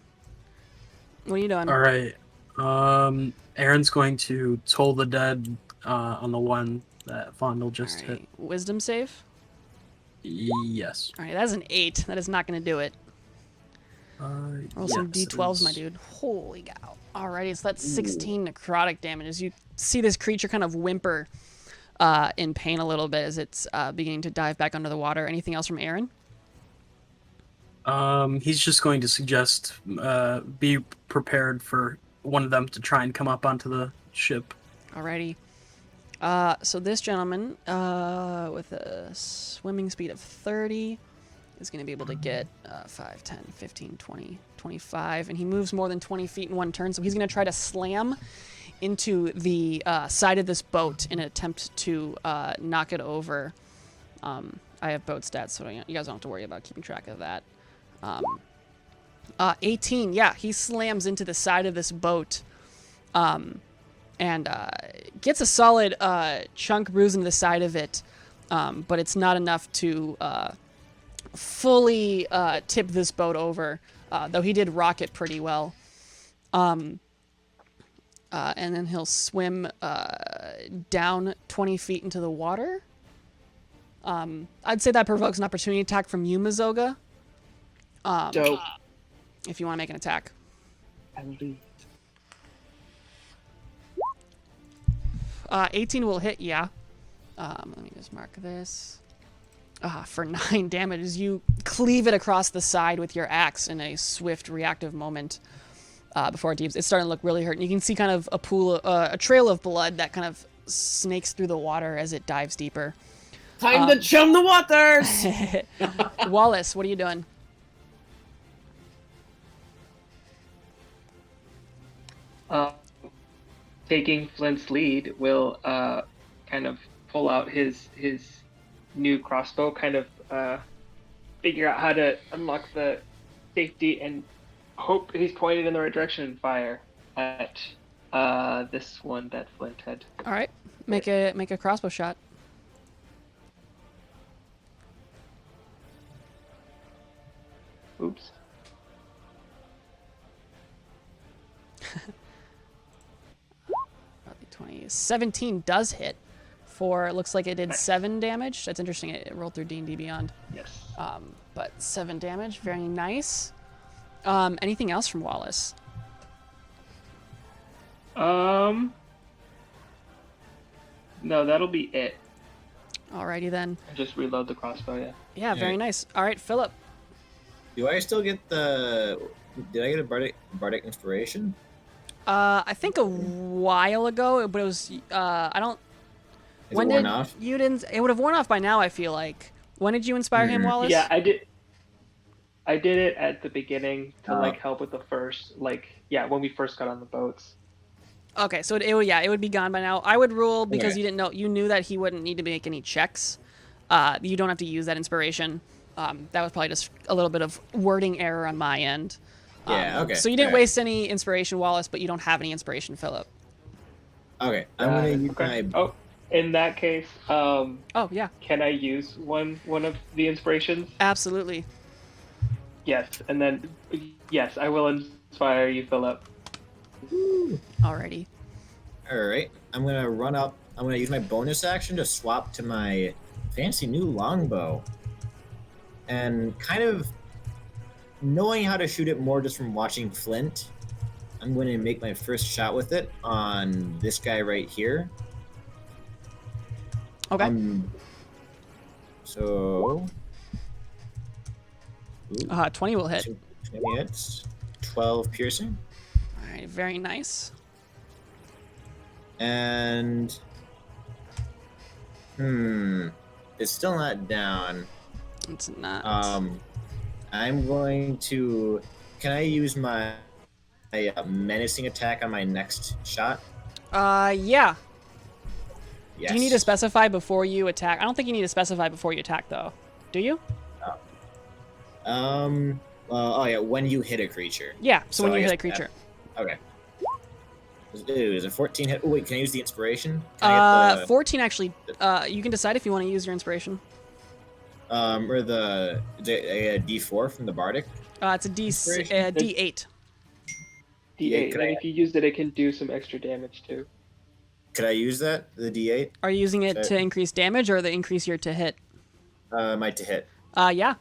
What are you doing? All right. Aaron's going to toll the dead on the one that Vondel just hit. Alright, wisdom save? Yes. Alright, that's an 8. That is not going to do it. Roll some yes, d12s, it my is. dude. Holy cow. Alrighty, so that's 16 necrotic damage. As you see this creature kind of whimper in pain a little bit as it's beginning to dive back under the water. Anything else from Aaron? He's just going to suggest be prepared for one of them to try and come up onto the ship. Alrighty. So this gentleman, with a swimming speed of 30, is going to be able to get 5, 10, 15, 20, 25, and he moves more than 20 feet in one turn, so he's going to try to slam into the side of this boat in an attempt to knock it over. I have boat stats, so you guys don't have to worry about keeping track of that. 18, yeah, he slams into the side of this boat, and gets a solid chunk bruise into the side of it, but it's not enough to fully tip this boat over, though he did rock it pretty well. And then he'll swim down 20 feet into the water. I'd say that provokes an opportunity attack from you, Mazoga. Dope. If you want to make an attack. At least. 18 will hit, yeah. Let me just mark this. For 9 damage as you cleave it across the side with your axe in a swift reactive moment before it deeps. It's starting to look really hurt. And you can see kind of a trail of blood that kind of snakes through the water as it dives deeper. Time to chum the waters! Wallace, what are you doing? Taking Flint's lead will kind of pull out his new crossbow, kind of figure out how to unlock the safety, and hope he's pointed in the right direction and fire at this one that Flint had. All right, make a crossbow shot. Oops. Probably 20. 17 does hit. For looks like it did Nice. 7 damage. That's interesting. It rolled through D&D Beyond. Yes. But 7 damage. Very nice. Anything else from Wallace? No, that'll be it. Alrighty then. Just reload the crossbow. Yeah. Yeah, very Alright. nice. All right, Philip. Do I still get the? Did I get a bardic inspiration? I think a while ago, but it was I don't. Is When it worn did off? you didn't? It would have worn off by now. I feel like. When did you inspire him, Wallace? Yeah, I did. I did it at the beginning to Oh. like help with the first, when we first got on the boats. Okay, so it would be gone by now. I would rule because Okay. you knew that he wouldn't need to make any checks. You don't have to use that inspiration. That was probably just a little bit of wording error on my end. Yeah, okay, So you didn't alright. waste any inspiration, Wallace, but you don't have any inspiration, Philip. Okay, I'm gonna use Okay. my. Oh, in that case, Oh yeah, can I use one of the inspirations? absolutely. Yes, and then yes, I will inspire you, Philip. Alrighty. All right, I'm gonna run up. I'm gonna use my bonus action to swap to my fancy new longbow, and kind of knowing how to shoot it more just from watching Flint. I'm going to make my first shot with it on this guy right here. Okay. So. Ooh, 20 will hit. 20 hits. 12 piercing. All right, very nice. And. It's still not down. It's not. I'm going to. Can I use my menacing attack on my next shot? Yeah. Yes. Do you need to specify before you attack? I don't think you need to specify before you attack, though. Do you? Oh yeah, when you hit a creature. Yeah. So when I you hit guess a creature. Okay. Is a 14 hit? Oh wait, can I use the inspiration? Can I get 14 actually. You can decide if you want to use your inspiration. or the D4 from the bardic? It's a Inspiration? D8. D8, could and I- if you used it, it can do some extra damage too. Could I use that? The D8? Are you using it Okay. to increase damage or the increase your to hit? Might to hit. Yeah.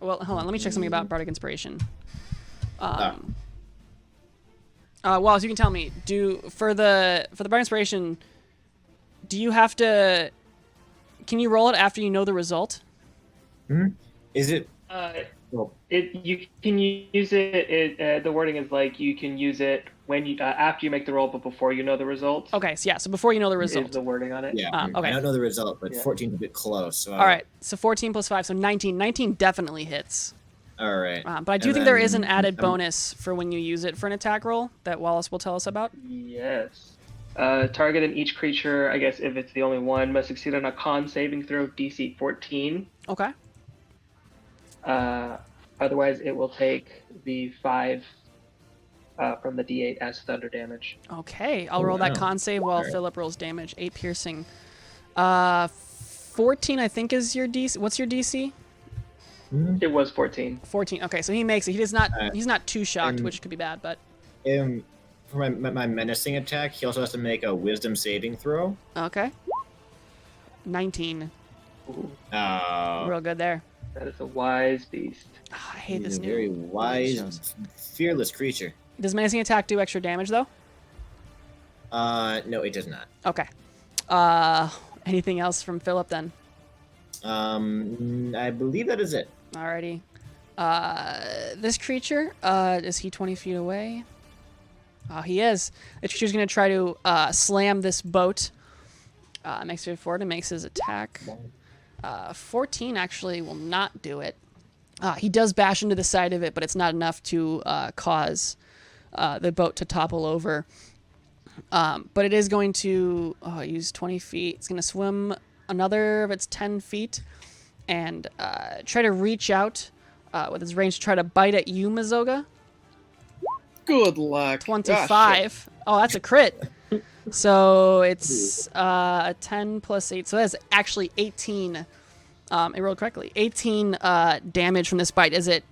Well, hold on. Let me check something about Bardic Inspiration. Wallace, you can tell me. For the Bardic Inspiration, do you have to? Can you roll it after you know the result? Is it? Well, You can use it. The wording is like you can use it when you after you make the roll, but before you know the result. Okay, so yeah. So before you know the Is result. the wording on it? yeah. okay. I don't know the result, but Yeah. 14 is a bit close. So All right. So 14 plus 5, so 19. 19 definitely hits. All right. But I do And think there is an then added I'm- bonus for when you use it for an attack roll that Wallace will tell us about. Yes. Target in each creature, I guess if it's the only one, must succeed on a con saving throw of DC 14. Okay. Otherwise, it will take the 5 from the D8 as thunder damage. Okay. I'll roll that wow. con save while Alright. Philip rolls damage. 8 piercing. 14, I think, is your DC. What's your DC? It was 14. 14. Okay, so he makes it. He does not. Alright. He's not too shocked, And- which could be bad, but For my menacing attack, he also has to make a wisdom saving throw. okay. 19. Ooh, Real good there. that is a wise beast. I hate He's this a new. very shows. wise, fearless creature. Does menacing attack do extra damage though? No, it does not. Okay. Anything else from Philip then? I believe that is it. Alrighty. This creature, is he 20 feet away? He is. This creature's gonna try to slam this boat. Makes it forward and makes his attack. 14 actually will not do it. He does bash into the side of it, but it's not enough to cause the boat to topple over. But it is going to use 20 feet. It's going to swim another of its 10 feet and try to reach out with its range to try to bite at you, Mizoga. Good luck. 25. Oh, that's a crit. So it's 10 plus 8. So that's actually 18 It rolled correctly. 18 damage from this bite. As it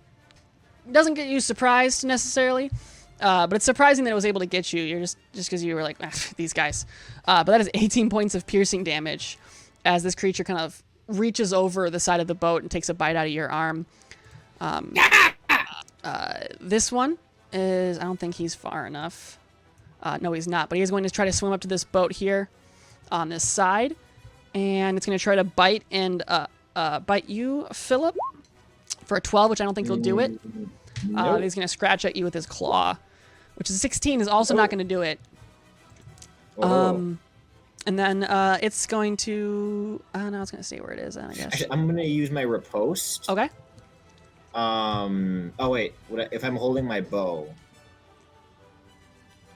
doesn't get you surprised necessarily, but it's surprising that it was able to get you. You're just because you were like, these guys. But that is 18 points of piercing damage as this creature kind of reaches over the side of the boat and takes a bite out of your arm. This one is, I don't think he's far enough. No, he's not, but he's going to try to swim up to this boat here on this side, and it's going to try to bite and bite you, Philip, for a 12, which I don't think he'll do it. Nope. He's going to scratch at you with his claw, which is 16, is also not going to do it. Oh. And then it's going to, I don't know, it's going to stay where it is, I guess. Actually, I'm gonna use my riposte. Okay. Oh wait, if I'm holding my bow,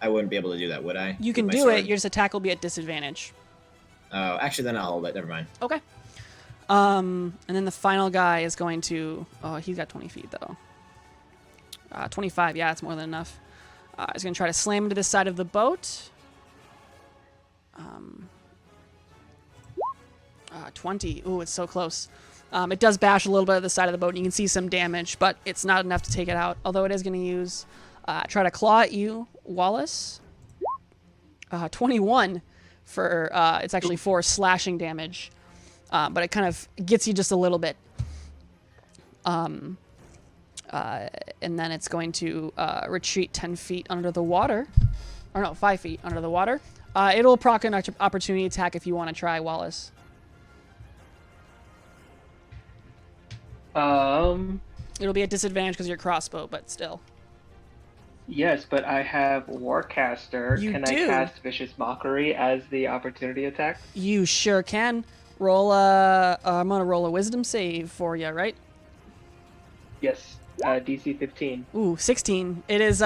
I wouldn't be able to do that, would I? You can With my do sword? it, your just attack will be at disadvantage. Oh, actually, then I'll hold it. Never mind. Okay. And then the final guy is going to, oh, he's got 20 feet though. 25, yeah, that's more than enough. He's going to try to slam into this side of the boat. 20. Ooh, it's so close. It does bash a little bit of the side of the boat, and you can see some damage, but it's not enough to take it out. Although it is going to use, try to claw at you, Wallace. 21 for, it's actually 4 slashing damage, but it kind of gets you just a little bit. And then it's going to retreat 10 feet under the water. Or no, 5 feet under the water. It'll proc an opportunity attack if you want to try, Wallace. It'll be a disadvantage because you're crossbow, but still. Yes, but I have Warcaster. You Can do. I cast Vicious Mockery as the opportunity attack? You sure can. Roll a... I'm going to roll a wisdom save for you, right? Yes, DC 15. Ooh, 16. It is,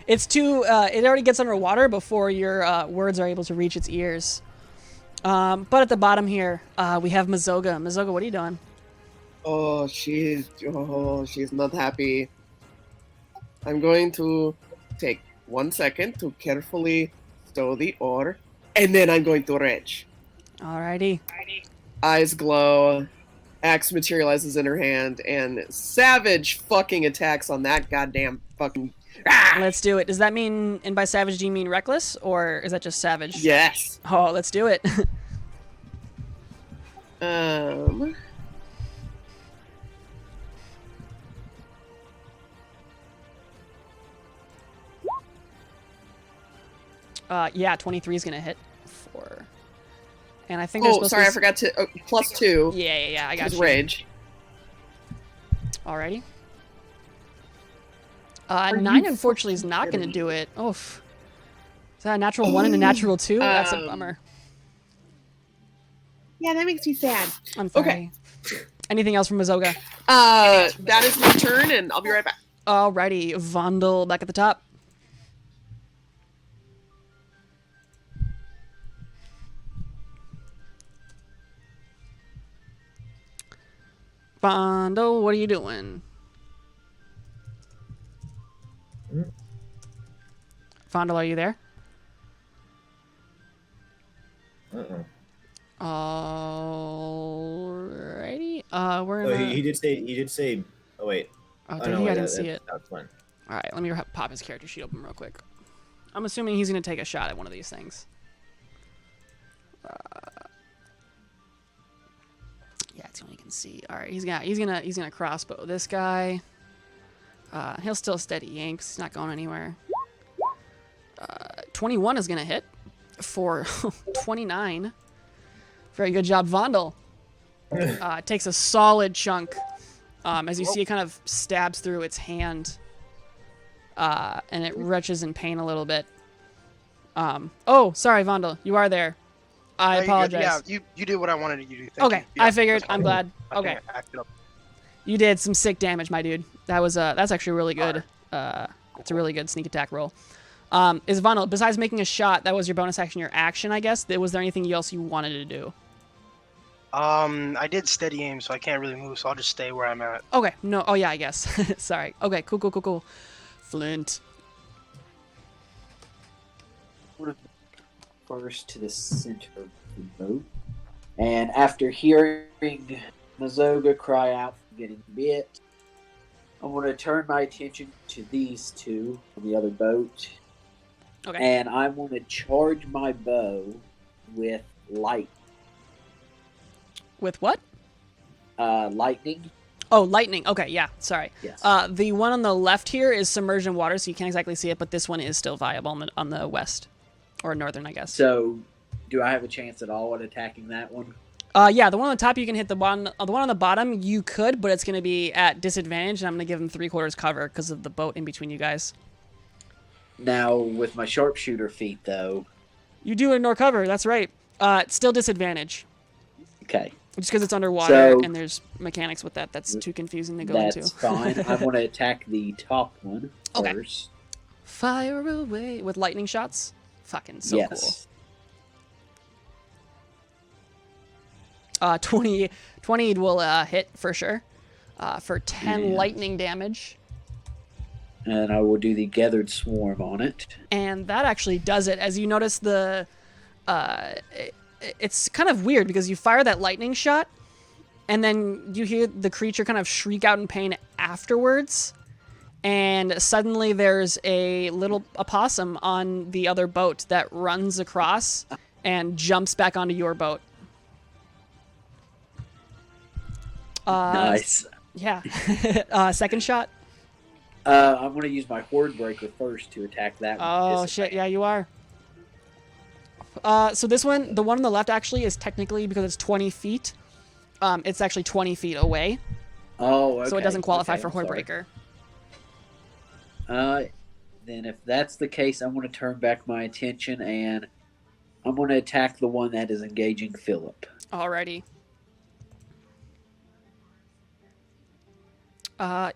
it's too, it already gets underwater before your words are able to reach its ears. But at the bottom here, we have Mazoga. Mazoga, what are you doing? Oh, she's not happy. I'm going to take 1 second to carefully stow the ore, and then I'm going to rage. Alrighty. Eyes glow, axe materializes in her hand, and savage fucking attacks on that goddamn fucking... Let's do it. Does that mean, and by savage do you mean reckless, or is that just savage? Yes. Oh, let's do it. Yeah, 23 is gonna hit for, and I think. Oh, sorry, I forgot to +2. Yeah, I got you. Rage. Alrighty. 9 unfortunately is not gonna do it. Oof. Is that a natural 1 and a natural 2? That's a bummer. Yeah, that makes me sad. I'm sorry. Okay. Anything else from Mazoga? That is my turn, and I'll be right back. Alrighty, Vondel back at the top. Vondel, what are you doing? Vondel, are you there? Uh-oh. Alrighty. We're Oh, gonna... he did say. Oh wait. Oh, Oh, did no, he? wait, I didn't see it. That's fine. Alright, let me pop his character sheet open real quick. I'm assuming he's gonna take a shot at one of these things. Yeah, it's the only you can see. Alright, he's gonna crossbow this guy. He'll still steady aim 'cause he's not going anywhere. 21 is gonna hit for 29. Very good job, Vondel. Takes a solid chunk. As you see, it kind of stabs through its hand. And it retches in pain a little bit. Oh, sorry, Vondel. You are there. I apologize. Yeah, you did what I wanted you to do. Thank Okay, you. Yeah, I figured. that's fine. I'm glad. I think Okay. I acted up. You did some sick damage, my dude. That was that's actually really good. It's a really good sneak attack roll. Is Vondel, besides making a shot, that was your bonus action, your action, I guess. Was there anything else you wanted to do? I did steady aim, so I can't really move, so I'll just stay where I'm at. Okay. No. Oh yeah, I guess. Sorry. Okay. Cool. Flint. First to the center of the boat. And after hearing Mazoga cry out for getting bit, I'm going to turn my attention to these two on the other boat. Okay. And I'm going to charge my bow with light. With what? Lightning. Oh, lightning. Okay, yeah. Sorry. Yes. The one on the left here is submerged in water, so you can't exactly see it, but this one is still viable on the west. Or northern, I guess. So, do I have a chance at all at attacking that one? Yeah, the one on the top you can hit. The one on the bottom you could, but it's going to be at disadvantage, and I'm going to give him 3/4 cover because of the boat in between you guys. Now, with my sharpshooter feat, though... You do ignore cover, that's right. It's still disadvantage. Okay. Just because it's underwater, So, and there's mechanics with that. That's too confusing to go into. That's fine. I'm going to attack the top one first. Fire away with lightning shots. Fucking so Yes. cool. 20 will hit for sure. For 10 lightning damage. And I will do the Gathered Swarm on it. And that actually does it. As you notice, it's kind of weird because you fire that lightning shot, and then you hear the creature kind of shriek out in pain afterwards. And suddenly there's a little opossum on the other boat that runs across and jumps back onto your boat. Nice. Yeah. Second shot. I'm going to use my Horde Breaker first to attack that one. Oh, shit. Yeah, you are. So this one, the one on the left actually is technically, because it's 20 feet, it's actually 20 feet away. Oh, okay. So it doesn't qualify Okay, for I'm Horde sorry. Breaker. Then if that's the case, I'm going to turn back my attention and I'm going to attack the one that is engaging Philip. Alrighty.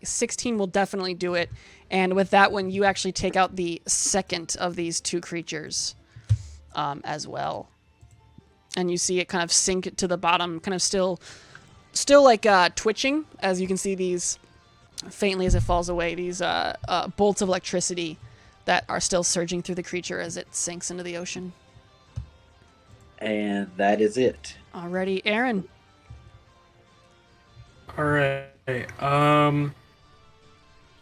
16 will definitely do it. And with that one, you actually take out the second of these two creatures as well. And you see it kind of sink to the bottom, kind of still like twitching, as you can see these faintly as it falls away, these bolts of electricity that are still surging through the creature as it sinks into the ocean. And that is it. Alrighty, Aaron. Alright.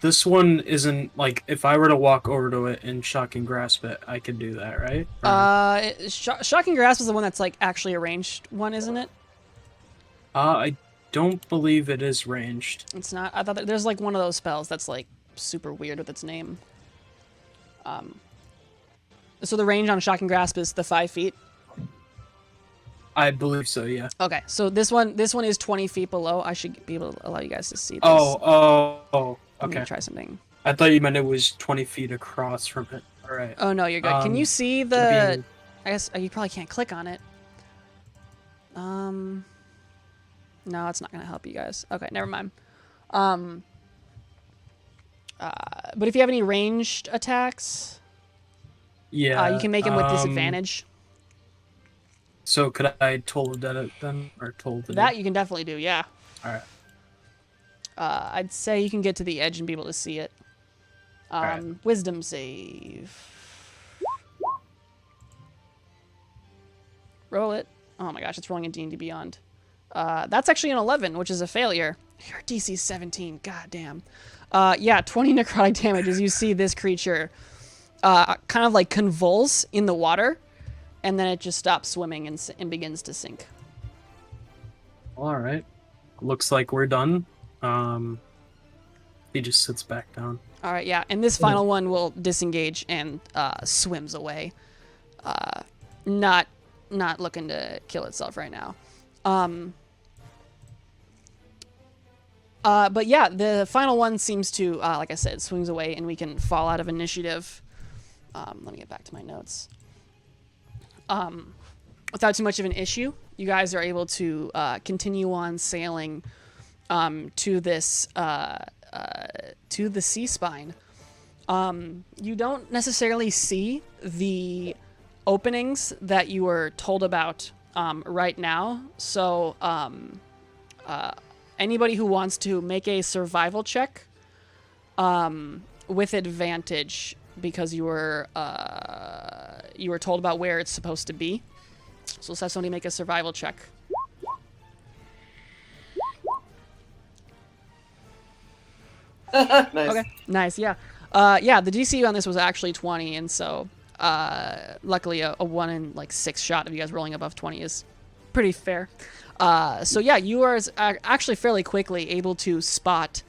This one isn't, like, if I were to walk over to it and shock and grasp it, I could do that, right? Shocking Grasp is the one that's, like, actually a ranged one, isn't it? I don't believe it is ranged. It's not. I thought there's, like, one of those spells that's, like, super weird with its name. So the range on Shocking Grasp is the 5 feet? I believe so, yeah. Okay, so this one is 20 feet below. I should be able to allow you guys to see this. Oh, Let me okay. try something. I thought you meant it was 20 feet across from it. Alright. Oh, no, you're good. Can you see the... I guess you probably can't click on it. No, it's not going to help you guys. Okay, never mind. But if you have any ranged attacks, Yeah. you can make them with disadvantage. So could I toll the dead then? Or toll the That you can definitely do, yeah. Alright. I'd say you can get to the edge and be able to see it. Alright. Wisdom save. Roll it. Oh my gosh, it's rolling in D&D Beyond. That's actually an 11, which is a failure. Your DC 17, god damn. Yeah, 20 necrotic damage as you see this creature kind of like convulse in the water, and then it just stops swimming and begins to sink. Alright. Looks like we're done. He just sits back down. All right, yeah, and this final one will disengage and swims away. Not looking to kill itself right now. But yeah, the final one seems to, like I said, swings away, and we can fall out of initiative. Let me get back to my notes. Without too much of an issue, you guys are able to continue on sailing to this to the sea spine. You don't necessarily see the openings that you were told about right now. So anybody who wants to make a survival check with advantage, because you were told about where it's supposed to be. So let's have somebody make a survival check. Nice. Okay, nice. Yeah, yeah. The DC on this was actually 20, and so luckily a 1 in like 6 shot of you guys rolling above 20 is pretty fair. So yeah, you are actually fairly quickly able to spot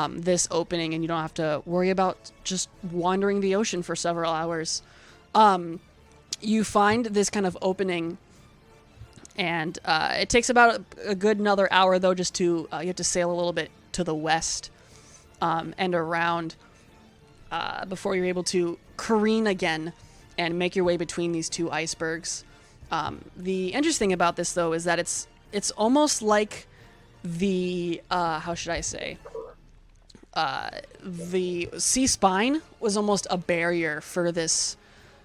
this opening, and you don't have to worry about just wandering the ocean for several hours. You find this kind of opening, and it takes about a good another hour though, just to you have to sail a little bit to the west and around before you're able to careen again and make your way between these two icebergs. The interesting about this though is that it's almost like the how should I say, the sea spine was almost a barrier for this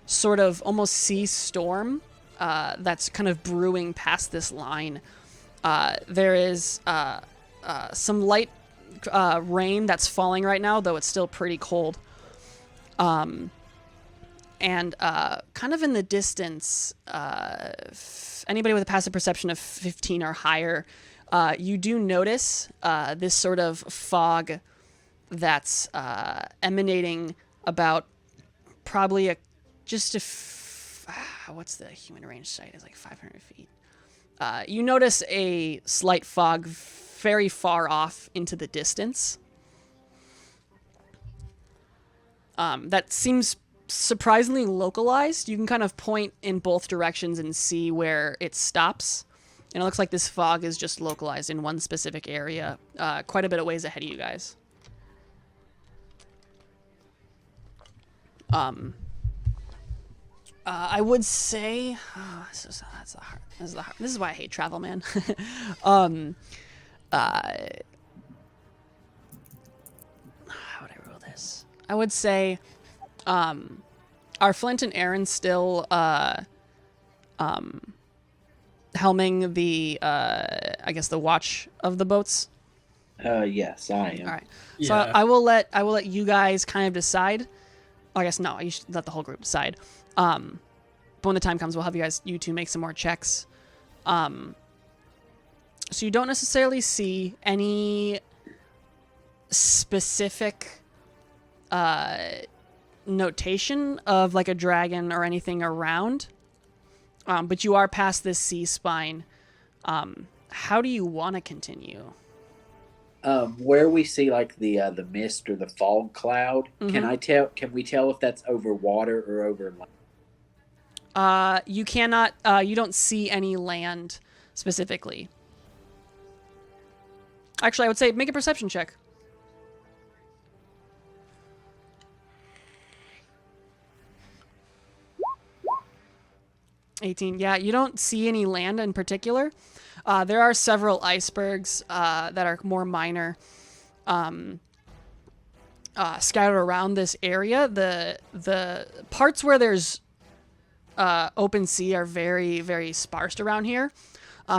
sort of almost sea storm that's kind of brewing past this line. There is some light rain that's falling right now, though it's still pretty cold. And kind of in the distance, anybody with a passive perception of 15 or higher, you do notice this sort of fog that's emanating about probably what's the human range sight? Is like 500 feet. You notice a slight fog very far off into the distance. That seems surprisingly localized. You can kind of point in both directions and see where it stops. And it looks like this fog is just localized in one specific area, quite a bit of ways ahead of you guys. I would say this is why I hate travel, man. How would I rule this? I would say are Flint and Aaron still helming the I guess the watch of the boats? Yes, I am. All right. So I will let you guys kind of decide. Oh, I guess no, you should let the whole group decide. But when the time comes, we'll have you two make some more checks. So you don't necessarily see any specific notation of like a dragon or anything around. But you are past this sea spine. How do you want to continue? Where we see like the mist or the fog cloud, Mm-hmm. can we tell if that's over water or over land? You cannot, you don't see any land specifically. Actually, I would say make a perception check. 18. Yeah, you don't see any land in particular. There are several icebergs that are more minor scattered around this area. The parts where there's open sea are very, very sparse around here.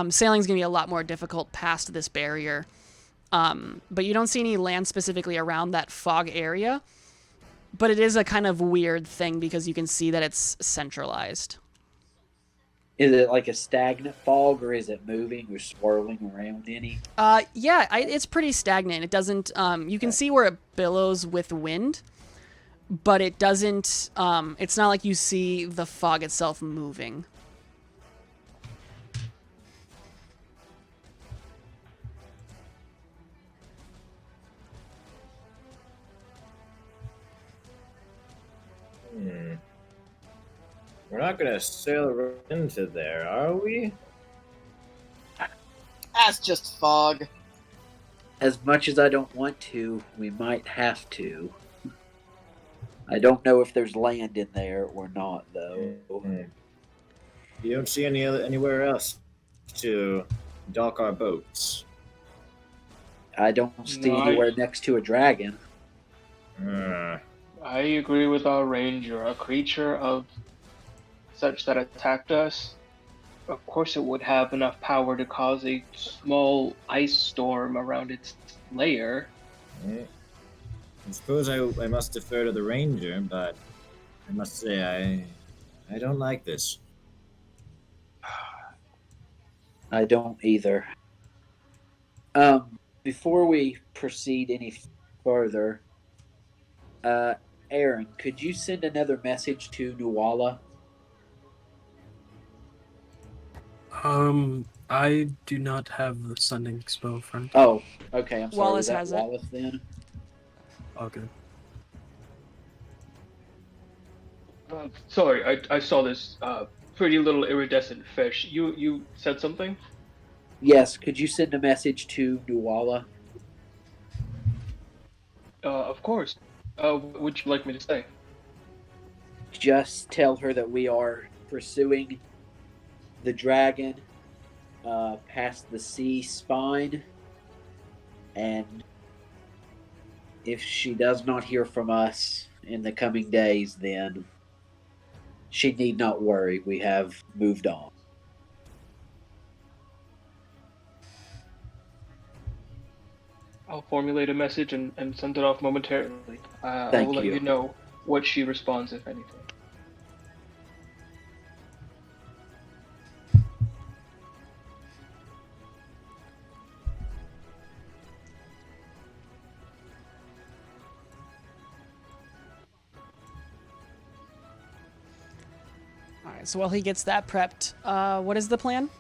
Sailing's going to be a lot more difficult past this barrier. But you don't see any land specifically around that fog area. But it is a kind of weird thing because you can see that it's centralized. Is it like a stagnant fog, or is it moving or swirling around any? Yeah, it's pretty stagnant. It doesn't. You can see where it billows with wind, but it doesn't. It's not like you see the fog itself moving. We're not gonna sail right into there, are we? That's just fog. As much as I don't want to, we might have to. I don't know if there's land in there or not, though. You don't see anywhere else to dock our boats. I don't see anywhere next to a dragon. I agree with our ranger. A creature of such that attacked us, of course it would have enough power to cause a small ice storm around its lair. I suppose I must defer to the ranger, but I must say I don't like this. I don't either. Before we proceed any further, Aaron, could you send another message to Nuala? I do not have the sending spell, friend. Oh, okay. I'm sorry. Wallace Was that has it. Wallace then? Okay. Sorry, I saw this pretty little iridescent fish. You said something? Yes. Could you send a message to Nuala? Of course. What would you like me to say? Just tell her that we are pursuing the dragon past the sea spine, and if she does not hear from us in the coming days, then she need not worry. We have moved on. I'll formulate a message and send it off momentarily. I Thank will let you. you know what she responds, if anything. All right. So while he gets that prepped, what is the plan?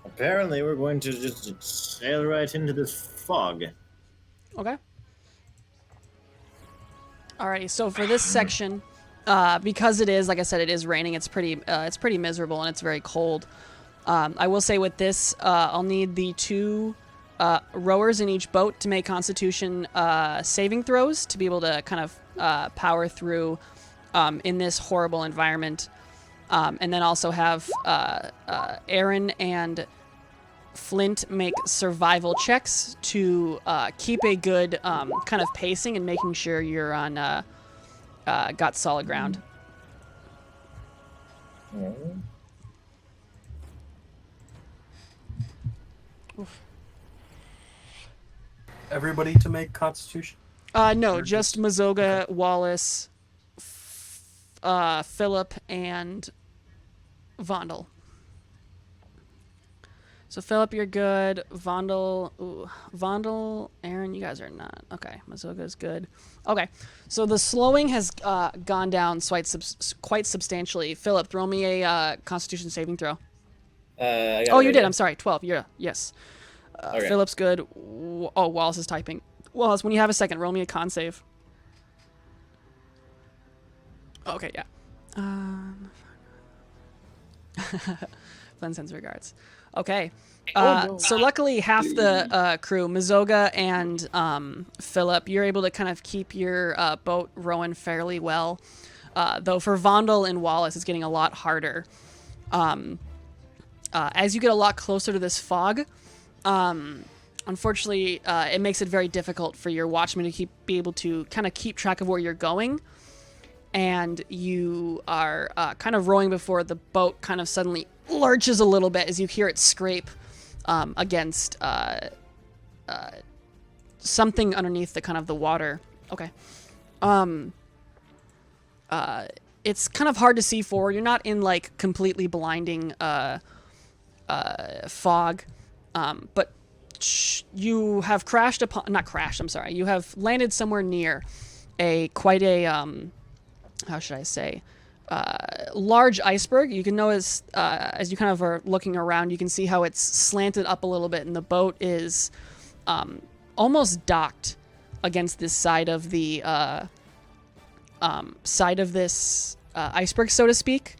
Apparently, we're going to just sail right into this fog. Okay. Alrighty, so for this section, because it is, like I said, it is raining. It's pretty miserable and it's very cold. I will say with this, I'll need the 2 rowers in each boat to make Constitution saving throws to be able to kind of power through in this horrible environment, and then also have Aaron and Flint make survival checks to keep a good kind of pacing and making sure you're on got solid ground. Oof. Everybody to make Constitution. No, just Mazoga, Wallace, Philip, and Vondel. So Philip, you're good. Vondel, Aaron, you guys are not. Okay, Mazoga's good. Okay, so the slowing has gone down quite substantially. Philip, throw me a Constitution saving throw. Oh, you did. I'm sorry. 12. Yeah. Yes. Okay. Philip's good. Oh, Wallace is typing. Wallace, when you have a second, roll me a con save. Okay. Yeah. Fun sends regards. Okay. So luckily, half the crew, Mazoga and Philip, you're able to kind of keep your boat rowing fairly well. Though for Vondel and Wallace, it's getting a lot harder. As you get a lot closer to this fog, unfortunately, it makes it very difficult for your watchmen to be able to kind of keep track of where you're going. And you are kind of rowing before the boat kind of suddenly lurches a little bit as you hear it scrape against something underneath the kind of the water. Okay. It's kind of hard to see forward. You're not in like completely blinding fog, but you have you have landed somewhere near quite a how should I say, large iceberg. You can notice as you kind of are looking around, you can see how it's slanted up a little bit, and the boat is almost docked against this side of the this iceberg, so to speak.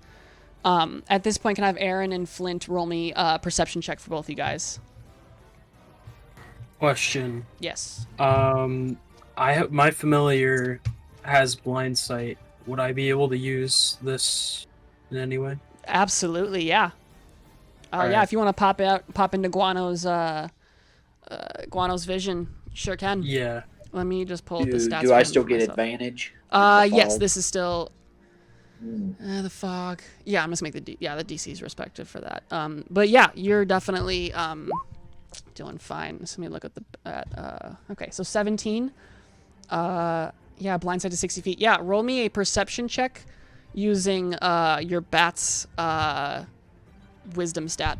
At this point, can I have Aaron and Flint roll me a perception check for both you guys? Question. Yes. My familiar has blind sight. Would I be able to use this in any way? Absolutely, yeah. Yeah, right. if you want to pop into Guano's vision, sure can. Yeah. Let me just pull up the stats. Do for I him still for get myself. advantage? Yes, this is still the fog. Yeah, I'm just make the DC's respective for that. But yeah, you're definitely doing fine. So let me look at okay, so 17. Yeah, blindside to 60 feet. Yeah, roll me a perception check using your bat's wisdom stat.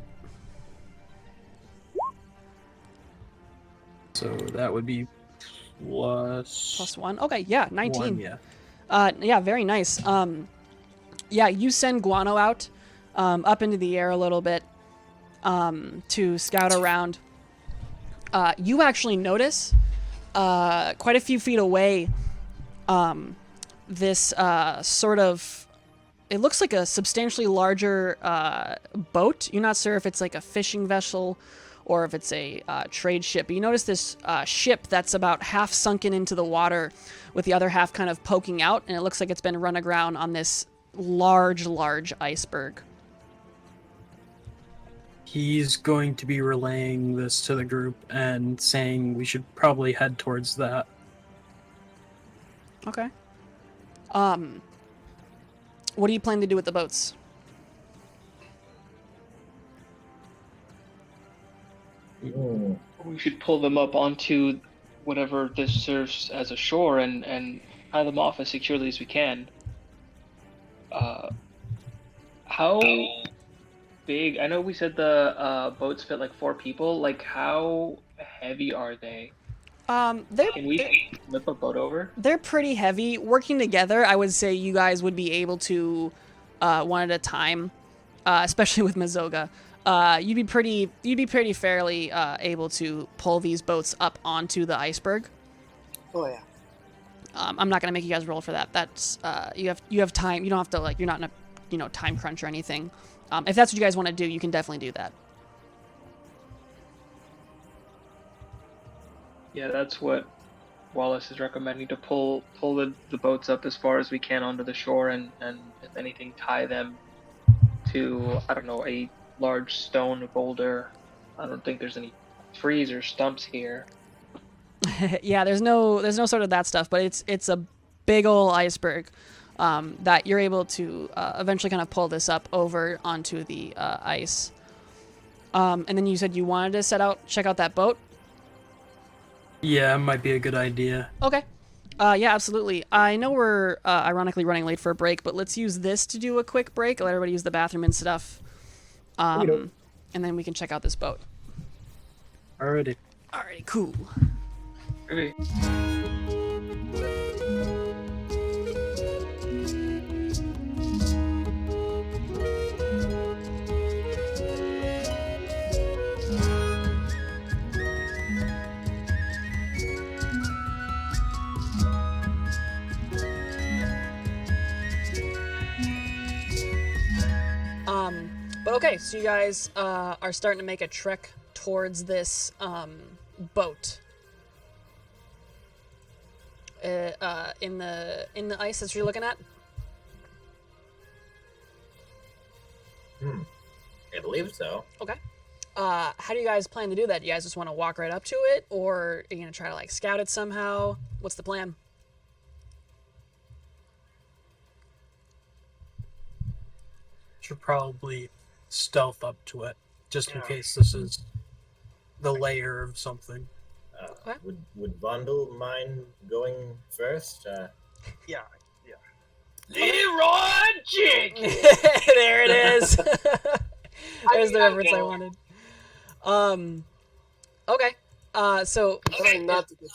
So that would be Plus 1. Okay, yeah, 19. 1, yeah. Yeah, very nice. Yeah, you send Guano out up into the air a little bit to scout around. You actually notice quite a few feet away this sort of... It looks like a substantially larger boat. You're not sure if it's like a fishing vessel or if it's a trade ship. But you notice this ship that's about half sunken into the water with the other half kind of poking out, and it looks like it's been run aground on this large iceberg. He's going to be relaying this to the group and saying we should probably head towards that. Okay. What do you plan to do with the boats? We should pull them up onto whatever this serves as a shore and tie them off as securely as we can. How big? I know we said the boats fit like 4 people. Like, how heavy are they? Can we flip a boat over? They're pretty heavy. Working together, I would say you guys would be able to, one at a time, especially with Mazoga. You'd be pretty fairly able to pull these boats up onto the iceberg. Oh yeah. I'm not gonna make you guys roll for that. That's you have time. You don't have to you're not in a time crunch or anything. If that's what you guys want to do, you can definitely do that. Yeah, that's what Wallace is recommending, to pull the boats up as far as we can onto the shore and if anything, tie them to, I don't know, a large stone boulder. I don't think there's any trees or stumps here. Yeah, there's no sort of that stuff, but it's a big ol' iceberg that you're able to eventually kind of pull this up over onto the ice. And then you said you wanted to check out that boat. Yeah, it might be a good idea. Okay. Yeah, absolutely. I know we're ironically running late for a break, but let's use this to do a quick break. Let everybody use the bathroom and stuff. And then we can check out this boat. Alrighty. Alrighty, cool. Okay. But okay, so you guys are starting to make a trek towards this boat. In the ice that you're looking at. I believe so. Okay. How do you guys plan to do that? Do you guys just want to walk right up to it, or are you gonna try to scout it somehow? What's the plan? Should probably stealth up to it, just in case this is the layer of something. Okay. Would Vondel mind going first? Yeah. Leroy Jenkins! There it is. There's the reference I wanted. Okay. So Trying not to get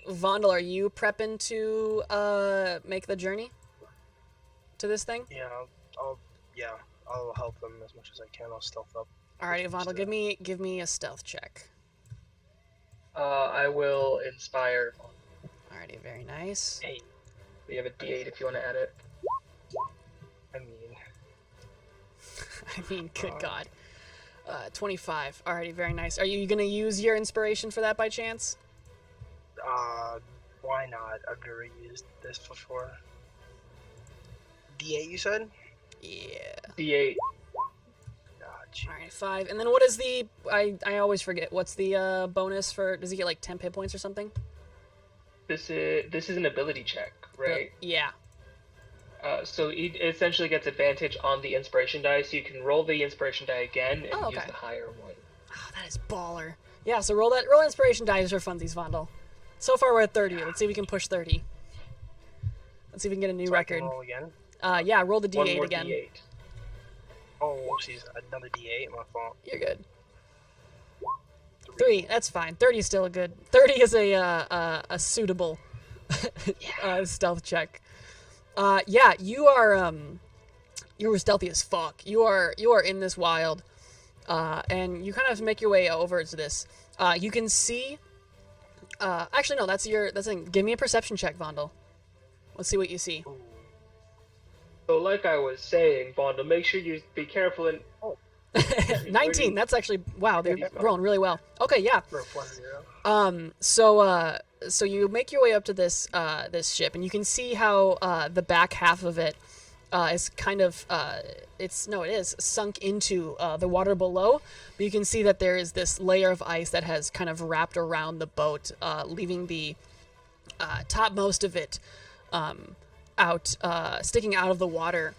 Vondel, are you prepping to make the journey to this thing? Yeah, I'll help them as much as I can. I'll stealth up. Alrighty, Vondel, give me a stealth check. I will inspire. Alrighty, very nice. Hey, we have a D8 if you want to add it. I mean, Good God. 25. Alrighty, very nice. Are you gonna use your inspiration for that by chance? why not? I've never used this before. D8, you said? Yeah. D8. Gotcha. Alright, 5. And then what is the... I always forget. What's the bonus for... Does he get like 10 hit points or something? This is an ability check, right? Yeah. So he essentially gets advantage on the inspiration die, so you can roll the inspiration die again and use okay. the higher one. Oh, that is baller. Yeah, so roll inspiration dice for funsies, Vondel. So far we're at 30. Let's see if we can push 30. Let's see if we can get a new record. I can roll again? Yeah, roll the One D8 more again. D8. Oh, whoopsies. Another D8, my fault. You're good. 3. That's fine. 30 is still a good. 30 is a suitable stealth check. Yeah, you were stealthy as fuck. You are in this wild, and you kind of make your way over to this. You can see. Actually, no. That's give me a perception check, Vondel. Let's see what you see. So, like I was saying, Bondle, make sure you be careful and. 19. That's actually wow. They're rolling really well. Okay, yeah. For a +0. So you make your way up to this ship, and you can see how the back half of it is kind of it is sunk into the water below. But you can see that there is this layer of ice that has kind of wrapped around the boat, leaving the topmost of it sticking out of the water.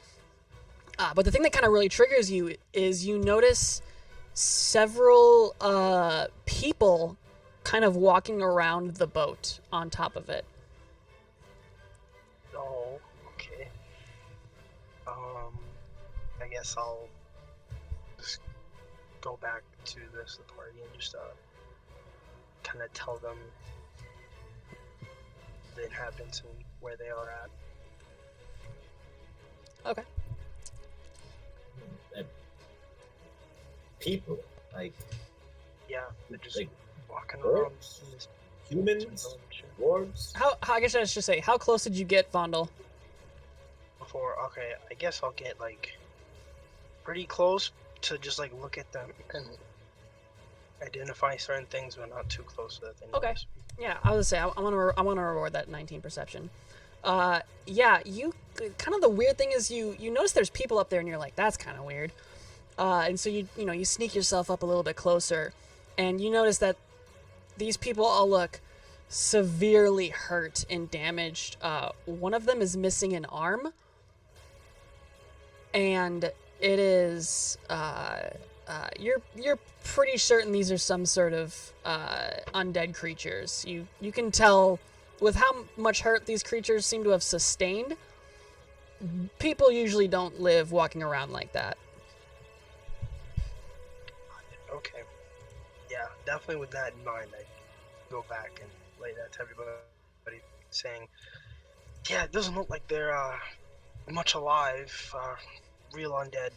But the thing that kind of really triggers you is you notice several people kind of walking around the boat on top of it. Oh, okay. I guess I'll just go back to the party and just kind of tell them the inhabitants and where they are at. Okay. People, like, Yeah, they're just like walking around. orcs, in this humans, dwarves. How I guess I should say, how close did you get, Vondel? Okay, I guess I'll get like pretty close to just like look at them and identify certain things, but not too close so that they Okay. notice. Yeah, I was gonna say I want to reward that 19 perception. Yeah, you kind of the weird thing is you notice there's people up there and you're like, that's kind of weird. And so you sneak yourself up a little bit closer, and you notice that these people all look severely hurt and damaged. One of them is missing an arm, and it is you're pretty certain these are some sort of undead creatures. You can tell with how much hurt these creatures seem to have sustained. People usually don't live walking around like that. Okay. Yeah, definitely with that in mind, I go back and lay that to everybody, saying, yeah, it doesn't look like they're much alive. Real undead.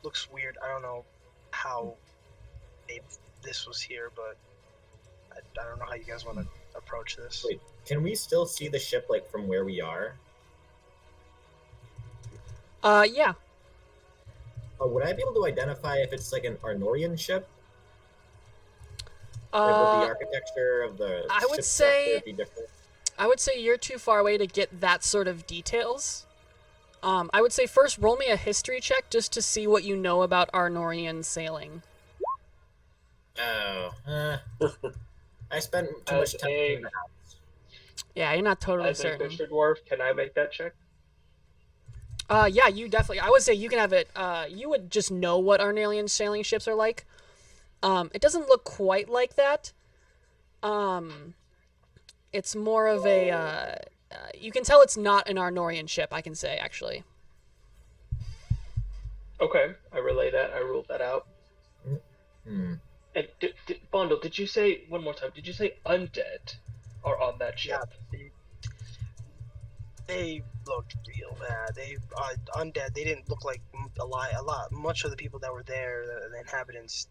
Looks weird. I don't know how this was here, but I don't know how you guys want to approach this. Wait, can we still see the ship like from where we are? Yeah. Would I be able to identify if it's like an Arnorian ship? Like, would Uh, the architecture of the I would ship say- structure be different? I would say you're too far away to get that sort of details. I would say first roll me a history check just to see what you know about Arnorian sailing. Oh, I spent too As much time a- in the house. Yeah, you're not totally As a certain. Fisher Dwarf, can I make that check? Yeah, you definitely. I would say you can have it. You would just know what Arnorian sailing ships are like. It doesn't look quite like that. It's more of a. You can tell it's not an Arnorian ship. I can say actually. Okay, I relay that. I ruled that out. Hmm. And Bondle, did you say one more time? Did you say undead are on that ship? Yeah, they looked real bad. They undead. They didn't look like alive. Much of the people that were there, the inhabitants,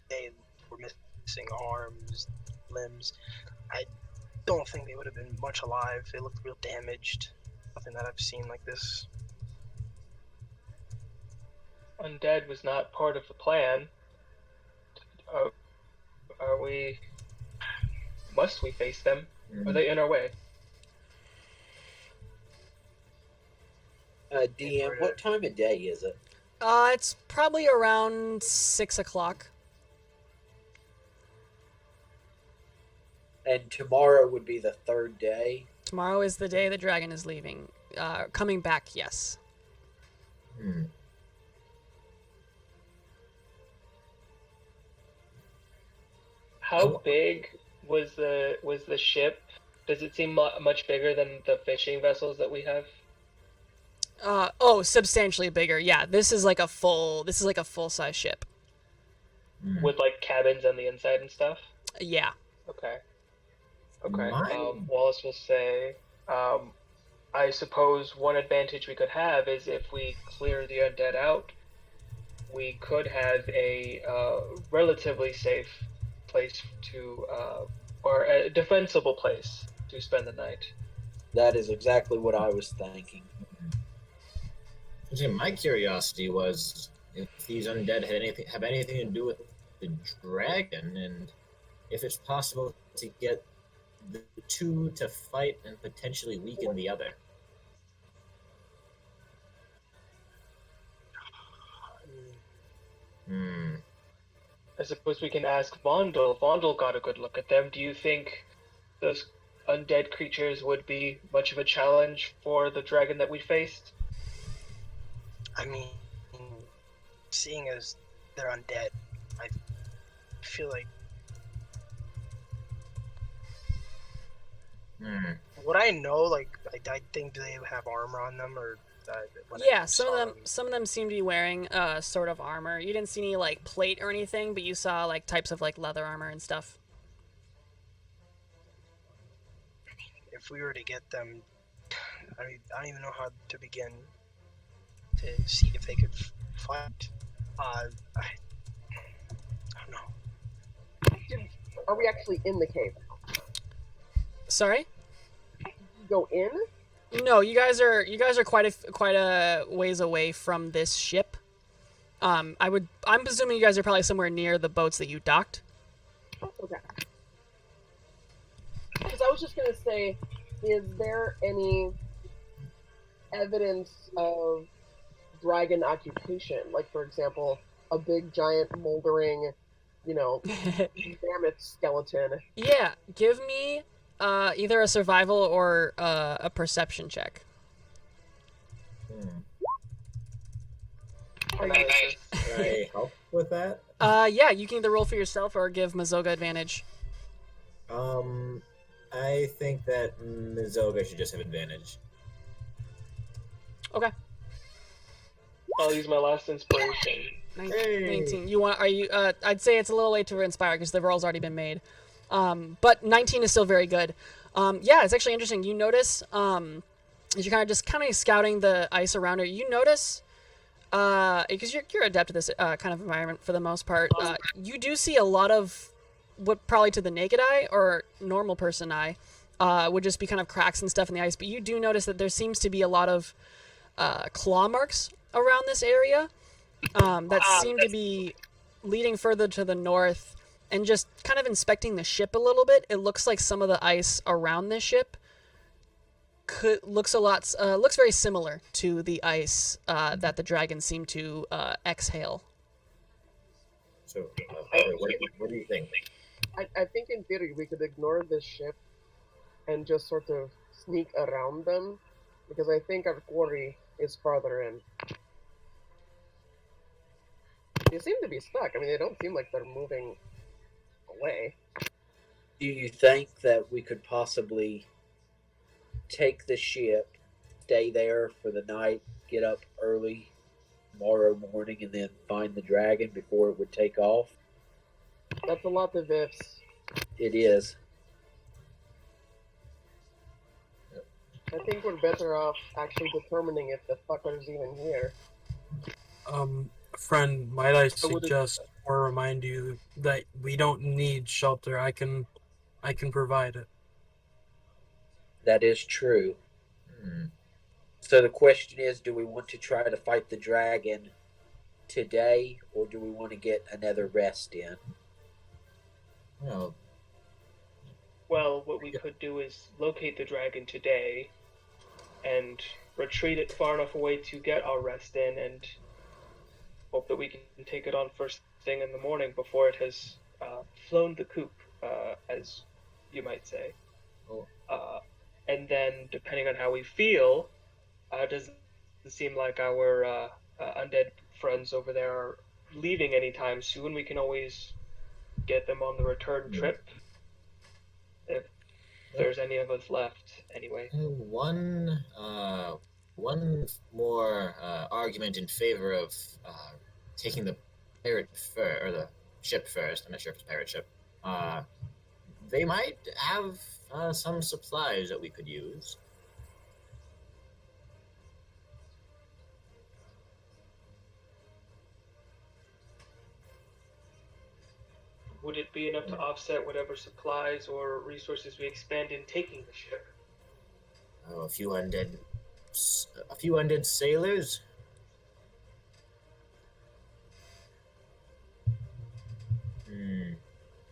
they were missing arms, limbs. I don't think they would have been much alive. They looked real damaged. Nothing that I've seen like this. Undead was not part of the plan. Are we? Must we face them? Are they in our way? DM, what time of day is it? It's probably around 6 o'clock. And tomorrow would be the third day. Tomorrow is the day the dragon is leaving. Coming back, yes. Hmm. How big was the ship? Does it seem much bigger than the fishing vessels that we have? Substantially bigger. Yeah, this is like a full size ship. with like cabins on the inside and stuff. Yeah. Okay. Okay. Mine- Wallace will say, I suppose one advantage we could have is if we clear the undead out, we could have a relatively safe place to, or a defensible place to spend the night. That is exactly what I was thinking. See, my curiosity was if these undead have anything to do with the dragon, and if it's possible to get the two to fight and potentially weaken the other. Hmm. I suppose we can ask Vondel. Vondel got a good look at them. Do you think those undead creatures would be much of a challenge for the dragon that we faced? I mean, seeing as they're undead, I feel like would I know? Like, I think do they have armor on them, or when I Yeah, some saw of them seem to be wearing sort of armor. You didn't see any like plate or anything, but you saw like types of like leather armor and stuff. If we were to get them, I mean, I don't even know how to begin to see if they could fight. I don't know. Are we actually in the cave? Sorry? Go in? No, you guys are quite a ways away from this ship. I'm presuming you guys are probably somewhere near the boats that you docked. Okay. Because I was just gonna say, is there any evidence of dragon occupation? Like, for example, a big, giant, moldering, mammoth skeleton. Yeah, give me either a survival or a perception check. Can I help with that? Yeah, you can either roll for yourself or give Mazoga advantage. I think that Mizoga should just have advantage. Okay. I'll use my last inspiration. 19. You want? Are you? I'd say it's a little late to inspire because the roll's already been made. But 19 is still very good. Yeah, it's actually interesting. You notice, as you're kind of scouting the ice around it, you notice, because you're adept to this kind of environment for the most part. You do see a lot of what probably to the naked eye or normal person eye would just be kind of cracks and stuff in the ice. But you do notice that there seems to be a lot of claw marks around this area that seem to be leading further to the north. And just kind of inspecting the ship a little bit, it looks like some of the ice around this ship looks very similar to the ice that the dragons seem to exhale. So, what do you think? I think in theory we could ignore this ship and just sort of sneak around them, because I think our quarry is farther in. They seem to be stuck. I mean, they don't seem like they're moving away. Do you think that we could possibly take the ship, stay there for the night, get up early tomorrow morning, and then find the dragon before it would take off? That's a lot of ifs. It is. I think we're better off actually determining if the fucker's even here. Friend, might I suggest or remind you that we don't need shelter. I can provide it. That is true. So the question is, do we want to try to fight the dragon today, or do we want to get another rest in? Well, what we could do is locate the dragon today and retreat it far enough away to get our rest in, and hope that we can take it on first thing in the morning before it has flown the coop, as you might say. And then, depending on how we feel, does it seem like our undead friends over there are leaving anytime soon? We can always get them on the return trip, if there's any of us left, anyway. One more argument in favor of taking the pirate or the ship first. I'm not sure if it's a pirate ship. They might have some supplies that we could use. Would it be enough to offset whatever supplies or resources we expend in taking the ship? Oh, a few undead sailors.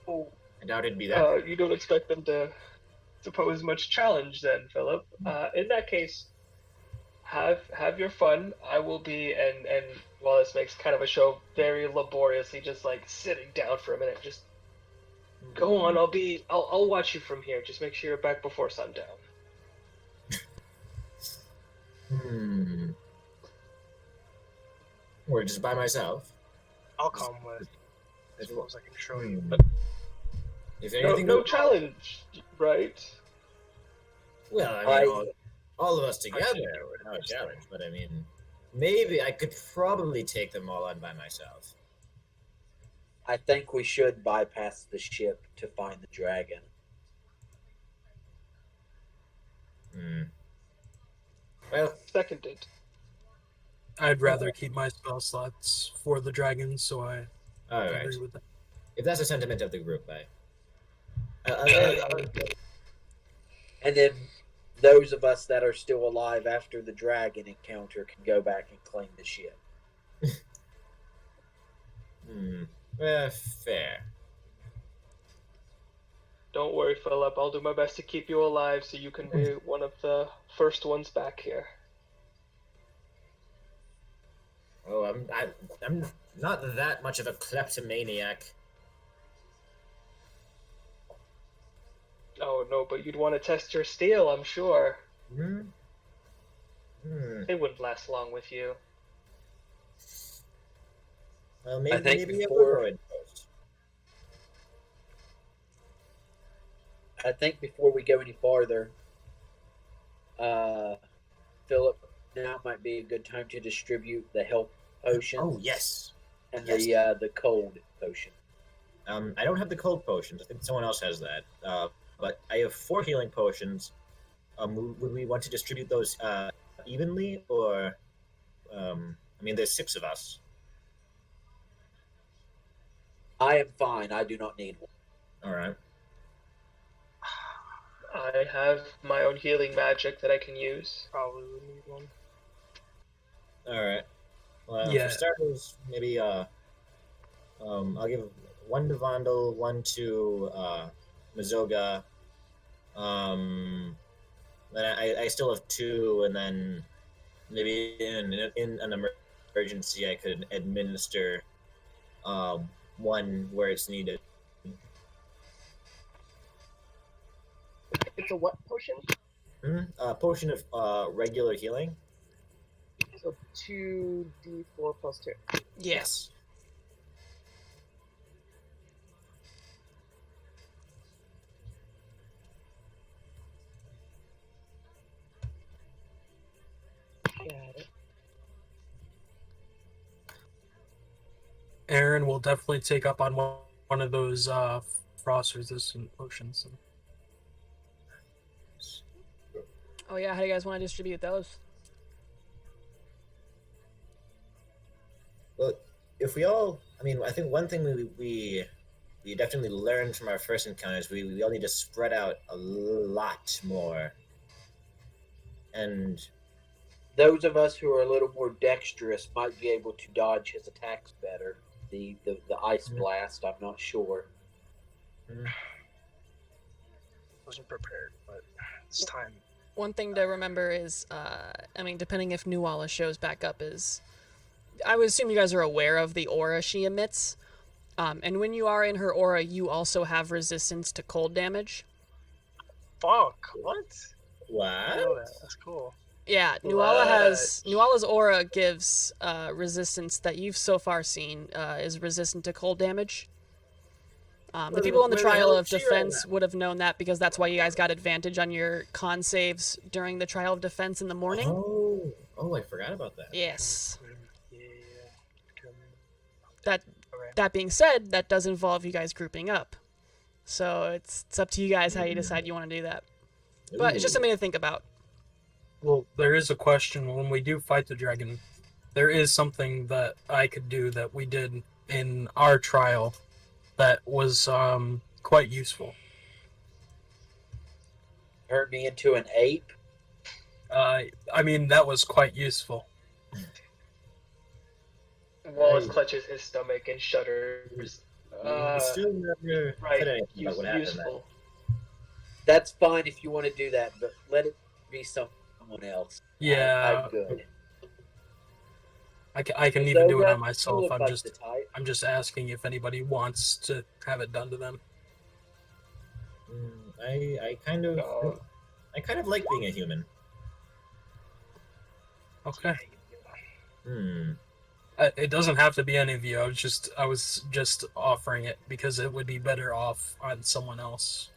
Oh, I doubt it'd be that. You don't expect them to pose much challenge then, Philip. In that case, have your fun. I will be, and Wallace makes kind of a show very laboriously, just like sitting down for a minute. Just go on. I'll watch you from here. Just make sure you're back before sundown. Or just by myself. I'll come with. I suppose I can show you. But if anything, No challenge, right? Well, I mean, all of us together would have a challenge, but I mean, maybe I could probably take them all on by myself. I think we should bypass the ship to find the dragon. Well, Seconded. I'd rather keep my spell slots for the dragon, so I all right. agree with that. If that's the sentiment of the group, And then those of us that are still alive after the dragon encounter can go back and claim the ship. Fair. Don't worry, Philip. I'll do my best to keep you alive so you can be one of the first ones back here. Oh, I'm not that much of a kleptomaniac. Oh no, but you'd want to test your steel, I'm sure. They wouldn't last long with you. Well, I think maybe before- a would first. I think before we go any farther, Philip, now might be a good time to distribute the health potion. Oh yes. And yes. the cold potion. I don't have the cold potions. I think someone else has that. But I have 4 healing potions. Would we want to distribute those evenly, or? I mean, there's 6 of us. I am fine. I do not need one. All right. I have my own healing magic that I can use. Probably would need one. All right. Well, Yeah. for starters, maybe I'll give 1 to Vondel, 1 to Mazoga. Then I still have 2, and then maybe in an emergency I could administer 1 where it's needed. It's a what potion? A potion of regular healing. So 2d4 plus 2. Yes. Got it. Aaron will definitely take up on one of those frost resistant potions. Oh yeah, how do you guys want to distribute those? Well, if we all, I mean, I think one thing we definitely learned from our first encounters, we all need to spread out a lot more. And Those of us who are a little more dexterous might be able to dodge his attacks better. The ice blast, I'm not sure. Wasn't prepared, but it's time. One thing to remember is, I mean, depending if Nuala shows back up, is I would assume you guys are aware of the aura she emits. And when you are in her aura, you also have resistance to cold damage. Fuck, what? what? I know that. That's cool. Yeah, Nuala's aura gives resistance that you've so far seen is resistant to cold damage. The people on the where the trial hell of is she right defense would have known that because that's why you guys got advantage on your con saves during the trial of defense in the morning. Oh, I forgot about that. Yes. Yeah. That Right. That being said, that does involve you guys grouping up. So it's up to you guys how you decide you want to do that. But it's just something to think about. Well, there is a question. When we do fight the dragon, there is something that I could do that we did in our trial that was quite useful. Turn me into an ape. I mean, that was quite useful. Wallace clutches his stomach and shudders. We still never Right, said anything about what happened. useful. That's fine if you want to do that, but let it be someone else. Yeah, I'm good. I can even do it on You myself. look I'm like just the type. I'm just asking if anybody wants to have it done to them. I kind of like being a human. Okay. Hmm. It doesn't have to be any of you. I was just offering it because it would be better off on someone else.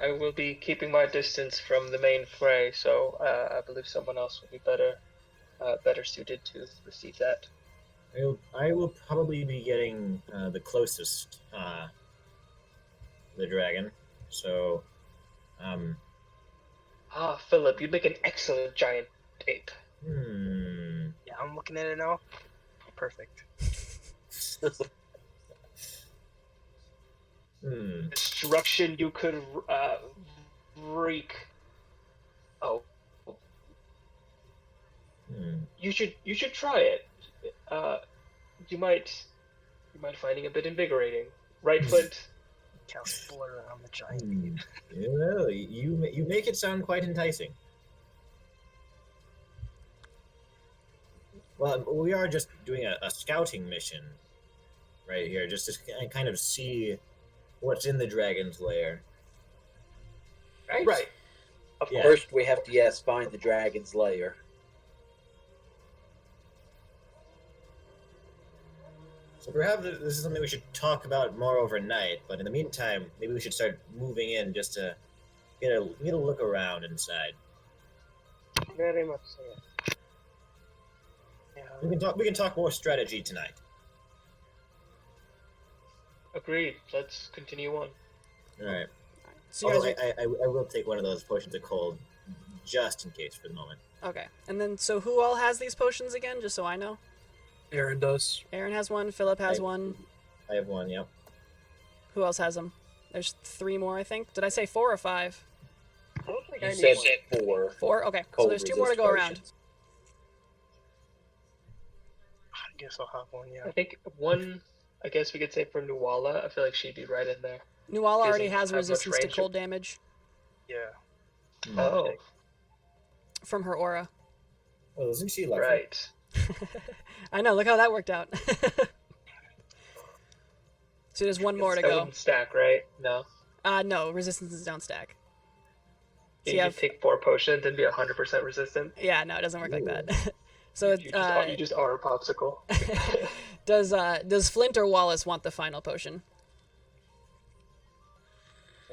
I will be keeping my distance from the main fray, so I believe someone else will be better suited to receive that. I will probably be getting the closest to the dragon. So, Philip, you'd make an excellent giant ape. Yeah, I'm looking at it now. Perfect. Destruction you could wreak. Oh. You should try it. You might finding a bit invigorating. Right foot. Cast blur on the giant. Yeah, you make it sound quite enticing. Well, we are just doing a scouting mission right here, just to kind of see what's in the dragon's lair. Right? Right. Of course. First, we have to find the dragon's lair. So perhaps this is something we should talk about more overnight, but in the meantime, maybe we should start moving in just to get a look around inside. Very much so. Yeah. We can talk more strategy tonight. Agreed. Let's continue on. All right. So you guys I will take one of those potions of cold, just in case for the moment. okay. And then, so who all has these potions again, just so I know? Aaron does. Aaron has one, Philip has one. I have one, yep. Who else has them? There's 3 more, I think. Did I say 4 or 5? I don't think You I said need 4. 4? Okay. So Cold there's 2 more to resist go around. potions. I guess I'll have one, yeah. I think one. I guess we could say for Nuala. I feel like she'd be right in there. Nuala She already doesn't has have much resistance to range. cold damage Yeah. Oh, from her aura. Well, isn't she lucky? right. I know, look how that worked out. So there's 1 more to That go. wouldn't stack, right? No. No, resistances don't stack. So You you could have, take 4 potions and be 100% resistant. yeah, no, it doesn't work like that. So You just are a popsicle. does Flint or Wallace want the final potion?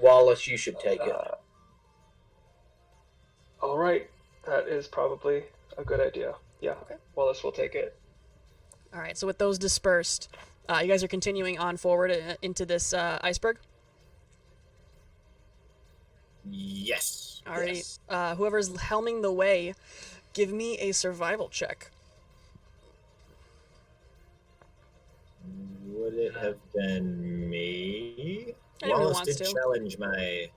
Wallace, you should take it. All right, that is probably a good idea. Yeah, Okay. Wallace will take it. All right, so with those dispersed, you guys are continuing on forward into this iceberg. Yes. Alrighty. Yes. Whoever's helming the way, give me a survival check. Would it have been me? Anyone Wallace wants did to. challenge my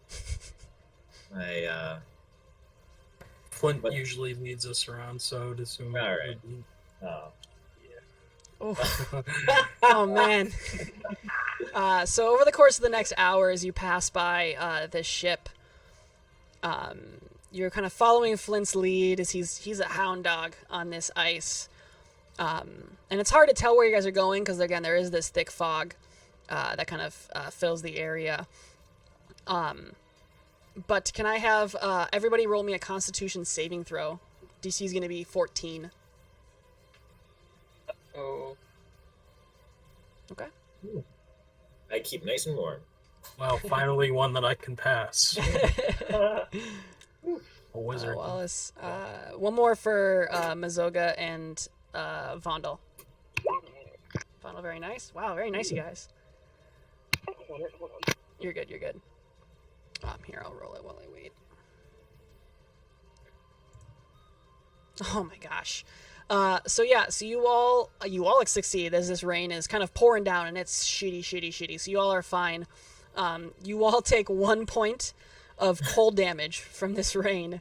Flint But- usually leads us around, so I would assume. All it right. would be- Oh, oh man. So over the course of the next hour, as you pass by this ship, you're kind of following Flint's lead as he's a hound dog on this ice. And it's hard to tell where you guys are going because, again, there is this thick fog that kind of fills the area. But can I have everybody roll me a Constitution saving throw? DC is going to be 14. Oh, Okay. I keep nice and warm. Well, finally one that I can pass. A wizard. Wallace. One more for Mazoga and Vondel. Well, very nice. Wow, very nice, you guys. Hold on. You're good. Here, I'll roll it while I wait. Oh my gosh. So you all succeed as this rain is kind of pouring down and it's shitty. So you all are fine. You all take 1 point of cold damage from this rain.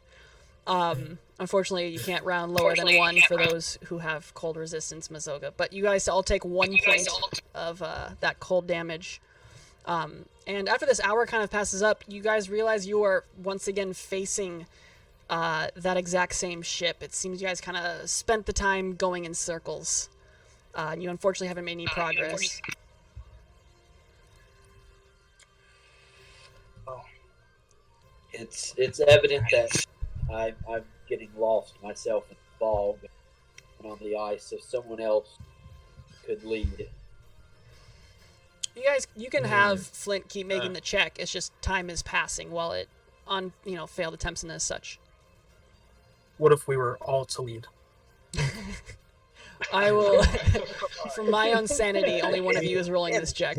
Unfortunately, you can't round lower than 1 for those who have cold resistance, Mazoga. But you guys all take 1 point of that cold damage. And after this hour kind of passes up, you guys realize you are once again facing that exact same ship. It seems you guys kind of spent the time going in circles. And you unfortunately haven't made any progress. It's evident that I'm getting lost myself in the fog and on the ice, so someone else could lead. You can have Flint keep making the check. It's just time is passing while it on failed attempts and as such. What if we were all to lead? I will, for my own sanity, only one of you is rolling this check.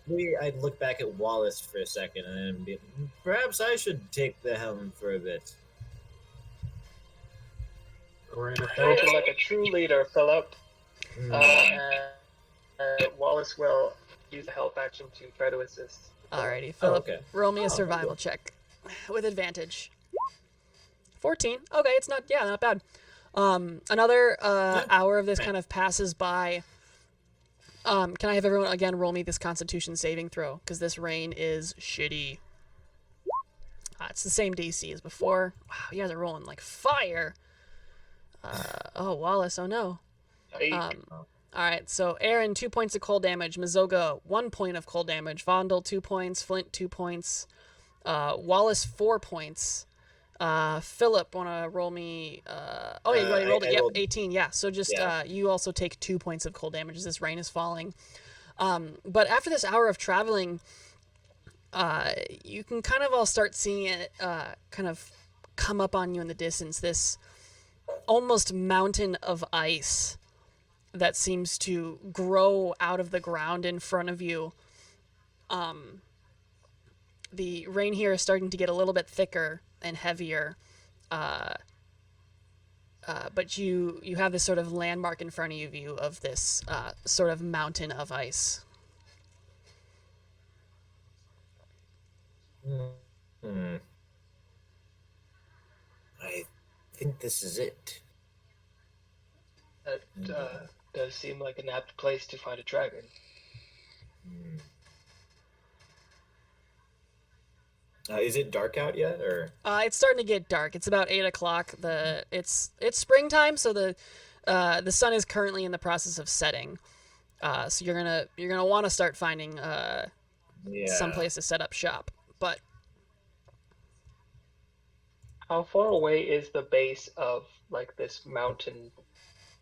Maybe I'd look back at Wallace for a second and then be, perhaps I should take the helm for a bit. Right ahead. Spoken like a true leader, Philip. Wallace will use the help action to try to assist. Alrighty, Philip, okay. roll me a survival check with advantage. 14. Okay, it's not bad. Another hour of this kind of passes by. Can I have everyone again roll me this Constitution saving throw? Because this rain is shitty. It's the same DC as before. Wow, you guys are rolling like fire. Wallace, oh no. Alright, so Aaron, 2 points of cold damage. Mazoga, 1 point of cold damage. Vondel, 2 points. Flint, 2 points. Wallace, 4 points. Philip, wanna roll me? You already rolled it. Yep, 18. Yeah. So just you also take 2 points of cold damage as this rain is falling. But after this hour of traveling, you can kind of all start seeing it kind of come up on you in the distance. This almost mountain of ice that seems to grow out of the ground in front of you. The rain here is starting to get a little bit thicker and heavier, but you have this sort of landmark in front of you of this sort of mountain of ice. I think this is it. That does seem like an apt place to find a dragon. Is it dark out yet, or? It's starting to get dark. It's about 8 o'clock. It's springtime, so the sun is currently in the process of setting. So you're gonna want to start finding some place to set up shop. But how far away is the base of like this mountain?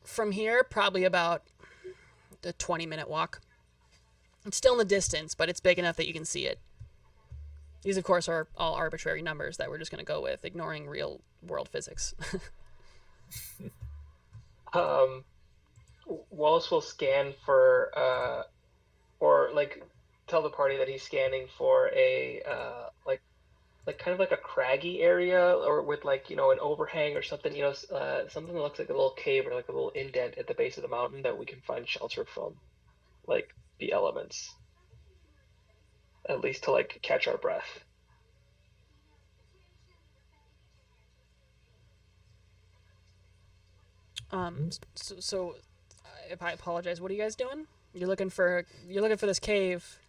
From here, probably about a 20-minute walk. It's still in the distance, but it's big enough that you can see it. These, of course, are all arbitrary numbers that we're just going to go with, ignoring real-world physics. Wallace will scan for, or like tell the party that he's scanning for a like kind of like a craggy area, or with like an overhang or something. Something that looks like a little cave or like a little indent at the base of the mountain that we can find shelter from, like the elements. At least to like catch our breath. So if I apologize, what are you guys doing? You're looking for this cave.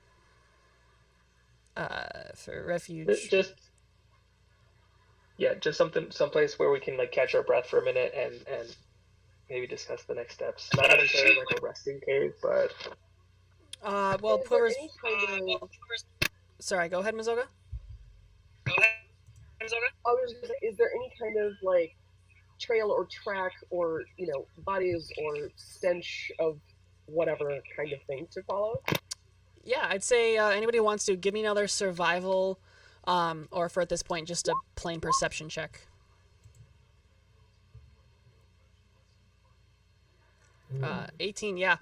For refuge. Just someplace where we can like catch our breath for a minute and maybe discuss the next steps. Not necessarily like a resting cave, but. Well, whoever's. Sorry, go ahead, Mazoga. Is there any kind of like trail or track or bodies or stench of whatever kind of thing to follow? Yeah, I'd say anybody who wants to give me another survival, or for at this point just a plain perception check. 18, yeah.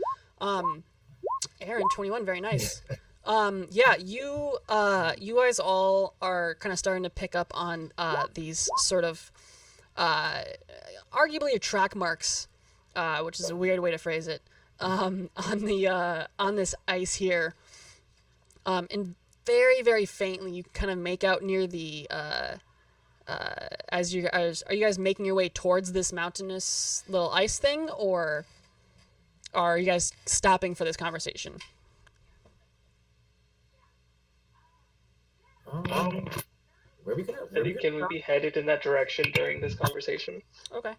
Aaron, 21, very nice. Yeah, you guys all are kind of starting to pick up on these sort of arguably track marks, which is a weird way to phrase it, on this ice here. And very, very faintly, you kind of make out near the are you guys making your way towards this mountainous little ice thing, or are you guys stopping for this conversation? Where we gonna? Can we be headed in that direction during this conversation? Okay.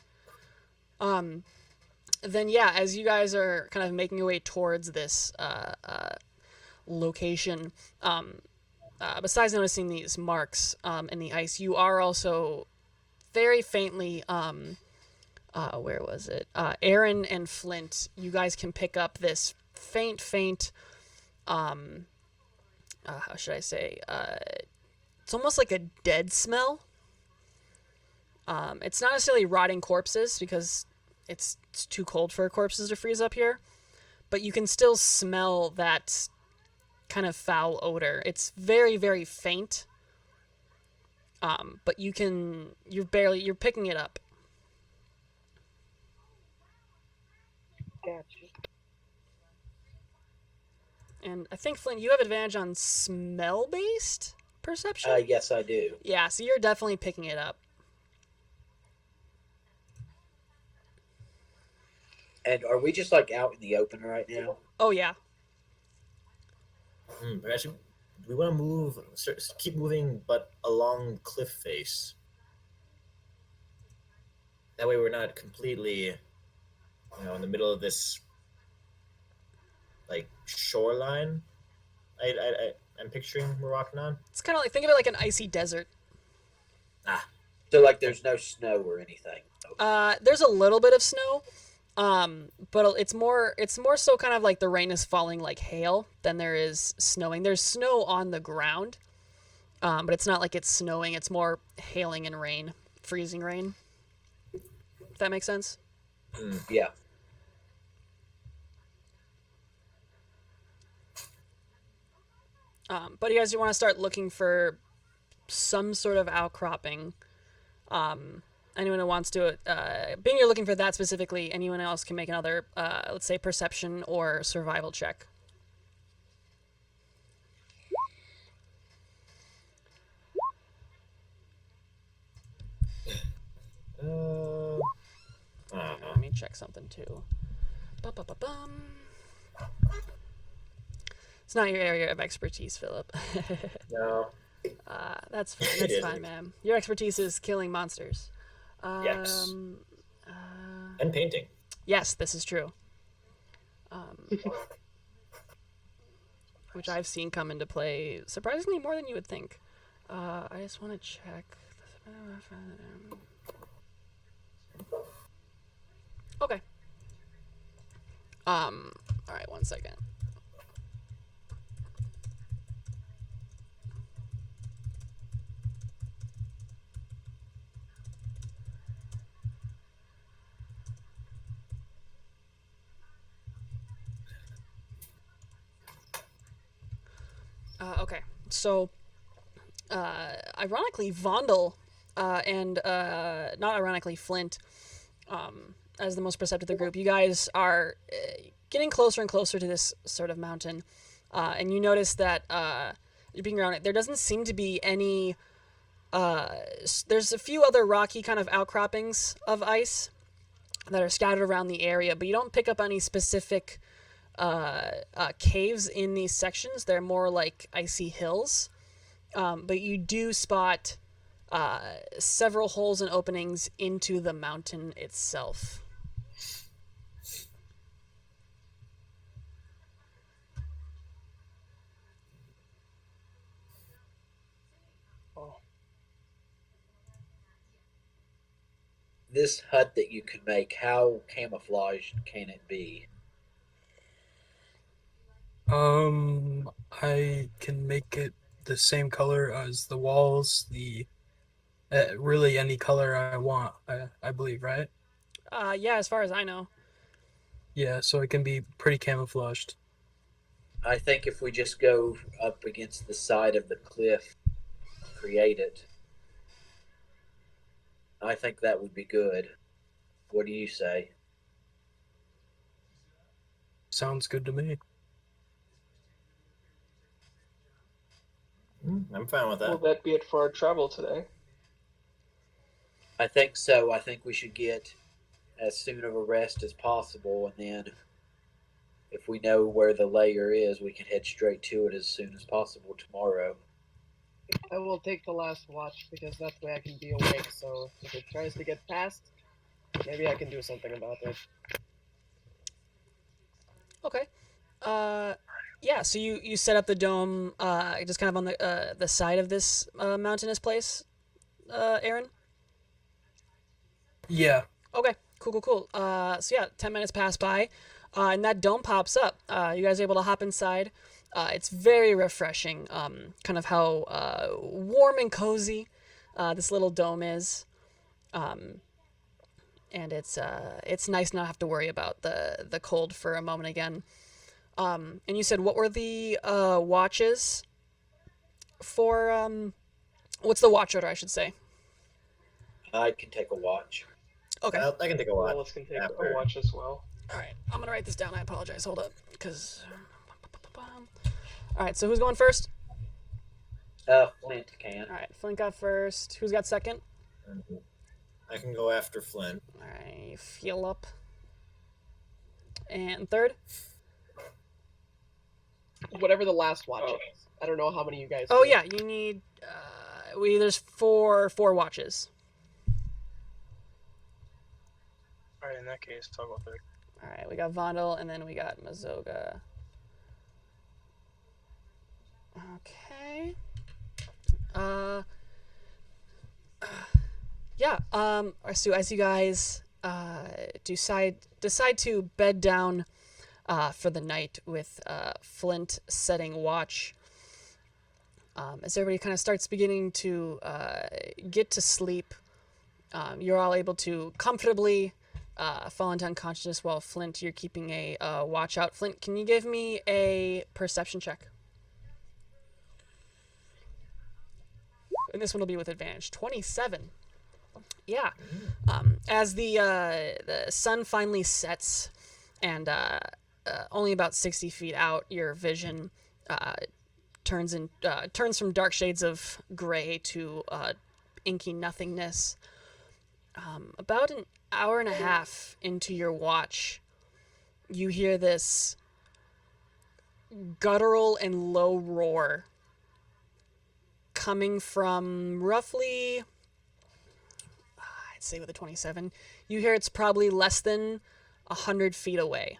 Then yeah, as you guys are kind of making your way towards this location, besides noticing these marks in the ice, you are also very faintly, where was it? Aaron and Flint, you guys can pick up this faint, how should I say? It's almost like a dead smell. It's not necessarily rotting corpses because it's too cold for corpses to freeze up here, but you can still smell that kind of foul odor. It's very, very faint, but you're picking it up. Gotcha. And I think, Flint, you have advantage on smell-based perception? Yes, I do. Yeah, so you're definitely picking it up. And are we just like out in the open right now? Oh, yeah. But actually, we want to move, keep moving, but along cliff face. That way, we're not completely, in the middle of this, like shoreline. I'm picturing we're walking on. It's kind of like, think of it like an icy desert. So like there's no snow or anything. There's a little bit of snow, but it's more so kind of like the rain is falling like hail than there is snowing. There's snow on the ground, but it's not like it's snowing. It's more hailing and rain, freezing rain. If that makes sense. Yeah. But you guys, you want to start looking for some sort of outcropping. Anyone who wants to, being you're looking for that specifically, anyone else can make another, let's say, perception or survival check. Let me check something too. Ba-ba-ba-bum. It's not your area of expertise, Philip. No. That's fine. That's fine, ma'am. Your expertise is killing monsters. Yes. And painting. Yes, this is true. Which I've seen come into play surprisingly more than you would think. I just want to check. Okay. All right, 1 second. Okay, so ironically, Vondel and not ironically, Flint, as the most perceptive of the group, you guys are getting closer and closer to this sort of mountain, and you notice that you're being around it. There doesn't seem to be any. There's a few other rocky kind of outcroppings of ice that are scattered around the area, but you don't pick up any specific caves in these sections. They're more like icy hills, but you do spot several holes and openings into the mountain itself. This hut that you could make, how camouflaged can it be? I can make it the same color as the walls, really any color I want, I believe, right? Yeah, as far as I know. Yeah, so it can be pretty camouflaged. I think if we just go up against the side of the cliff, create it, I think that would be good. What do you say? Sounds good to me. I'm fine with Will that. that be it for our travel today? I think so. I think we should get as soon of a rest as possible, and then if we know where the layer is, we can head straight to it as soon as possible tomorrow. I will take the last watch because that way I can be awake. So if it tries to get past, maybe I can do something about it. Okay. Yeah. So you set up the dome, just kind of on the side of this mountainous place, Aaron. Yeah. Okay. Cool. So yeah, 10 minutes pass by, and that dome pops up. You guys are able to hop inside. It's very refreshing. Kind of how warm and cozy this little dome is. And it's nice not to have to worry about the cold for a moment again. And you said what were the watches for what's the watch order I should say? I can take a watch. Okay. I can take a watch. Alice can take after. a watch as well. All right. I'm gonna write this down. I apologize. Hold up, because. All right. So who's going first? Flint can. All right. Flint got first. Who's got second? I can go after Flint. All right. Feel up. And third. Whatever the last watch is. I don't know how many you guys. Oh do. yeah, you need. There's four watches. All right, in that case, I'll go third. All right, we got Vondel, and then we got Mazoga. Okay. Yeah. So as you guys decide to bed down for the night with Flint setting watch, as everybody kind of starts beginning to get to sleep, you're all able to comfortably fall into unconsciousness while Flint, you're keeping a watch out. Flint, can you give me a perception check? And this one will be with advantage. 27. Yeah. As the sun finally sets, and only about 60 feet out, your vision turns from dark shades of gray to inky nothingness. About an hour and a half into your watch, you hear this guttural and low roar coming from roughly, I'd say with a 27, you hear it's probably less than 100 feet away.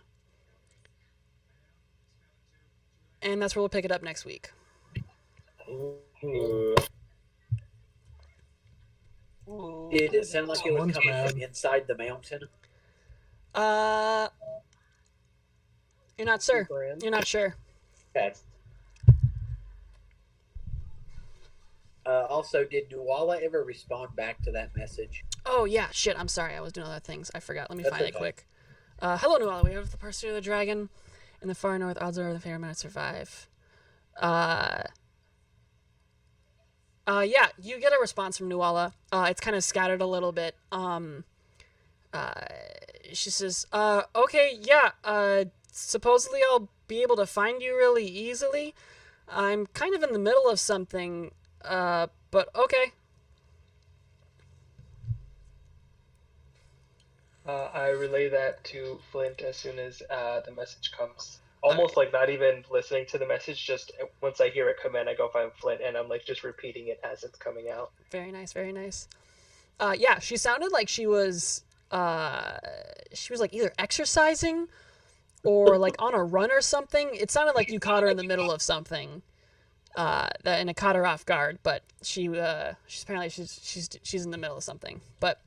And that's where we'll pick it up next week. Ooh. Did it sound like it was Someone's coming mad. from inside the mountain? You're not sure. Super in. You're not sure. Okay. Also, did Nuala ever respond back to that message? Oh yeah, shit. I'm sorry. I was doing other things. I forgot. Let me That's find it okay. quick. Hello, Nuala. We have the pursuit of the dragon in the far north. Odds are the fair men to survive. Yeah, you get a response from Nuala. It's kind of scattered a little bit. She says, okay, yeah, supposedly I'll be able to find you really easily. I'm kind of in the middle of something, but okay. I relay that to Flint as soon as the message comes. Almost like not even listening to the message, just once I hear it come in, I go find Flint and I'm like just repeating it as it's coming out. Very nice, very nice. Yeah, she sounded like she was like either exercising or like on a run or something. It sounded like you caught her in the middle of something, and it caught her off guard. But she's apparently she's in the middle of something. But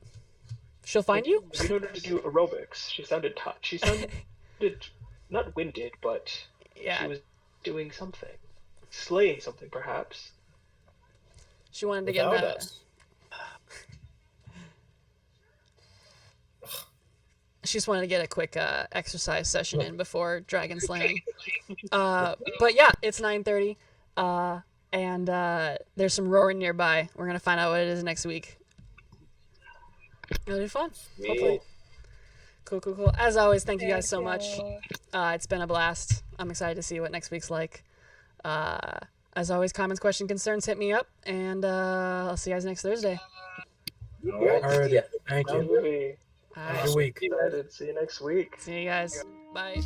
she'll find you. We told her to do aerobics. She sounded she sounded not winded, but Yeah, she was doing something, slaying something perhaps. she wanted to get Without meta. us. she just wanted to get a quick exercise session in before dragon slaying. But yeah, it's 9:30, and there's some roaring nearby. We're gonna find out what it is next week. It'll be fun. Hopefully. Cool. As always, thank you guys so much. It's been a blast. I'm excited to see what next week's like. As always, comments, questions, concerns, hit me up, and I'll see you guys next Thursday. Alrighty. Thank you. Lovely. All Have a right. good week. Excited. See you next week. See you guys. Bye.